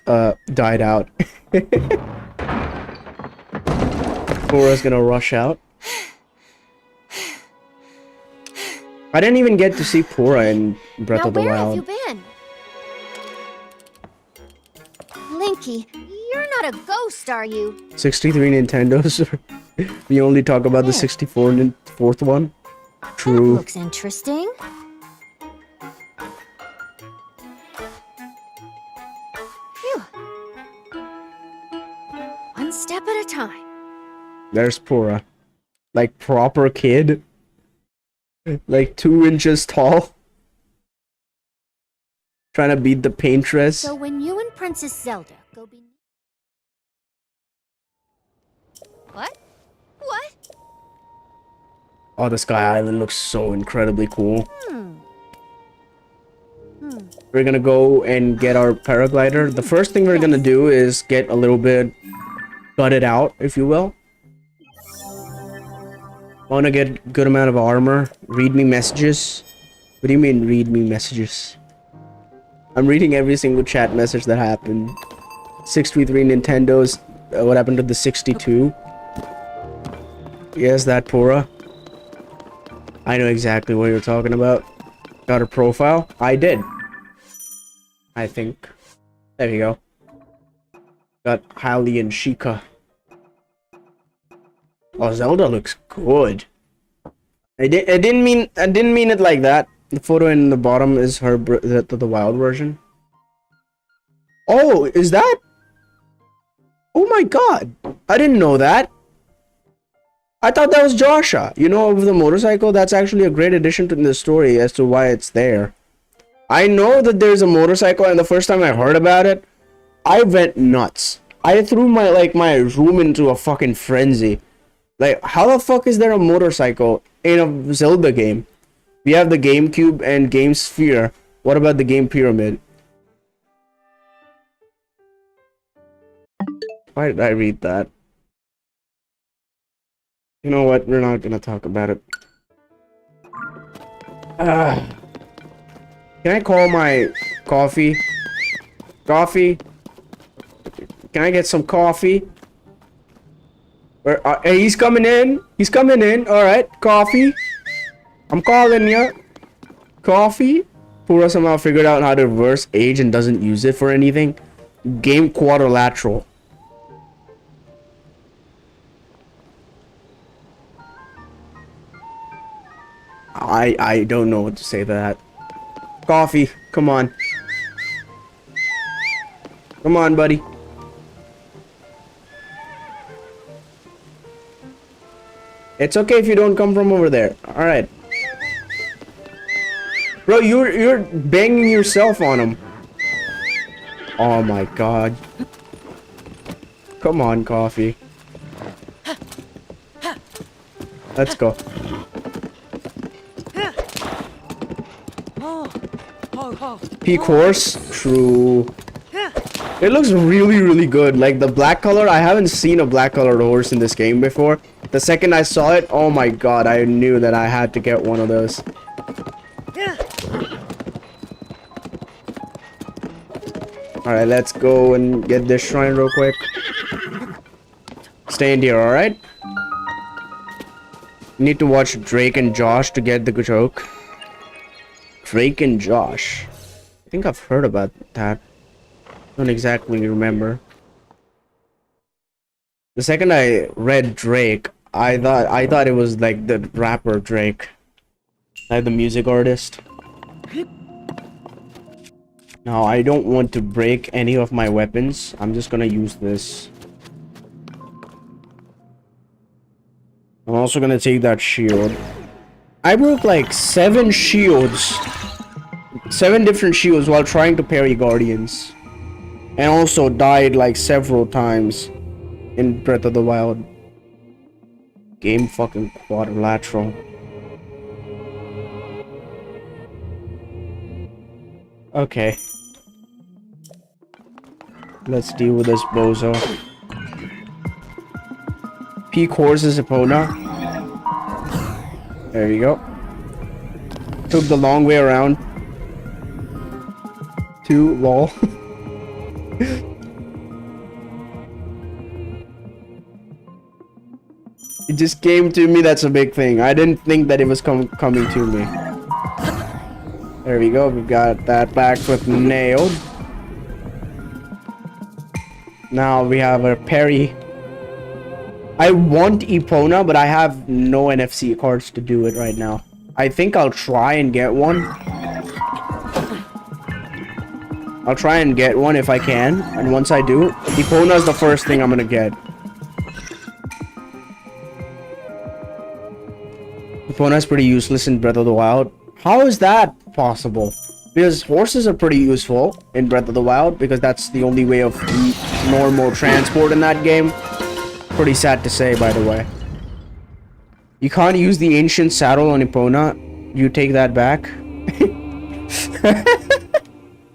S1: died out. Pura's gonna rush out. I didn't even get to see Pura in Breath of the Wild.
S4: Where have you been? Linky, you're not a ghost, are you? 63
S1: Nintendos. We only talk about the 64 and fourth one. True.
S4: That looks interesting. Phew. One step at a time.
S1: There's Pura. Like, proper kid. Like 2 inches tall. Trying to beat the paintress.
S4: So when you and Princess Zelda go be... What? What?
S1: Oh, the Sky Island looks so incredibly cool. We're gonna go and get our paraglider. The first thing we're gonna do is get a little bit gutted out, if you will. I wanna get a good amount of armor. Read me messages. What do you mean, read me messages? I'm reading every single chat message that happened. 633 Nintendos. What happened to the 62? Yes, that Pura. I know exactly what you're talking about. Got her profile? I did. I think. There you go. Got Hailey and Sheikah. Oh, Zelda looks good. I didn't mean it like that. The photo in the bottom is her the wild version. Oh, is that? Oh my god. I didn't know that. I thought that was Joshua. You know, of the motorcycle, that's actually a great addition to the story as to why it's there. I know that there's a motorcycle, and the first time I heard about it, I went nuts. I threw my room into a fucking frenzy. Like, how the fuck is there a motorcycle in a Zelda game? We have the GameCube and Game Sphere. What about the Game Pyramid? Why did I read that? You know what? We're not gonna talk about it. Can I call my coffee? Coffee? Can I get some coffee? Hey, he's coming in. He's coming in. Alright, coffee. I'm calling you. Coffee? Pura somehow figured out how to reverse age and doesn't use it for anything. Game quadrilateral. I don't know what to say to that. Coffee, come on. Come on, buddy. It's okay if you don't come from over there. All right. Bro, you're banging yourself on him. Oh my god. Come on, coffee. Let's go. Peak horse? True. It looks really, really good. Like the black color, I haven't seen a black colored horse in this game before. The second I saw it, oh my god, I knew that I had to get one of those. Alright, let's go and get this shrine real quick. Stay in here, alright? Need to watch Drake and Josh to get the joke. Drake and Josh. I think I've heard about that. Don't exactly remember. The second I read Drake, I thought it was like the rapper Drake. Like the music artist. Now, I don't want to break any of my weapons. I'm just gonna use this. I'm also gonna take that shield. I broke like 7 shields. 7 different shields while trying to parry guardians. And also died like several times in Breath of the Wild. Game fucking quadrilateral. Okay. Let's deal with this bozo. Peak horses Epona. There you go. Took the long way around. 2 lol. It just came to me, that's a big thing. I didn't think that it was coming to me. There we go, we got that back foot nailed. Now we have a parry. I want Epona, but I have no NFC cards to do it right now. I think I'll try and get one. I'll try and get one if I can, and once I do, Epona is the first thing I'm gonna get. Epona is pretty useless in Breath of the Wild. How is that possible? Because horses are pretty useful in Breath of the Wild, because that's the only way of normal transport in that game. Pretty sad to say, by the way. You can't use the ancient saddle on Epona. You take that back.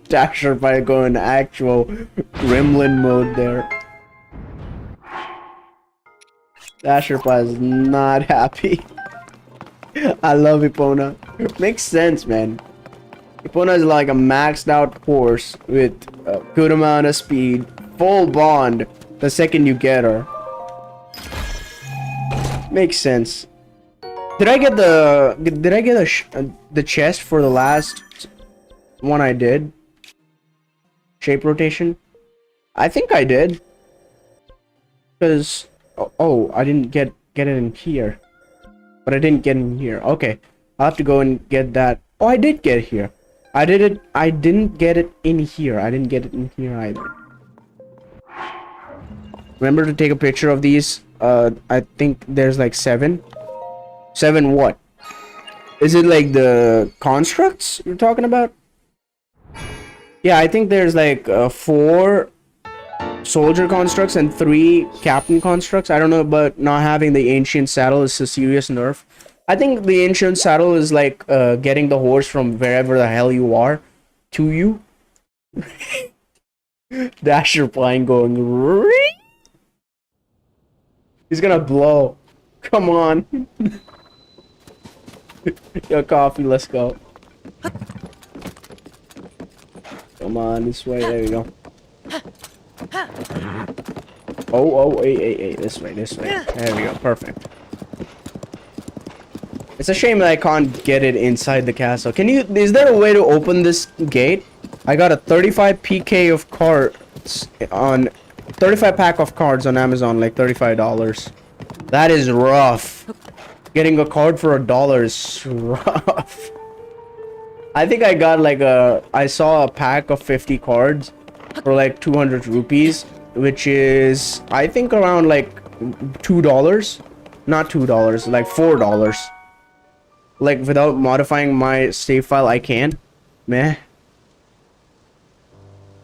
S1: Dasher by going actual gremlin mode there. Dasher is not happy. I love Epona. Makes sense, man. Epona is like a maxed out horse with a good amount of speed, full bond the second you get her. Makes sense. Did I get the chest for the last one I did? Shape rotation? I think I did. Because oh, I didn't get it in here. But I didn't get in here. Okay. I'll have to go and get that. Oh, I did get it here. I didn't get it in here. I didn't get it in here either. Remember to take a picture of these. I think there's like 7. 7 what? Is it like the constructs you're talking about? Yeah, I think there's like 4 soldier constructs and 3 captain constructs. I don't know, but not having the ancient saddle is a serious nerf. I think the ancient saddle is like getting the horse from wherever the hell you are to you. Dasher flying going. He's gonna blow. Come on. Yo, coffee, let's go. Come on, this way. There we go. Oh, hey, this way. There we go, perfect. It's a shame that I can't get it inside the castle. Is there a way to open this gate? I got a 35 PK of cards on 35 pack of cards on Amazon, like $35. That is rough. Getting a card for $1 is rough. I think I got like I saw a pack of 50 cards for like 200 rupees, which is I think around like $2. Not $2, like $4. Like, without modifying my save file, I can. Meh. I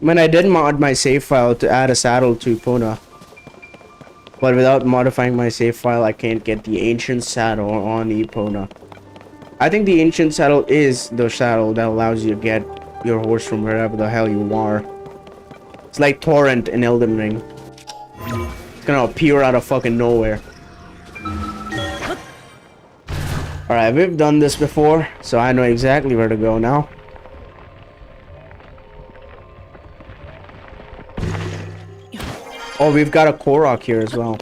S1: mean, I did mod my save file to add a saddle to Epona. But without modifying my save file, I can't get the ancient saddle on Epona. I think the ancient saddle is the saddle that allows you to get your horse from wherever the hell you are. It's like Torrent in Elden Ring. It's gonna appear out of fucking nowhere. Alright, we've done this before, so I know exactly where to go now. Oh, we've got a Korok here as well.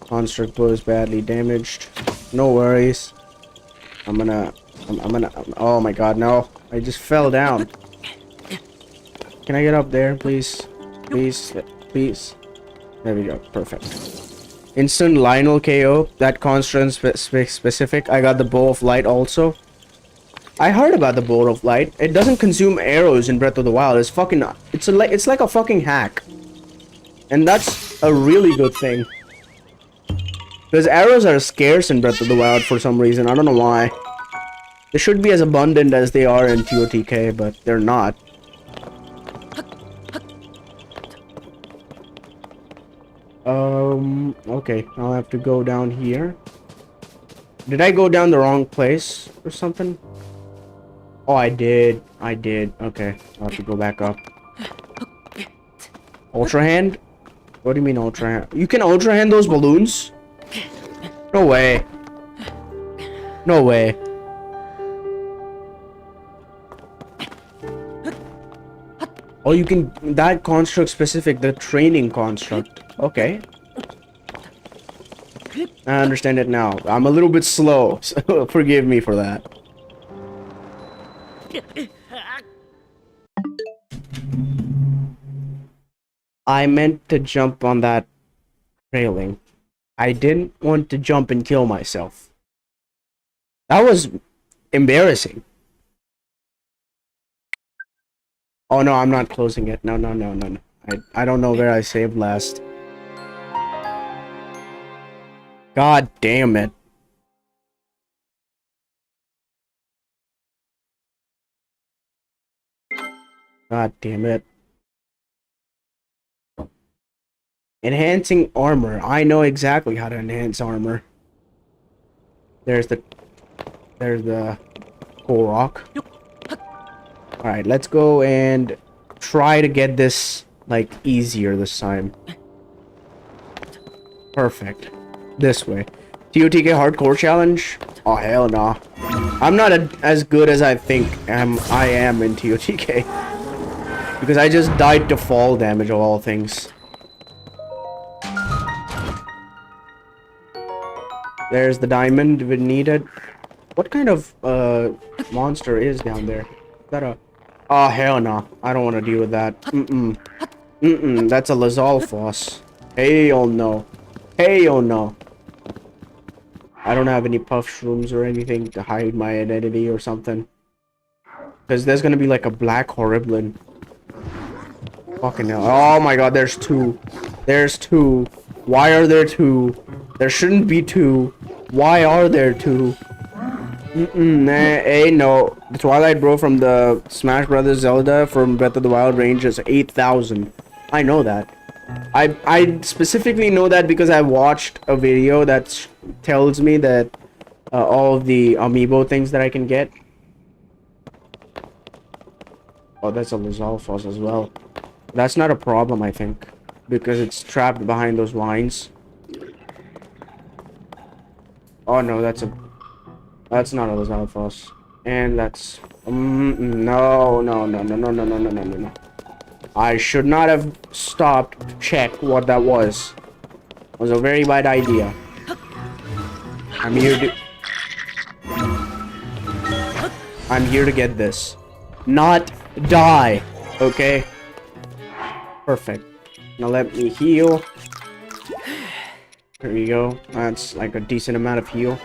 S1: Construct bow is badly damaged. No worries. I'm gonna... oh my god, no. I just fell down. Can I get up there, please? Please, please. There we go, perfect. Instant Lionel KO, that construct specific. I got the Bow of Light also. I heard about the Bow of Light. It doesn't consume arrows in Breath of the Wild. It's fucking, it's like a fucking hack. And that's a really good thing. Because arrows are scarce in Breath of the Wild for some reason. I don't know why. They should be as abundant as they are in TOTK, but they're not. Okay, I'll have to go down here. Did I go down the wrong place or something? Oh, I did. Okay, I'll have to go back up. Ultra Hand? What do you mean Ultra Hand? You can Ultra Hand those balloons? No way. No way. Oh, you can... that construct specific, the training construct. Okay. I understand it now. I'm a little bit slow, so forgive me for that. I meant to jump on that railing. I didn't want to jump and kill myself. That was embarrassing. Oh no, I'm not closing it. No. I don't know where I saved last. God damn it. God damn it. Enhancing armor. I know exactly how to enhance armor. There's the Korok. Alright, let's go and try to get this, like, easier this time. Perfect. This way. TOTK Hardcore Challenge? Oh, hell no. I'm not as good as I think I am in TOTK. Because I just died to fall damage of all things. There's the diamond we needed. What kind of monster is down there? Is that a... oh, hell no. I don't want to deal with that. That's a Lizalfos. Hell no. Hell no. I don't have any puff shrooms or anything to hide my identity or something. Because there's gonna be like a black Horriblin. Fucking hell. Oh my god, there's two. There's two. Why are there two? There shouldn't be two. Why are there two? No. The Twilight Bro from the Smash Brothers Zelda from Breath of the Wild range is 8,000. I know that. I specifically know that because I watched a video that tells me that all of the amiibo things that I can get. Oh, that's a Lizalfos as well. That's not a problem, I think, because it's trapped behind those vines. Oh no, that's not a Alphos. And that's no, no, no, no, no, no, no, no, no, no, no. I should not have stopped to check what that was. It was a very bad idea. I'm here to get this. Not die. Okay? Perfect. Now let me heal. There we go. That's like a decent amount of heal.